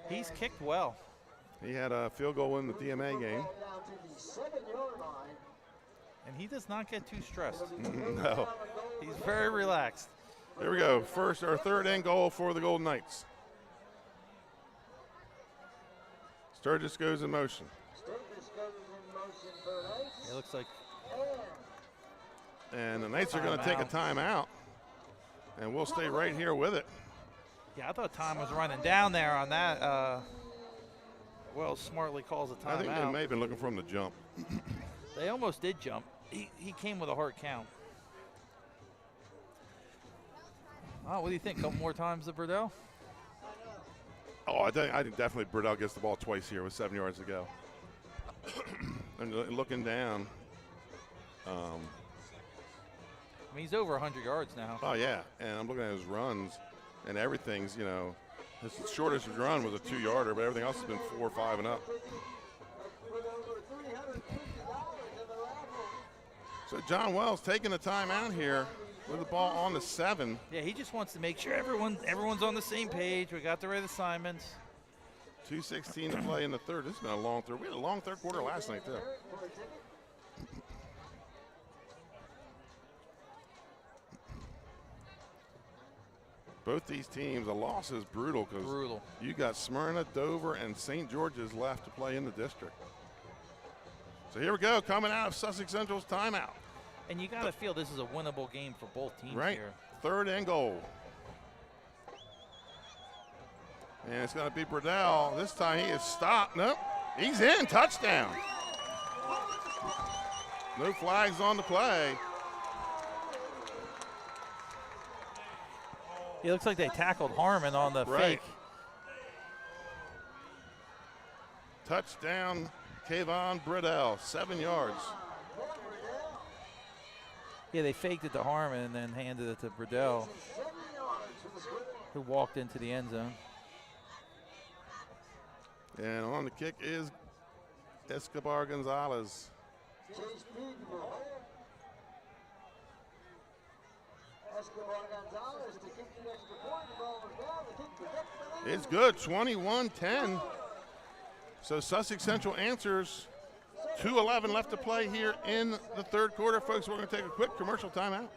He's kicked well. He had a field goal in the DMA game. And he does not get too stressed. No. He's very relaxed. Here we go. First or third and goal for the Golden Knights. Sturgis goes in motion. It looks like. And the Knights are going to take a timeout. And we'll stay right here with it. Yeah, I thought time was running down there on that. Wells smartly calls a timeout. I think they may have been looking for him to jump. They almost did jump. He came with a hard count. Oh, what do you think? Couple more times to Burdell? Oh, I think definitely Burdell gets the ball twice here with 7 yards to go. And looking down. I mean, he's over 100 yards now. Oh, yeah. And I'm looking at his runs, and everything's, his shortest run was a 2-yarder, but everything else has been 4, 5, and up. So John Wells taking the timeout here with the ball on the 7. Yeah, he just wants to make sure everyone's on the same page. We got the right assignments. 2:16 to play in the third. This has been a long third. We had a long third quarter last night, too. Both these teams, a loss is brutal because you got Smyrna, Dover, and St. George's left to play in the district. So here we go, coming out of Sussex Central's timeout. And you got to feel this is a winnable game for both teams here. Third and goal. And it's going to be Burdell. This time he is stopped. Nope, he's in. Touchdown. No flags on the play. It looks like they tackled Harmon on the fake. Touchdown, Kayvon Burdell, 7 yards. Yeah, they faked it to Harmon and then handed it to Burdell, who walked into the end zone. And on the kick is Escobar Gonzalez. It's good, 21-10. So Sussex Central answers. 2:11 left to play here in the third quarter. Folks, we're going to take a quick commercial timeout.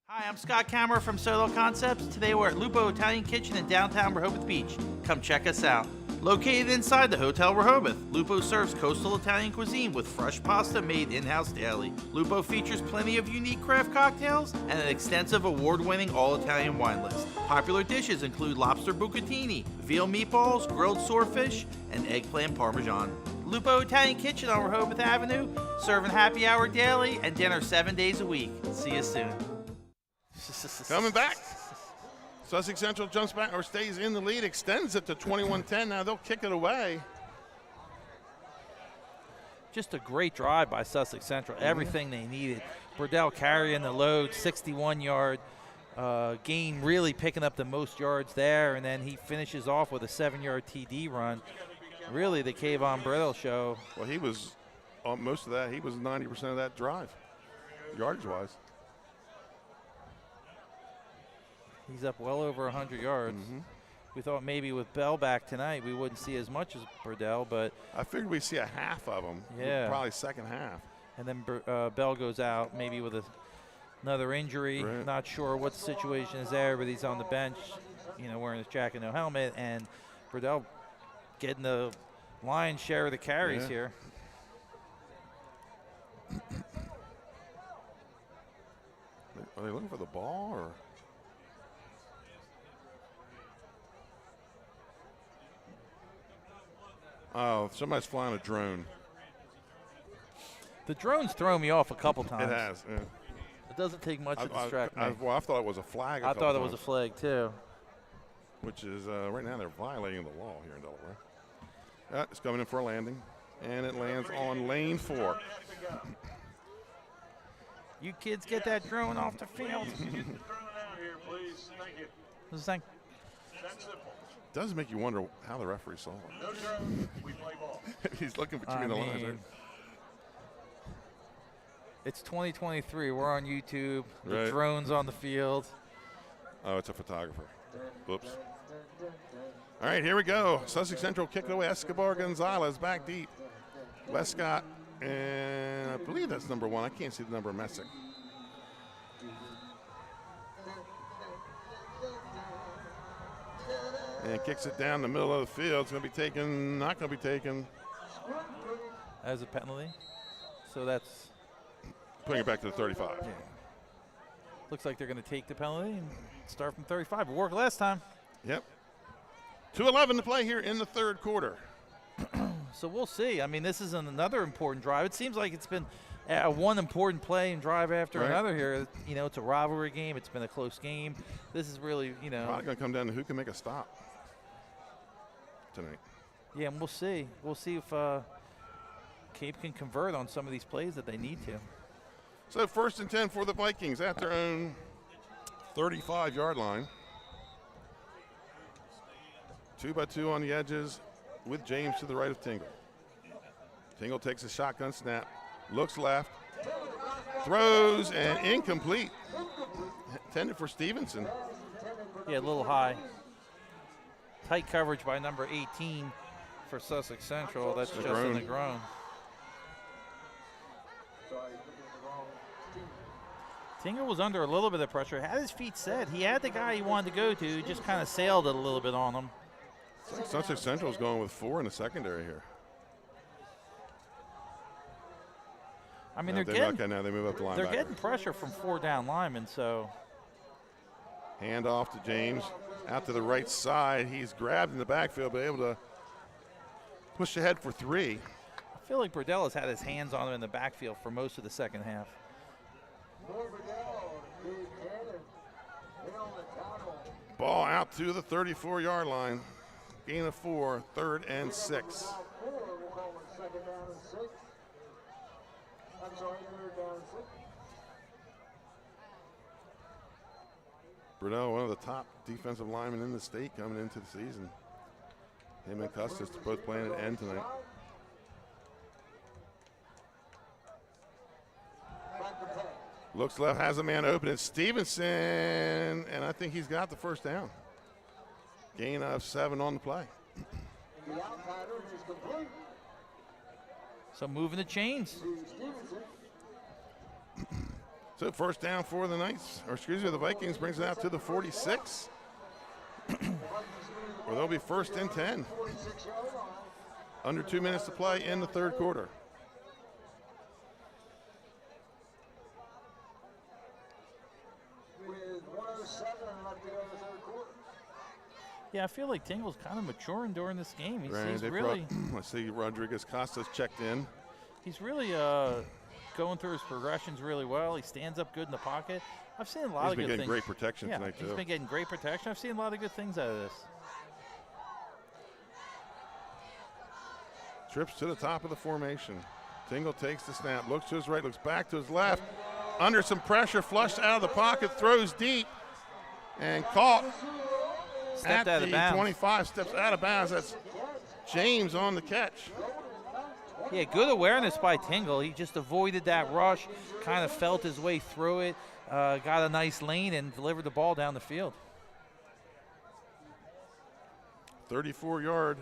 Hi, I'm Scott Kammerer from Sodel Concepts. Today we're at Lupo Italian Kitchen in downtown Rehoboth Beach. Come check us out. Located inside the Hotel Rehoboth, Lupo serves coastal Italian cuisine with fresh pasta made in-house daily. Lupo features plenty of unique craft cocktails and an extensive award-winning all-Italian wine list. Popular dishes include lobster bucatini, veal meatballs, grilled swordfish, and eggplant parmesan. Lupo Italian Kitchen on Rehoboth Avenue, serving happy hour daily and dinner 7 days a week. See you soon. Coming back. Sussex Central jumps back or stays in the lead, extends it to 21-10. Now they'll kick it away. Just a great drive by Sussex Central. Everything they needed. Burdell carrying the load, 61-yard gain, really picking up the most yards there, and then he finishes off with a 7-yard TD run. Really the Kayvon Brittle show. Well, he was on most of that. He was 90% of that drive, yardage-wise. He's up well over 100 yards. We thought maybe with Bell back tonight we wouldn't see as much as Burdell, but I figured we'd see a half of them. Yeah. Probably second half. And then Bell goes out maybe with another injury. Right. Not sure what the situation is there, but he's on the bench, wearing his jacket, no helmet, and Burdell getting the lion's share of the carries here. Are they looking for the ball or? Oh, somebody's flying a drone. The drone's thrown me off a couple times. It has. Yeah. It doesn't take much to distract me. I thought it was a flag. I thought it was a flag too. Which is right now they're violating the law here in Delaware. It's coming in for a landing, and it lands on lane 4. You kids get that drone off the field. Does make you wonder how the referee saw it. He's looking between the lines. Right? It's 2023. We're on YouTube. The Right. drone's on the field. Oh, it's a photographer. Whoops. All right, here we go. Sussex Central kicked away. Escobar Gonzalez back deep. Westcott, and I believe that's number 1. I can't see the number of Messick. And kicks it down the middle of the field. It's going to be taken, not going to be taken. As a penalty. So that's putting it back to the 35. Yeah. Looks like they're going to take the penalty and start from 35. It worked last time. Yep. 2:11 to play here in the third quarter. So we'll see. I mean, this is another important drive. It seems like it's been one important play and drive after another here. It's a rivalry game. It's been a close game. This is really, Probably going to come down to who can make a stop tonight. Yeah, and we'll see. We'll see if Cape can convert on some of these plays that they need to. So 1st and 10 for the Vikings at their own 35-yard line. 2-by-2 on the edges with James to the right of Tingle. Tingle takes a shotgun snap, looks left, throws, and incomplete. Intended for Stevenson. Yeah, a little high. Tight coverage by number 18 for Sussex Central. That's just in the groin. Tingle was under a little bit of pressure. Had his feet set. He had the guy he wanted to go to. Just kind of sailed it a little bit on him. Sussex Central is going with 4 in the secondary here. I mean, now they're getting. Okay, now they move up the linebacker. They're getting pressure from 4 down linemen. So. Hand off to James. Out to the right side. He's grabbed in the backfield, but able to push ahead for 3. I feel like Burdell has had his hands on him in the backfield for most of the second half. Ball out to the 34-yard line. Gain of 4, 3rd and 6. Brunel, one of the top defensive linemen in the state coming into the season. Him and Custis both playing at end tonight. Looks left, has a man open. It's Stevenson, and I think he's got the first down. Gain of 7 on the play. So moving the chains. So first down for the Knights, or excuse me, the Vikings brings it out to the 46. Where they'll be 1st and 10. Under 2 minutes to play in the third quarter. Yeah, I feel like Tingle's kind of maturing during this game. He's really. Let's see, Rodriguez Costas checked in. He's really going through his progressions really well. He stands up good in the pocket. I've seen a lot of good things. He's been getting great protection tonight, too. He's been getting great protection. I've seen a lot of good things out of this. Trips to the top of the formation. Tingle takes the snap, looks to his right, looks back to his left. Under some pressure, flushed out of the pocket, throws deep, and caught Stepped at out of the bounds. 25, steps out of bounds. That's James on the catch. Yeah, good awareness by Tingle. He just avoided that rush, kind of felt his way through it, got a nice lane, and delivered the ball down the field. 34-yard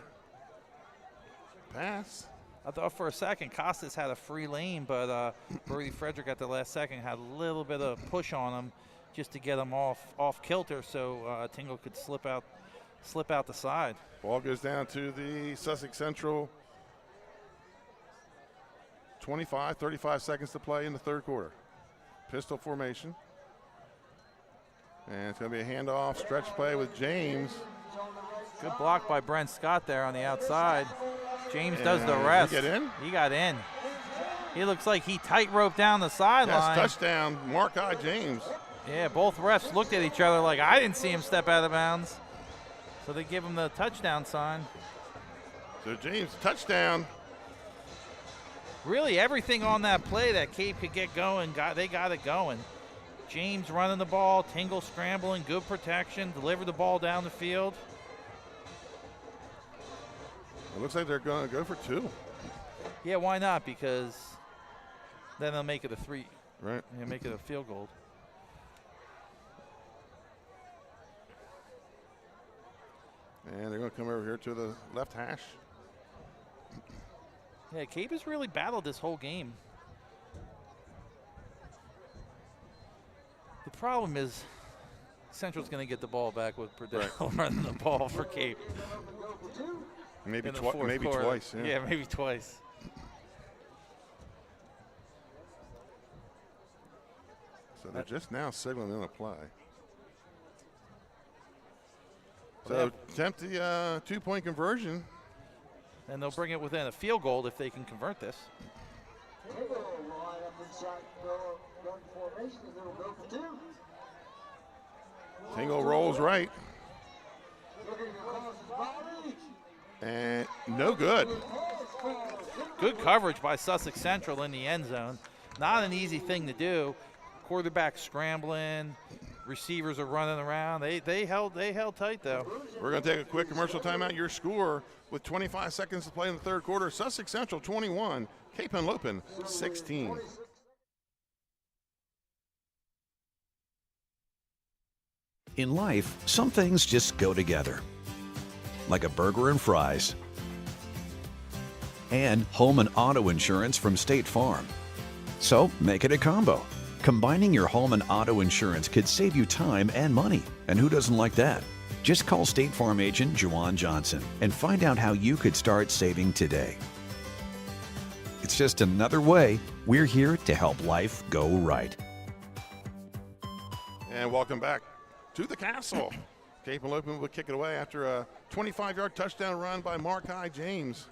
pass. I thought for a second Costas had a free lane, but Brody Frederick at the last second had a little bit of push on him just to get him off kilter, so Tingle could slip out the side. Ball goes down to the Sussex Central 25, 35 seconds to play in the third quarter. Pistol formation. And it's going to be a handoff, stretch play with James. Good block by Brent Scott there on the outside. James does the rest. Did he get in? He got in. He looks like he tightrope down the sideline. Yes, touchdown, Mark-I James. Yeah, both refs looked at each other like, I didn't see him step out of bounds. So they give him the touchdown sign. So James, touchdown. Really everything on that play that Cape could get going, they got it going. James running the ball, Tingle scrambling, good protection, delivered the ball down the field. It looks like they're going to go for two. Yeah, why not? Because then they'll make it a 3. Right. Yeah, make it a field goal. And they're going to come over here to the left hash. Yeah, Cape has really battled this whole game. The problem is Central's going to get the ball back with Perdell running the ball for Cape. Maybe quarter. twice. Yeah, maybe twice. So they're just now signaling a play. So attempt the 2-point conversion. And they'll bring it within a field goal if they can convert this. Tingle rolls right. And no good. Good coverage by Sussex Central in the end zone. Not an easy thing to do. Quarterback scrambling, receivers are running around. They held tight though. We're going to take a quick commercial timeout. Your score with 25 seconds to play in the third quarter: Sussex Central 21, Cape Henlopen 16. In life, some things just go together, like a burger and fries, and home and auto insurance from State Farm. So make it a combo. Combining your home and auto insurance could save you time and money. And who doesn't like that? Just call State Farm agent Juwan Johnson and find out how you could start saving today. It's just another way we're here to help life go right. And welcome back to the castle. Cape Henlopen will kick it away after a 25-yard touchdown run by Mark-I James.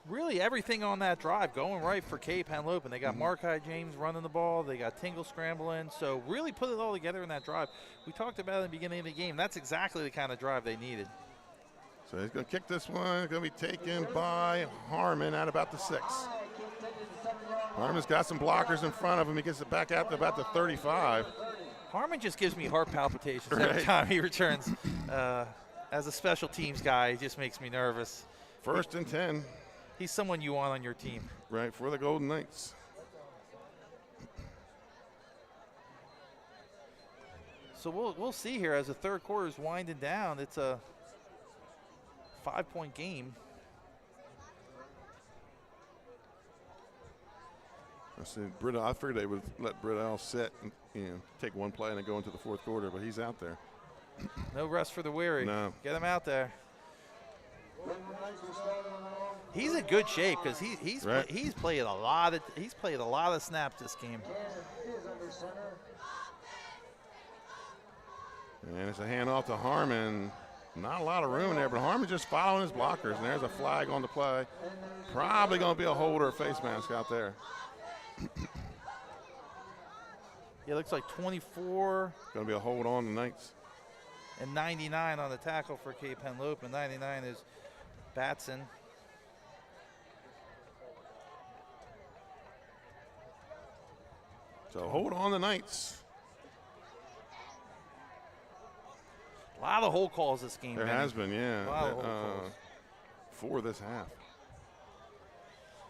Really everything on that drive going right for Cape Henlopen. They got Mark-I James running the ball. They got Tingle scrambling. So really put it all together in that drive. We talked about it at the beginning of the game. That's exactly the kind of drive they needed. So he's going to kick this one. Going to be taken by Harmon at about the 6. Harmon's got some blockers in front of him. He gets it back out to about the 35. Harmon just gives me heart palpitations every time he returns. As a special teams guy, he just makes me nervous. 1st and 10. He's someone you want on your team. Right, for the Golden Knights. So we'll see here as the third quarter is winding down. It's a 5-point game. I figured they would let Britell sit and take one play and then go into the fourth quarter, but he's out there. No rest for the weary. No. Get him out there. He's in good shape because he's played a lot of snaps this game. And it's a handoff to Harmon. Not a lot of room there, but Harmon just following his blockers, and there's a flag on the play. Probably going to be a hold or a face mask out there. Yeah, looks like 24. Going to be a hold on the Knights. And 99 on the tackle for Cape Henlopen. 99 is Batson. So hold on the Knights. A lot of hold calls this game. There has been, yeah. A lot of hold calls. For this half.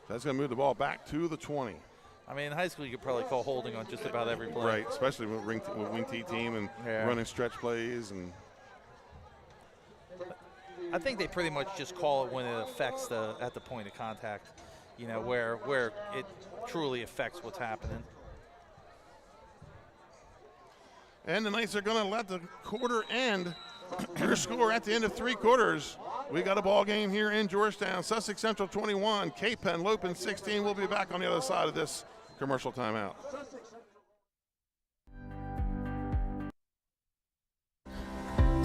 That's going to move the ball back to the 20. I mean, in high school, you could probably call holding on just about every play. Right, especially with wing T team and running stretch plays. And I think they pretty much just call it when it affects at the point of contact, you know, where it truly affects what's happening. And the Knights are going to let the quarter end. Your score at the end of 3 quarters. We got a ball game here in Georgetown. Sussex Central 21, Cape Henlopen 16. We'll be back on the other side of this commercial timeout.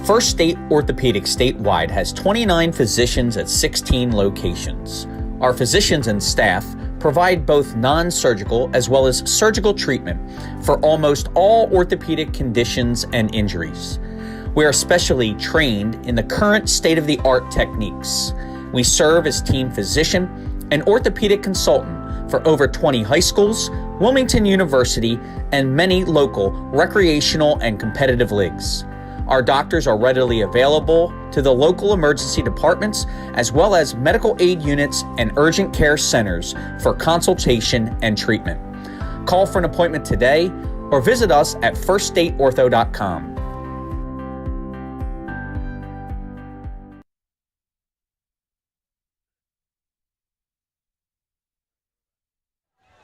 First State Orthopedic statewide has 29 physicians at 16 locations. Our physicians and staff provide both non-surgical as well as surgical treatment for almost all orthopedic conditions and injuries. We are specially trained in the current state-of-the-art techniques. We serve as team physician and orthopedic consultant for over 20 high schools, Wilmington University, and many local recreational and competitive leagues. Our doctors are readily available to the local emergency departments as well as medical aid units and urgent care centers for consultation and treatment. Call for an appointment today or visit us at firststateortho.com.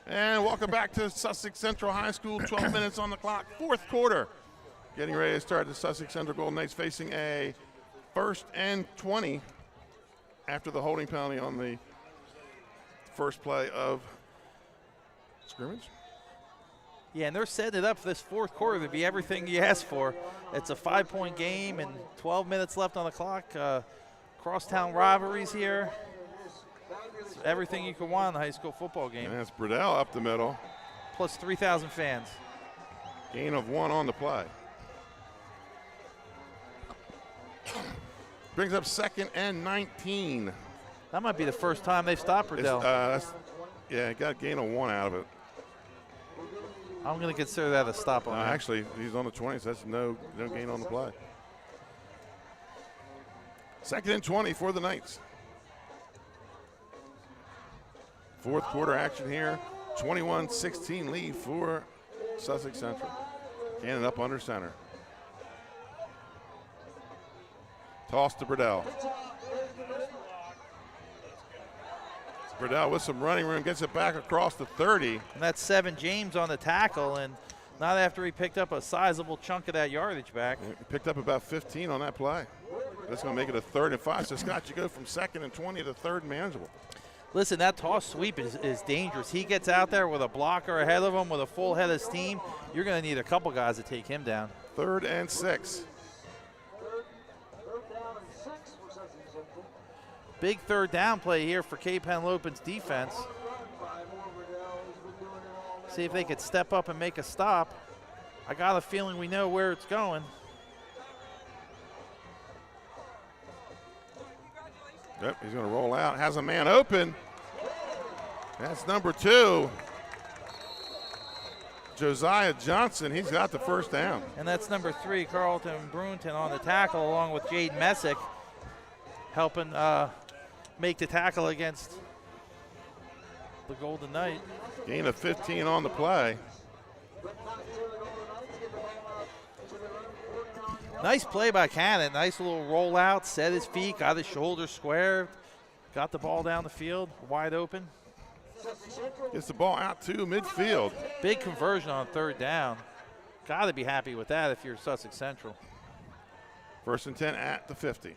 And welcome back to Sussex Central High School. 12 minutes on the clock, 4th quarter. Getting ready to start. The Sussex Central Golden Knights facing a 1st and 20 after the holding penalty on the first play of scrimmage. Yeah, and they're setting it up for this 4th quarter to be everything you asked for. It's a 5-point game and 12 minutes left on the clock. Crosstown rivalries here. It's everything you could want in a high school football game. And that's Burdell up the middle. Plus 3,000 fans. Gain of 1 on the play. Brings up 2nd and 19. That might be the first time they've stopped Burdell. Yeah, got a gain of 1 out of it. I'm going to consider that a stop on him. Actually, he's on the 20, so that's no gain on the play. 2nd and 20 for the Knights. 4th quarter action here. 21-16 lead for Sussex Central. Cannon up under center. Toss to Burdell. Burdell with some running room, gets it back across the 30. And that's 7 James on the tackle, and not after he picked up a sizable chunk of that yardage back. He picked up about 15 on that play. That's going to make it a 3rd and 5. So, Scott, you go from 2nd and 20 to 3rd and manageable. Listen, that toss sweep is dangerous. He gets out there with a blocker ahead of him with a full head of steam. You're going to need a couple guys to take him down. 3rd and 6. Big 3rd down play here for Cape Henlopen's defense. See if they could step up and make a stop. I got a feeling we know where it's going. Yep, he's going to roll out. Has a man open. That's number 2. Josiah Johnson. He's got the 1st down. And that's number 3, Carlton Brunton on the tackle, along with Jaden Messick, helping make the tackle against the Golden Knight. Gain of 15 on the play. Nice play by Cannon. Nice little rollout, set his feet, got his shoulders square, got the ball down the field, wide open. Gets the ball out to midfield. Big conversion on 3rd down. Got to be happy with that if you're Sussex Central. 1st and 10 at the 50.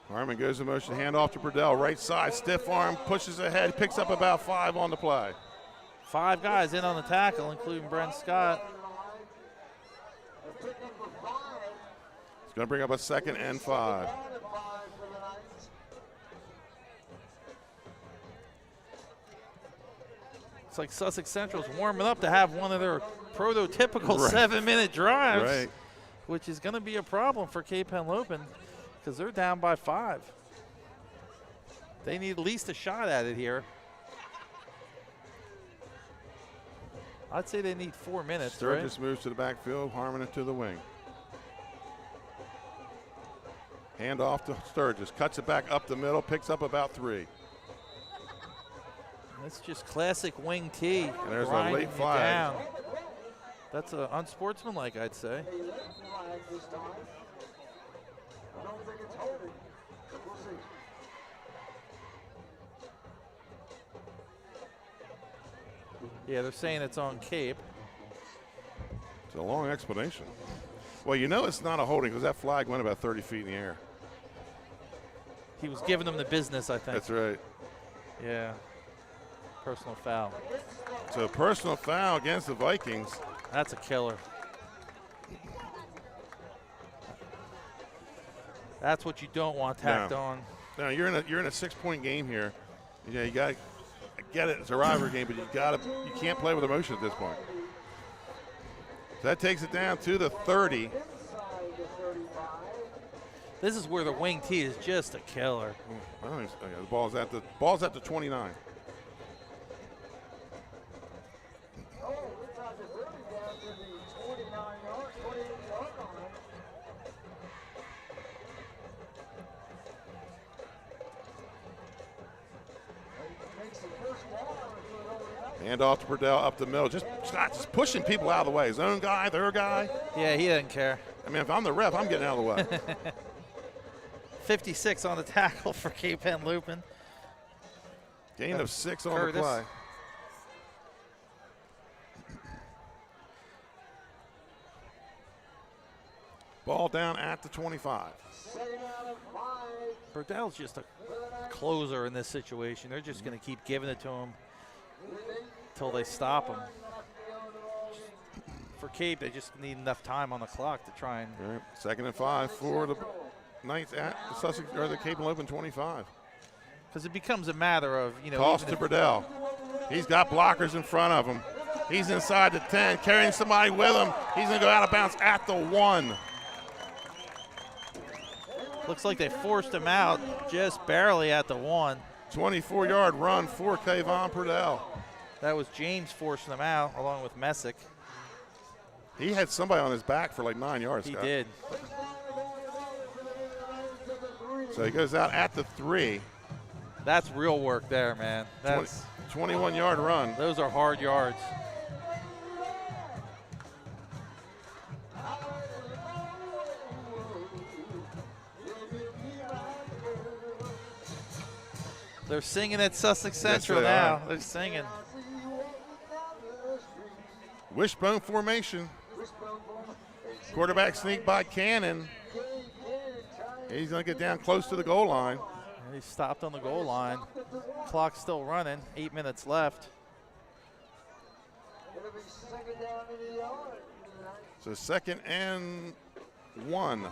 Harmon goes in motion, handoff to Burdell, right side, stiff arm, pushes ahead, picks up about 5 on the play. 5 guys in on the tackle, including Brent Scott. Going to bring up a 2nd and 5. It's like Sussex Central's warming up to have one of their prototypical Right. 7-minute drives, Right. which is going to be a problem for Cape Henlopen because they're down by 5. They need at least a shot at it here. I'd say they need 4 minutes, Sturgis moves to the backfield, Harmon it to the wing. Hand off to Sturgis, cuts it back up the middle, picks up about 3. That's just classic wing T. And there's a grinding late you flag. down. That's unsportsmanlike, I'd say. Yeah, they're saying it's on Cape. It's a long explanation. Well, you know it's not a holding because that flag went about 30 feet in the air. He was giving them the business, I think. That's right. Yeah. Personal foul. So personal foul against the Vikings. That's a killer. That's what you don't want tacked on. No, you're in a 6-point game here. You got. I get it. It's a rivalry game, but you can't play with emotion at this point. So that takes it down to the 30. This is where the wing T is just a killer. I don't think so. The ball's at the 29. Hand off to Purdell up the middle. Just pushing people out of the way. His own guy, their guy. Yeah, he doesn't care. I mean, if I'm the ref, I'm getting out of the way. 56 on the tackle for Cape Henlopen. Gain of 6 on the play. Ball down at the 25. Purdell's just a closer in this situation. They're just going to keep giving it to him until they stop him. For Cape, they just need enough time on the clock to try and. All right, 2nd and 5 for the Knights at the Sussex or the Cape Henlopen 25. Because it becomes a matter of, Toss to Purdell. He's got blockers in front of him. He's inside the 10, carrying somebody with him. He's going to go out of bounds at the 1. Looks like they forced him out just barely at the 1. 24-yard run for Kayvon Purdell. That was James forcing them out along with Messick. He had somebody on his back for like 9 yards. He Scott. did. So he goes out at the 3. That's real work there, man. That's 21-yard run. Those are hard yards. They're singing at Sussex Central now. They're singing. Wishbone formation. Quarterback sneak by Cannon. He's going to get down close to the goal line. And he stopped on the goal line. Clock's still running. 8 minutes left. So 2nd and 1.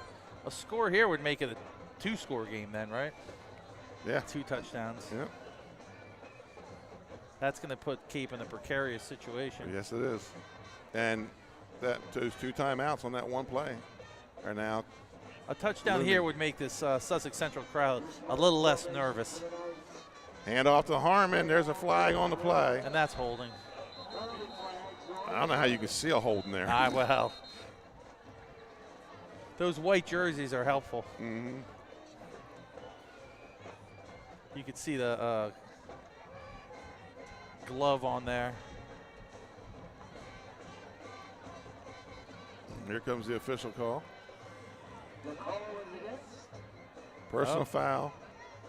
A score here would make it a 2-score game then, right? Yeah. 2 touchdowns. Yeah. That's going to put Cape in a precarious situation. Yes, it is. And those 2 timeouts on that one play are now. A touchdown here would make this Sussex Central crowd a little less nervous. Hand off to Harmon. There's a flag on the play. And that's holding. I don't know how you can see a holding there. Well. Those white jerseys are helpful. Mm-hmm. You could see the glove on there. Here comes the official call. Personal foul,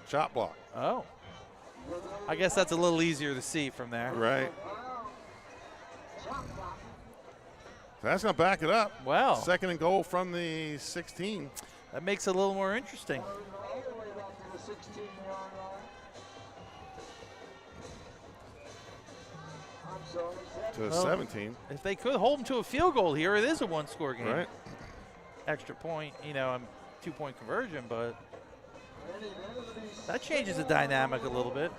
shot block. Oh. I guess that's a little easier to see from there. Right. So that's going to back it up. Well. 2nd and goal from the 16. That makes it a little more interesting. To 17. If they could hold them to a field goal here, it is a 1-score game. Right. extra point, 2-point conversion, but that changes the dynamic a little bit.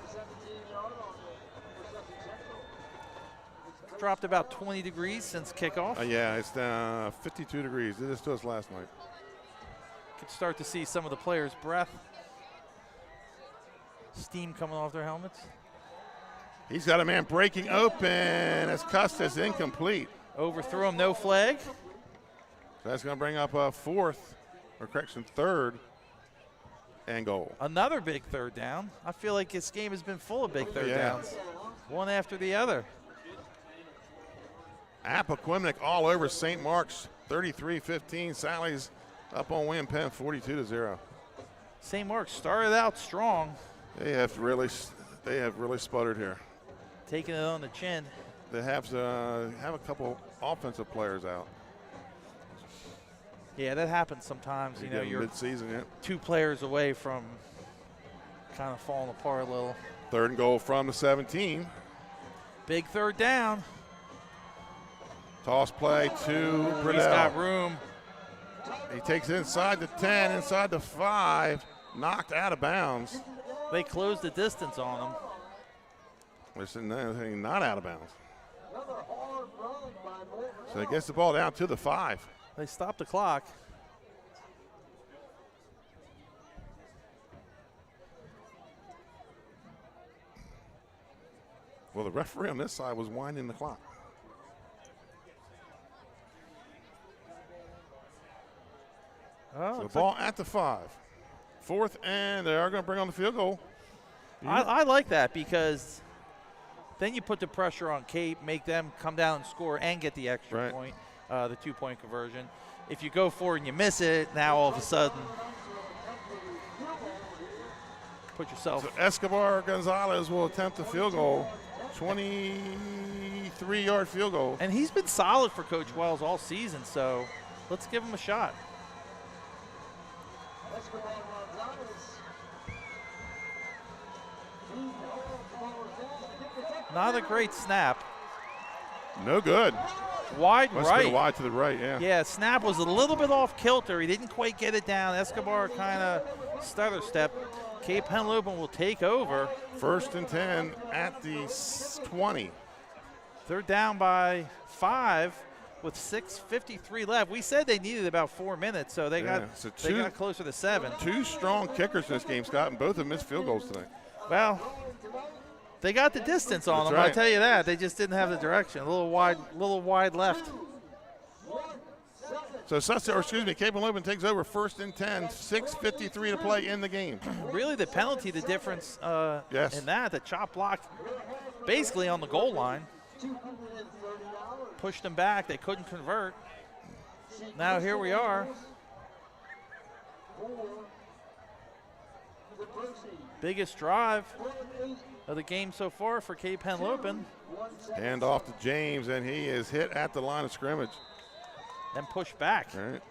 Dropped about 20 degrees since kickoff. Yeah, it's 52 degrees. It is to us last night. Could start to see some of the players' breath, steam coming off their helmets. He's got a man breaking open as Custis incomplete. Overthrew him, no flag. So that's going to bring up a third and goal. Another big third down. I feel like this game has been full of big third downs, one after the other. Appoquinimink all over St. Mark's, 33-15. Sally's up on William Penn, 42-0. St. Mark's started out strong. They have really sputtered here. Taking it on the chin. They have to have a couple offensive players out. Yeah, that happens sometimes. You're mid-season, 2 players away from kind of falling apart a little. Third and goal from the 17. Big third down. Toss play to Burdell. He's got room. He takes it inside the 10, inside the 5, knocked out of bounds. They closed the distance on him. They're not out of bounds. So he gets the ball down to the 5. They stopped the clock. Well, the referee on this side was winding the clock. Oh, so the ball at the 5. 4th, and they are going to bring on the field goal. I like that because then you put the pressure on Cape, make them come down and score and get the extra point, the 2-point conversion. If you go for it and you miss it, now all of a sudden put yourself. So Escobar Gonzalez will attempt the field goal, 23-yard field goal. And he's been solid for Coach Wells all season, so let's give him a shot. Not a great snap. No good. Wide right. Wide to the right, yeah. Yeah, snap was a little bit off kilter. He didn't quite get it down. Escobar kind of stutter step. Cape Henlopen will take over. 1st and 10 at the 20. They're down by 5 with 6:53 left. We said they needed about 4 minutes, so they got closer to 7. 2 strong kickers in this game, Scott, and both have missed field goals tonight. Well, they got the distance on them. Right. I'll tell you that. They just didn't have the direction. A little wide left. So Cape Henlopen takes over 1st and 10, 6:53 to play in the game. Really the penalty, the difference yes. in that, the chop block basically on the goal line. Pushed them back. They couldn't convert. Now here we are. Biggest drive of the game so far for Cape Henlopen. Hand off to James, and he is hit at the line of scrimmage. Then pushed back. All right.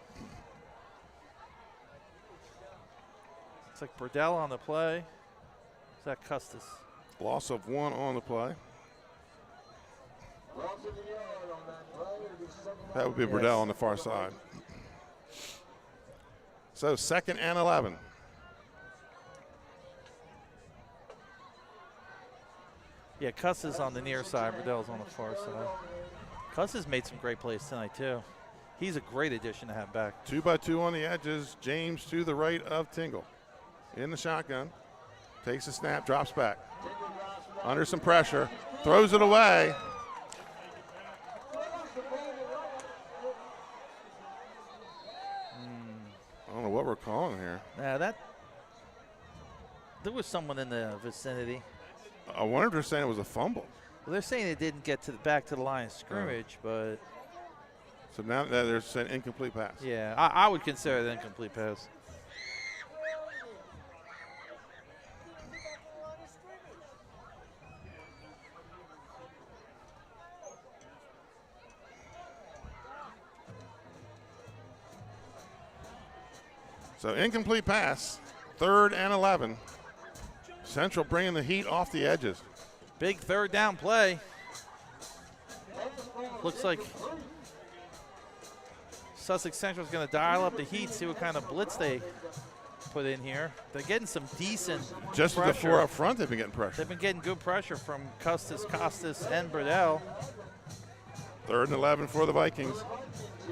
Looks like Burdell on the play. Is that Custis? Loss of 1 on the play. That would be Burdell on the far side. So 2nd and 11. Yeah, Custis on the near side. Burdell's on the far side. Custis made some great plays tonight, too. He's a great addition to have back. 2-by-2 on the edges. James to the right of Tingle. In the shotgun. Takes a snap, drops back. Under some pressure. Throws it away. I don't know what we're calling here. There was someone in the vicinity. I wonder if they're saying it was a fumble. Well, they're saying it didn't get back to the line of scrimmage, but. So now that they're saying incomplete pass. Yeah, I would consider it an incomplete pass. So incomplete pass, 3rd and 11. Central bringing the heat off the edges. Big 3rd down play. Looks like Sussex Central's going to dial up the heat, see what kind of blitz they put in here. They're getting some decent Just pressure. the 4 up front, they've been getting pressure. They've been getting good pressure from Custis, and Burdell. 3rd and 11 for the Vikings.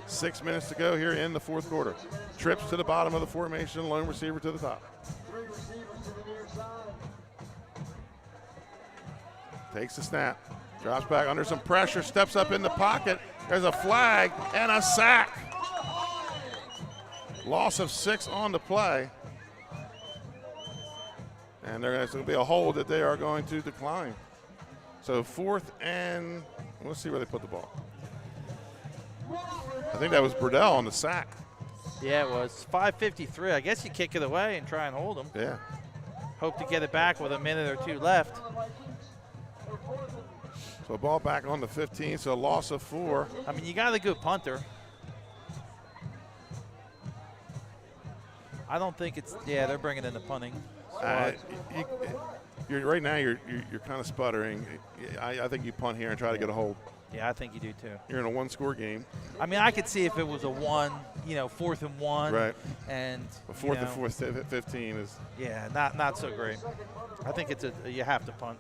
6 minutes to go here in the 4th quarter. Trips to the bottom of the formation, lone receiver to the top. Takes the snap, drops back under some pressure, steps up in the pocket. There's a flag and a sack. Loss of 6 on the play. And there's going to be a hold that they are going to decline. So 4th and, let's see where they put the ball. I think that was Burdell on the sack. Yeah, it was. 5:53. I guess you kick it away and try and hold them. Yeah. Hope to get it back with a minute or 2 left. So ball back on the 15, so a loss of 4. I mean, you got a good punter. I don't think it's, yeah, they're bringing in the punting. Right now you're kind of sputtering. I think you punt here and try to get a hold. Yeah, I think you do too. You're in a 1-score game. I mean, I could see if it was a 4th and 1. Right. And the 4th and 4th 15 is. Yeah, not so great. I think it's you have to punt.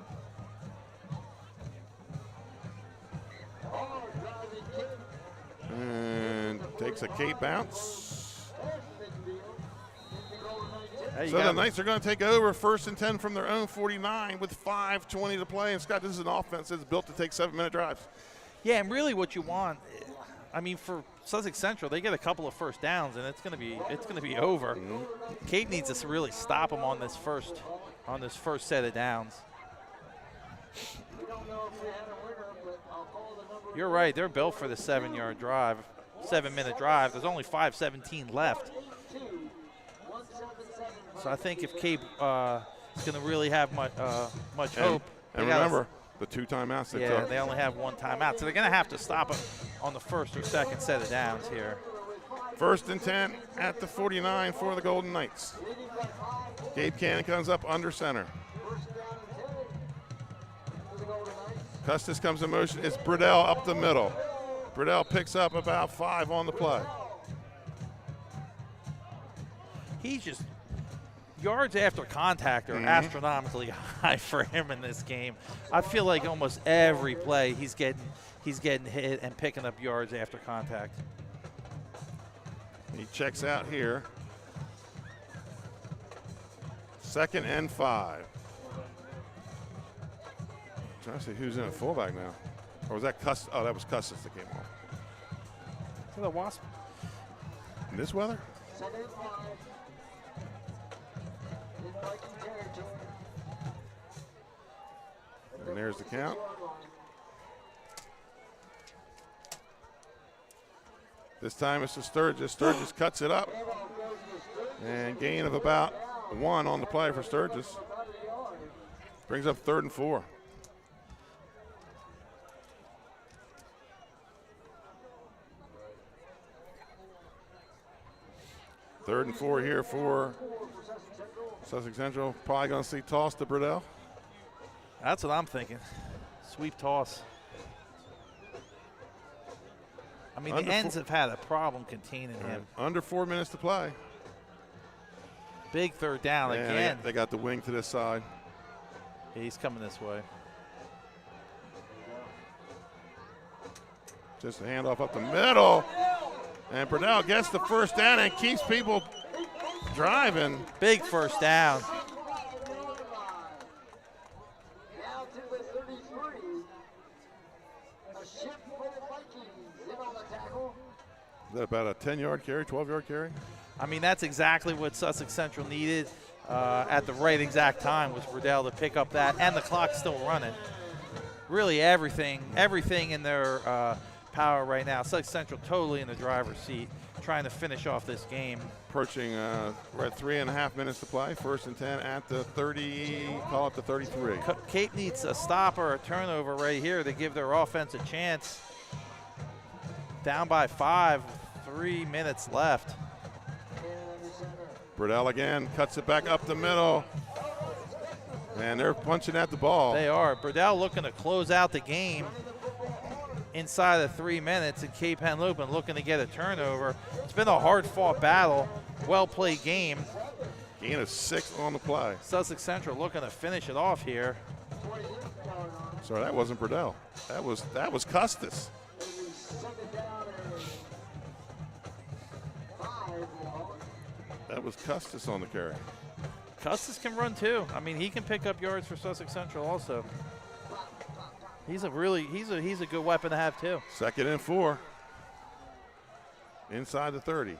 And takes a Cape bounce. So the Knights are going to take over 1st and 10 from their own 49 with 5:20 to play. And Scott, this is an offense that's built to take 7-minute drives. Yeah, and really what you want, I mean, for Sussex Central, they get a couple of first downs and it's going to be over. Mm-hmm. Cape needs to really stop them on this first set of downs. You're right. They're built for the 7-yard drive, 7-minute drive. There's only 5:17 left. So I think if Cape is going to really have much hope. And remember, the 2 timeouts they took. Yeah, they only have 1 timeout. So they're going to have to stop them on the 1st or 2nd set of downs here. 1st and 10 at the 49 for the Golden Knights. Gabe Cannon comes up under center. Custis comes in motion. It's Burdell up the middle. Burdell picks up about 5 on the play. He's just yards after contact are astronomically high for him in this game. I feel like almost every play he's getting hit and picking up yards after contact. He checks out here. 2nd and 5. Trying to see who's in at fullback now. Or was that Custis? Oh, that was Custis that came off. Is that a Wasp? In this weather? And there's the count. This time it's to Sturgis. Sturgis cuts it up. And gain of about 1 on the play for Sturgis. Brings up 3rd and 4. Third and 4 here for Sussex Central. Probably going to see toss to Burdell. That's what I'm thinking. Sweep toss. I mean, the ends have had a problem containing him. Under 4 minutes to play. Big 3rd down again. They got the wing to this side. Yeah, he's coming this way. Just a handoff up the middle. And Burdell gets the 1st down and keeps people driving. Big 1st down. Is that about a 10-yard carry, 12-yard carry? I mean, that's exactly what Sussex Central needed at the right exact time was Burdell to pick up that, and the clock's still running. Really everything in their power right now. Sussex Central totally in the driver's seat, trying to finish off this game. Approaching, we're at 3.5 minutes to play. 1st and 10 at the 30, call it the 33. Cape needs a stop or a turnover right here to give their offense a chance. Down by 5, 3 minutes left. Burdell again cuts it back up the middle. And they're punching at the ball. They are. Burdell looking to close out the game. inside of 3 minutes, and Cape Henlopen looking to get a turnover. It's been a hard-fought battle, well-played game. Gain of 6 on the play. Sussex Central looking to finish it off here. Sorry, that wasn't Burdell. That was Custis. That was Custis on the carry. Custis can run too. I mean, he can pick up yards for Sussex Central also. He's a good weapon to have too. 2nd and 4. Inside the 30.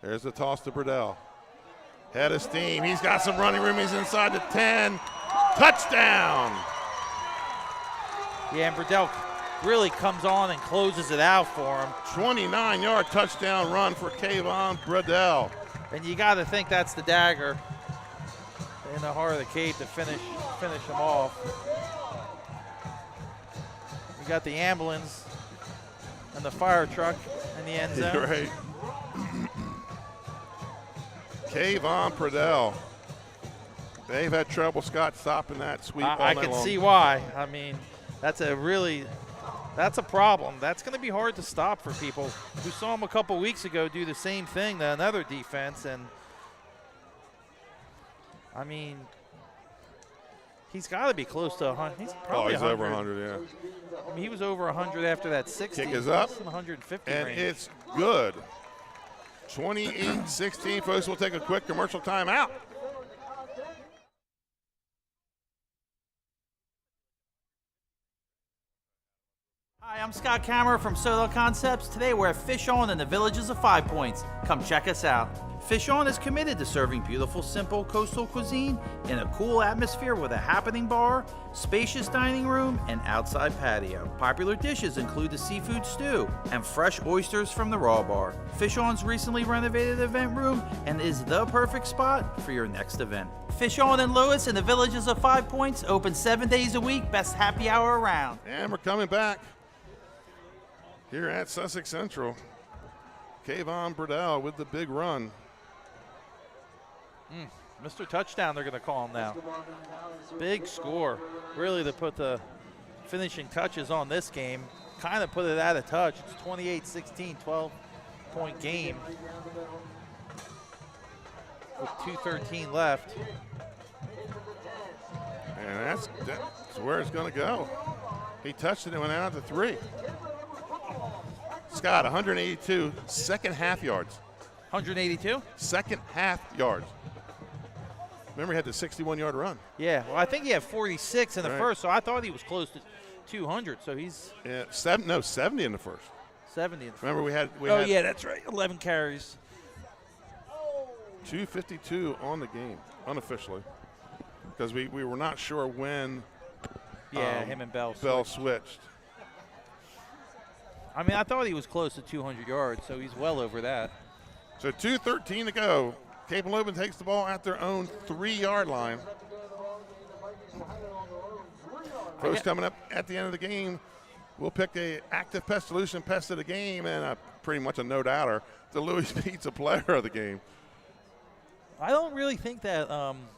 There's the toss to Burdell. Head of steam. He's got some running room. He's inside the 10. Touchdown! Yeah, and Burdell really comes on and closes it out for him. 29-yard touchdown run for Kayvon Burdell. And you got to think that's the dagger in the heart of the Cape to finish him off. We got the ambulance and the fire truck in the end zone. You're right. Kayvon Burdell. They've had trouble, Scott, stopping that sweep all I night can long. see why. I mean, that's a problem. That's going to be hard to stop for people. We saw him a couple weeks ago do the same thing to another defense, and I mean, he's got to be close to 100. He's probably he's 100. over 100, yeah. I mean, he was over 100 after that 60. Kick is up, 150 and range. it's good. 28-16, folks. We'll take a quick commercial timeout. Hi, I'm Scott Kammerer from Sodel Concepts. Today we're at Fish On in the Villages of 5 Points. Come check us out. Fish On is committed to serving beautiful, simple coastal cuisine in a cool atmosphere with a happening bar, spacious dining room, and outside patio. Popular dishes include the seafood stew and fresh oysters from the raw bar. Fish On's recently renovated event room and is the perfect spot for your next event. Fish On in Lewis in the Villages of 5 Points, open 7 days a week, best happy hour around. And we're coming back here at Sussex Central. Kayvon Burdell with the big run. Mr. Touchdown, they're going to call him now. Big score. Really to put the finishing touches on this game. Kind of put it out of touch. It's 28-16, 12-point game with 2:13 left. And that's where it's going to go. He touched it and went out to 3. Scott, 182 second half yards. 182? Second half yards. Remember, he had the 61-yard run. Yeah, well, I think he had 46 in the Right. first, so I thought he was close to 200. So he's 70 in the first. 70 in the first. Remember, we had yeah, that's right. 11 carries. 2:52 on the game, unofficially, because we were not sure when. Him and Bell switched. I mean, I thought he was close to 200 yards, so he's well over that. So 2:13 to go. Cape Henlopen takes the ball at their own 3-yard line. Pros coming up at the end of the game. We'll pick a active pest solution pest of the game and pretty much a no-doubter, the Louis Pizza player of the game. I don't really think that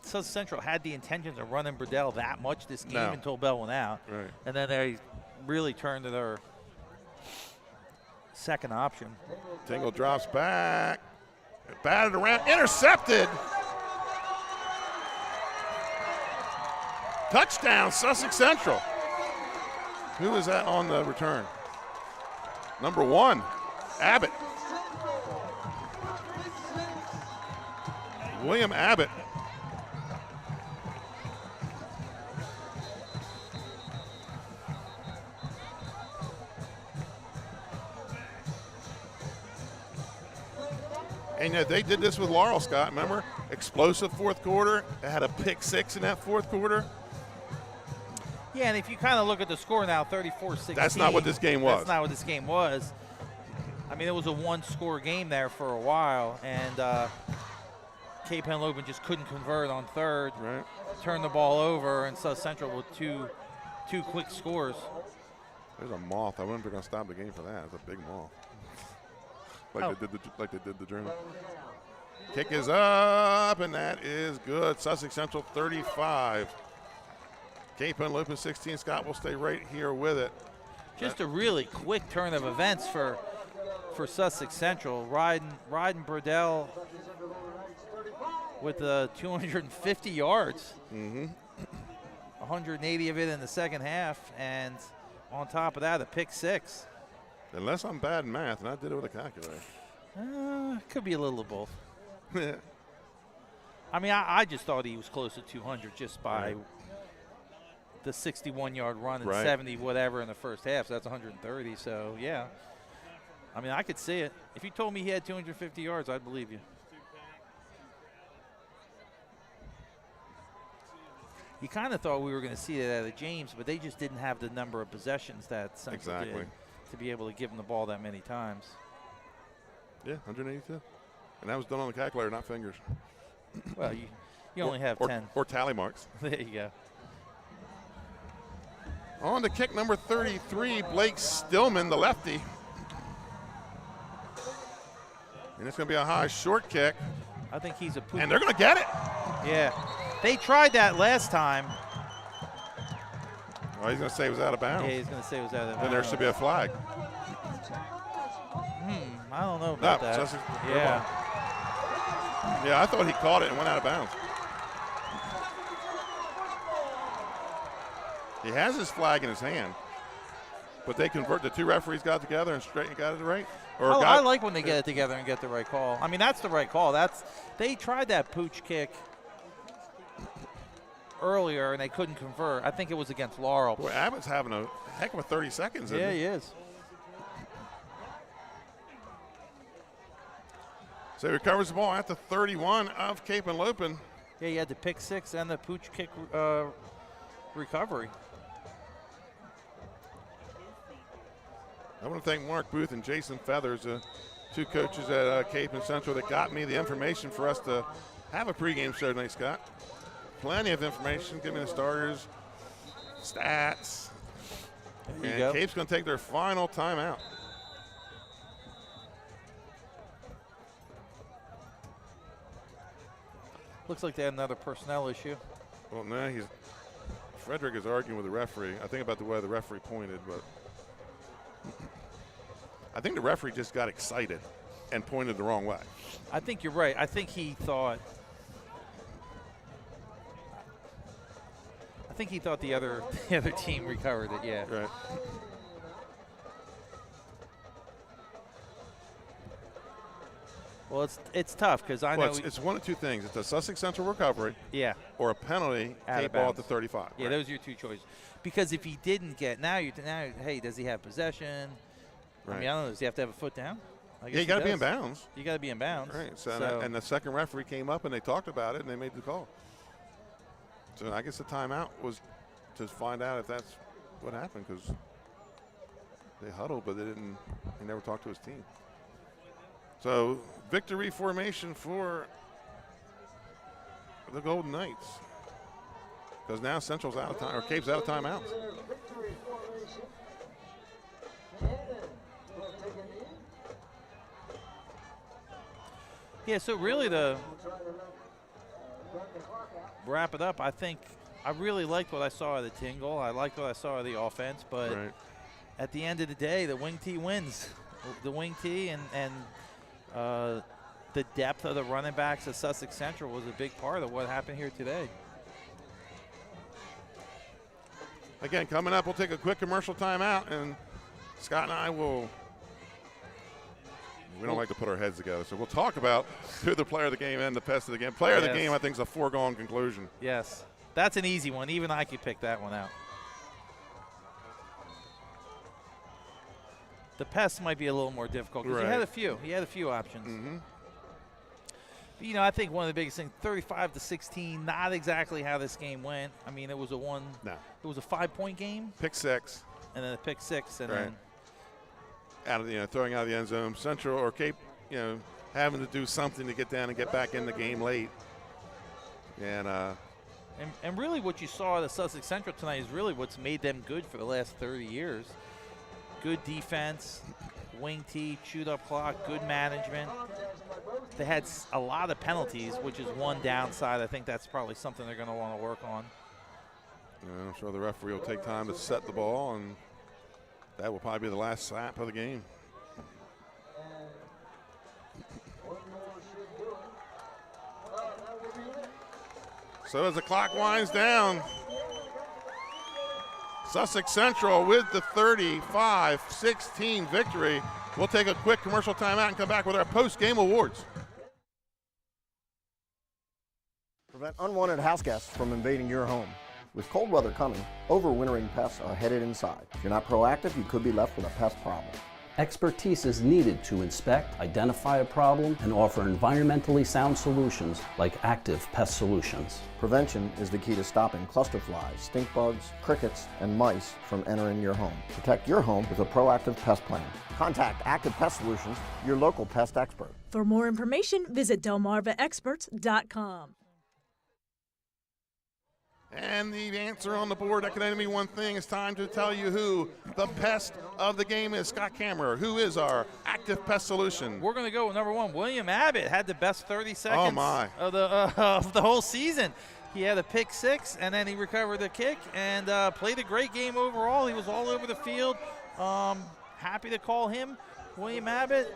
Sussex Central had the intentions of running Burdell that much this game until Bell went out. Right. And then they really turned to their second option. Tingle drops back. Batted around. Intercepted. Touchdown, Sussex Central. Who is that on the return? Number 1, Abbott. William Abbott. And they did this with Laurel, Scott. Remember? Explosive fourth quarter. They had a pick 6 in that fourth quarter. Yeah, and if you kind of look at the score now, 34-16. That's not what this game was. That's not what this game was. I mean, it was a one-score game there for a while, and Cape Henlopen just couldn't convert on third. Right. Turned the ball over, and Sussex Central with two quick scores. There's a moth. I wonder if they're going to stop the game for that. It's a big moth. Like they did the drone. Kick is up, and that is good. Sussex Central 35. Cape Henlopen 16. Scott will stay right here with it. Just a really quick turn of events for Sussex Central. Riding Burdell with 250 yards. 180 of it in the second half, and on top of that, a pick 6. Unless I'm bad in math, and I did it with a calculator. Could be a little of both. I mean, I just thought he was close to 200 just by the 61-yard run and 70 whatever in the first half. So that's 130. So, yeah. I mean, I could see it. If you told me he had 250 yards, I'd believe you. You kind of thought we were going to see that out of James, but they just didn't have the number of possessions that Central did to be able to give him the ball that many times. Yeah, 182. And that was done on the calculator, not fingers. Well, you only have 10. Or tally marks. There you go. On to kick number 33, Blake Stillman, the lefty. And it's going to be a high short kick. I think he's a poop. And they're going to get it. Yeah. They tried that last time. Oh, he's going to say it was out of bounds. Yeah, he's going to say it was out of bounds. Then there should be a flag. I don't know about that. Yeah. Yeah, I thought he caught it and went out of bounds. He has his flag in his hand, but they convert. The two referees got together and got it right. I like when they get it together and get the right call. I mean, that's the right call. They tried that pooch kick earlier and they couldn't convert. I think it was against Laurel. Boy, Abbott's having a heck of a 30 seconds. Yeah, he is. So he recovers the ball at the 31 of Cape Henlopen. Yeah, he had the pick 6 and the pooch kick recovery. I want to thank Mark Booth and Jason Feathers, two coaches at Cape and Central that got me the information for us to have a pregame show tonight, Scott. Plenty of information. Give me the starters, stats. And Cape's going to take their final timeout. Looks like they had another personnel issue. Well, no, Frederick is arguing with the referee. I think about the way the referee pointed, but I think the referee just got excited and pointed the wrong way. I think you're right. I think he thought the other team recovered it. Yeah. Right. Well, it's tough because I know it's one of two things. It's a Sussex Central recovery. Yeah. Or a penalty. Cape ball at the 35. Yeah, those are your two choices. Because if he didn't get hey, does he have possession? Right. I mean, I don't know. Does he have to have a foot down? Yeah, you got to be in bounds. You got to be in bounds. Right. So and the second referee came up and they talked about it and they made the call. So I guess the timeout was to find out if that's what happened because they huddled, but they never talked to his team. So victory formation for the Golden Knights because now Central's out of time, or Cape's out of timeouts. Yeah, so really to wrap it up, I think I really liked what I saw of the Tingle. I liked what I saw of the offense, but at the end of the day, the wing tee wins. The wing tee and the depth of the running backs at Sussex Central was a big part of what happened here today. Again, coming up, we'll take a quick commercial timeout, and Scott and I we don't like to put our heads together, so we'll talk about who the player of the game and the pest of the game. Player of the game, I think, is a foregone conclusion. Yes, that's an easy one. Even I could pick that one out. The pest might be a little more difficult because he had a few. He had a few options. Mm-hmm. But, I think one of the biggest things, 35-16, not exactly how this game went. I mean, it was it was a 5-point game. Pick 6. And then a pick 6, and then out of throwing out of the end zone. Central or Cape, having to do something to get down and get back in the game late. And really what you saw at Sussex Central tonight is really what's made them good for the last 30 years. Good defense, wing tee, chewed up clock, good management. They had a lot of penalties, which is one downside. I think that's probably something they're going to want to work on. And I'm sure the referee will take time to set the ball, and that will probably be the last snap of the game. So as the clock winds down, Sussex Central with the 35-16 victory. We'll take a quick commercial timeout and come back with our post-game awards. Prevent unwanted house guests from invading your home. With cold weather coming, overwintering pests are headed inside. If you're not proactive, you could be left with a pest problem. Expertise is needed to inspect, identify a problem, and offer environmentally sound solutions like Active Pest Solutions. Prevention is the key to stopping cluster flies, stink bugs, crickets, and mice from entering your home. Protect your home with a proactive pest plan. Contact Active Pest Solutions, your local pest expert. For more information, visit delmarvaexperts.com. And the answer on the board, that can only mean one thing. It's time to tell you who the pest of the game is. Scott Kammerer, who is our Active Pest Solution? We're going to go with number one. William Abbott had the best 30 seconds of the whole season. He had a pick six, and then he recovered the kick and played a great game overall. He was all over the field. Happy to call him William Abbott,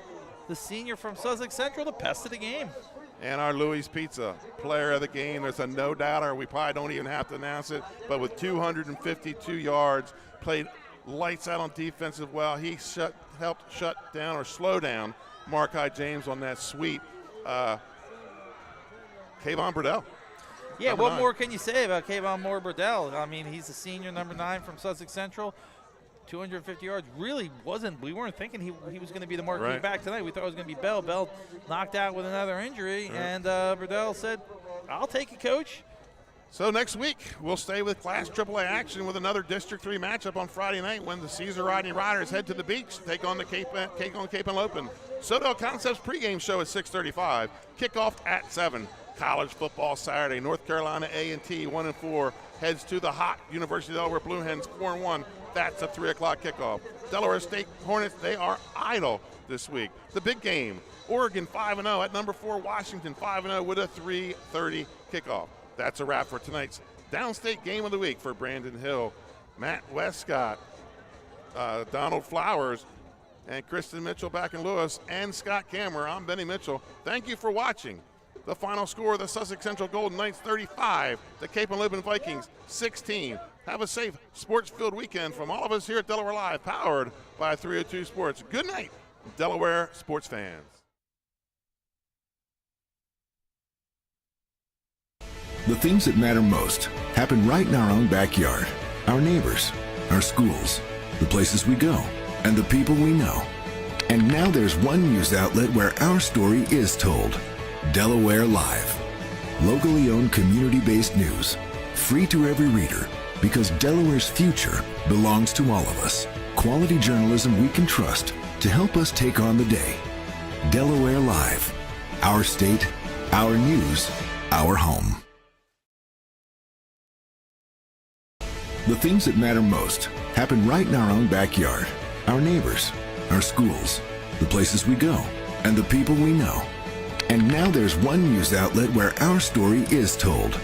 the senior from Sussex Central, the pest of the game. And our Louis Pizza player of the game, there's a no-doubter. We probably don't even have to announce it, but with 252 yards, played lights out on defense as well. He helped shut down or slow down Markai James on that sweep. Kayvon Burdell. Yeah, what more can you say about Kayvon Burdell? I mean, he's a senior, number 9 from Sussex Central. 250 yards really wasn't. We weren't thinking he was going to be the marquee back tonight. We thought it was going to be Bell. Bell knocked out with another injury, and Burdell said, "I'll take it, coach." So next week we'll stay with Class AAA action with another District 3 matchup on Friday night when the Caesar Rodney Riders head to the beach to take on Cape Henlopen. Sodel Concepts pregame show at 6:35. Kickoff at 7. College football Saturday. North Carolina A&T 1-4 heads to the hot University of Delaware Blue Hens 4-1. That's a 3 o'clock kickoff. Delaware State Hornets, they are idle this week. The big game, Oregon 5-0 at number 4, Washington 5-0 with a 3:30 kickoff. That's a wrap for tonight's Downstate Game of the Week for Brandon Hill, Matt Westcott, Donald Flowers, and Kristen Mitchell back in Lewis, and Scott Kammerer. I'm Benny Mitchell. Thank you for watching. The final score of the Sussex Central Golden Knights 35, the Cape Henlopen Vikings 16. Have a safe sports-filled weekend from all of us here at Delaware Live, powered by 302 Sports. Good night, Delaware sports fans. The things that matter most happen right in our own backyard. Our neighbors, our schools, the places we go, and the people we know. And now there's one news outlet where our story is told. Delaware Live. Locally owned, community-based news. Free to every reader, because Delaware's future belongs to all of us. Quality journalism we can trust to help us take on the day. Delaware Live. Our state, our news, our home. The things that matter most happen right in our own backyard. Our neighbors, our schools, the places we go, and the people we know. And now there's one news outlet where our story is told.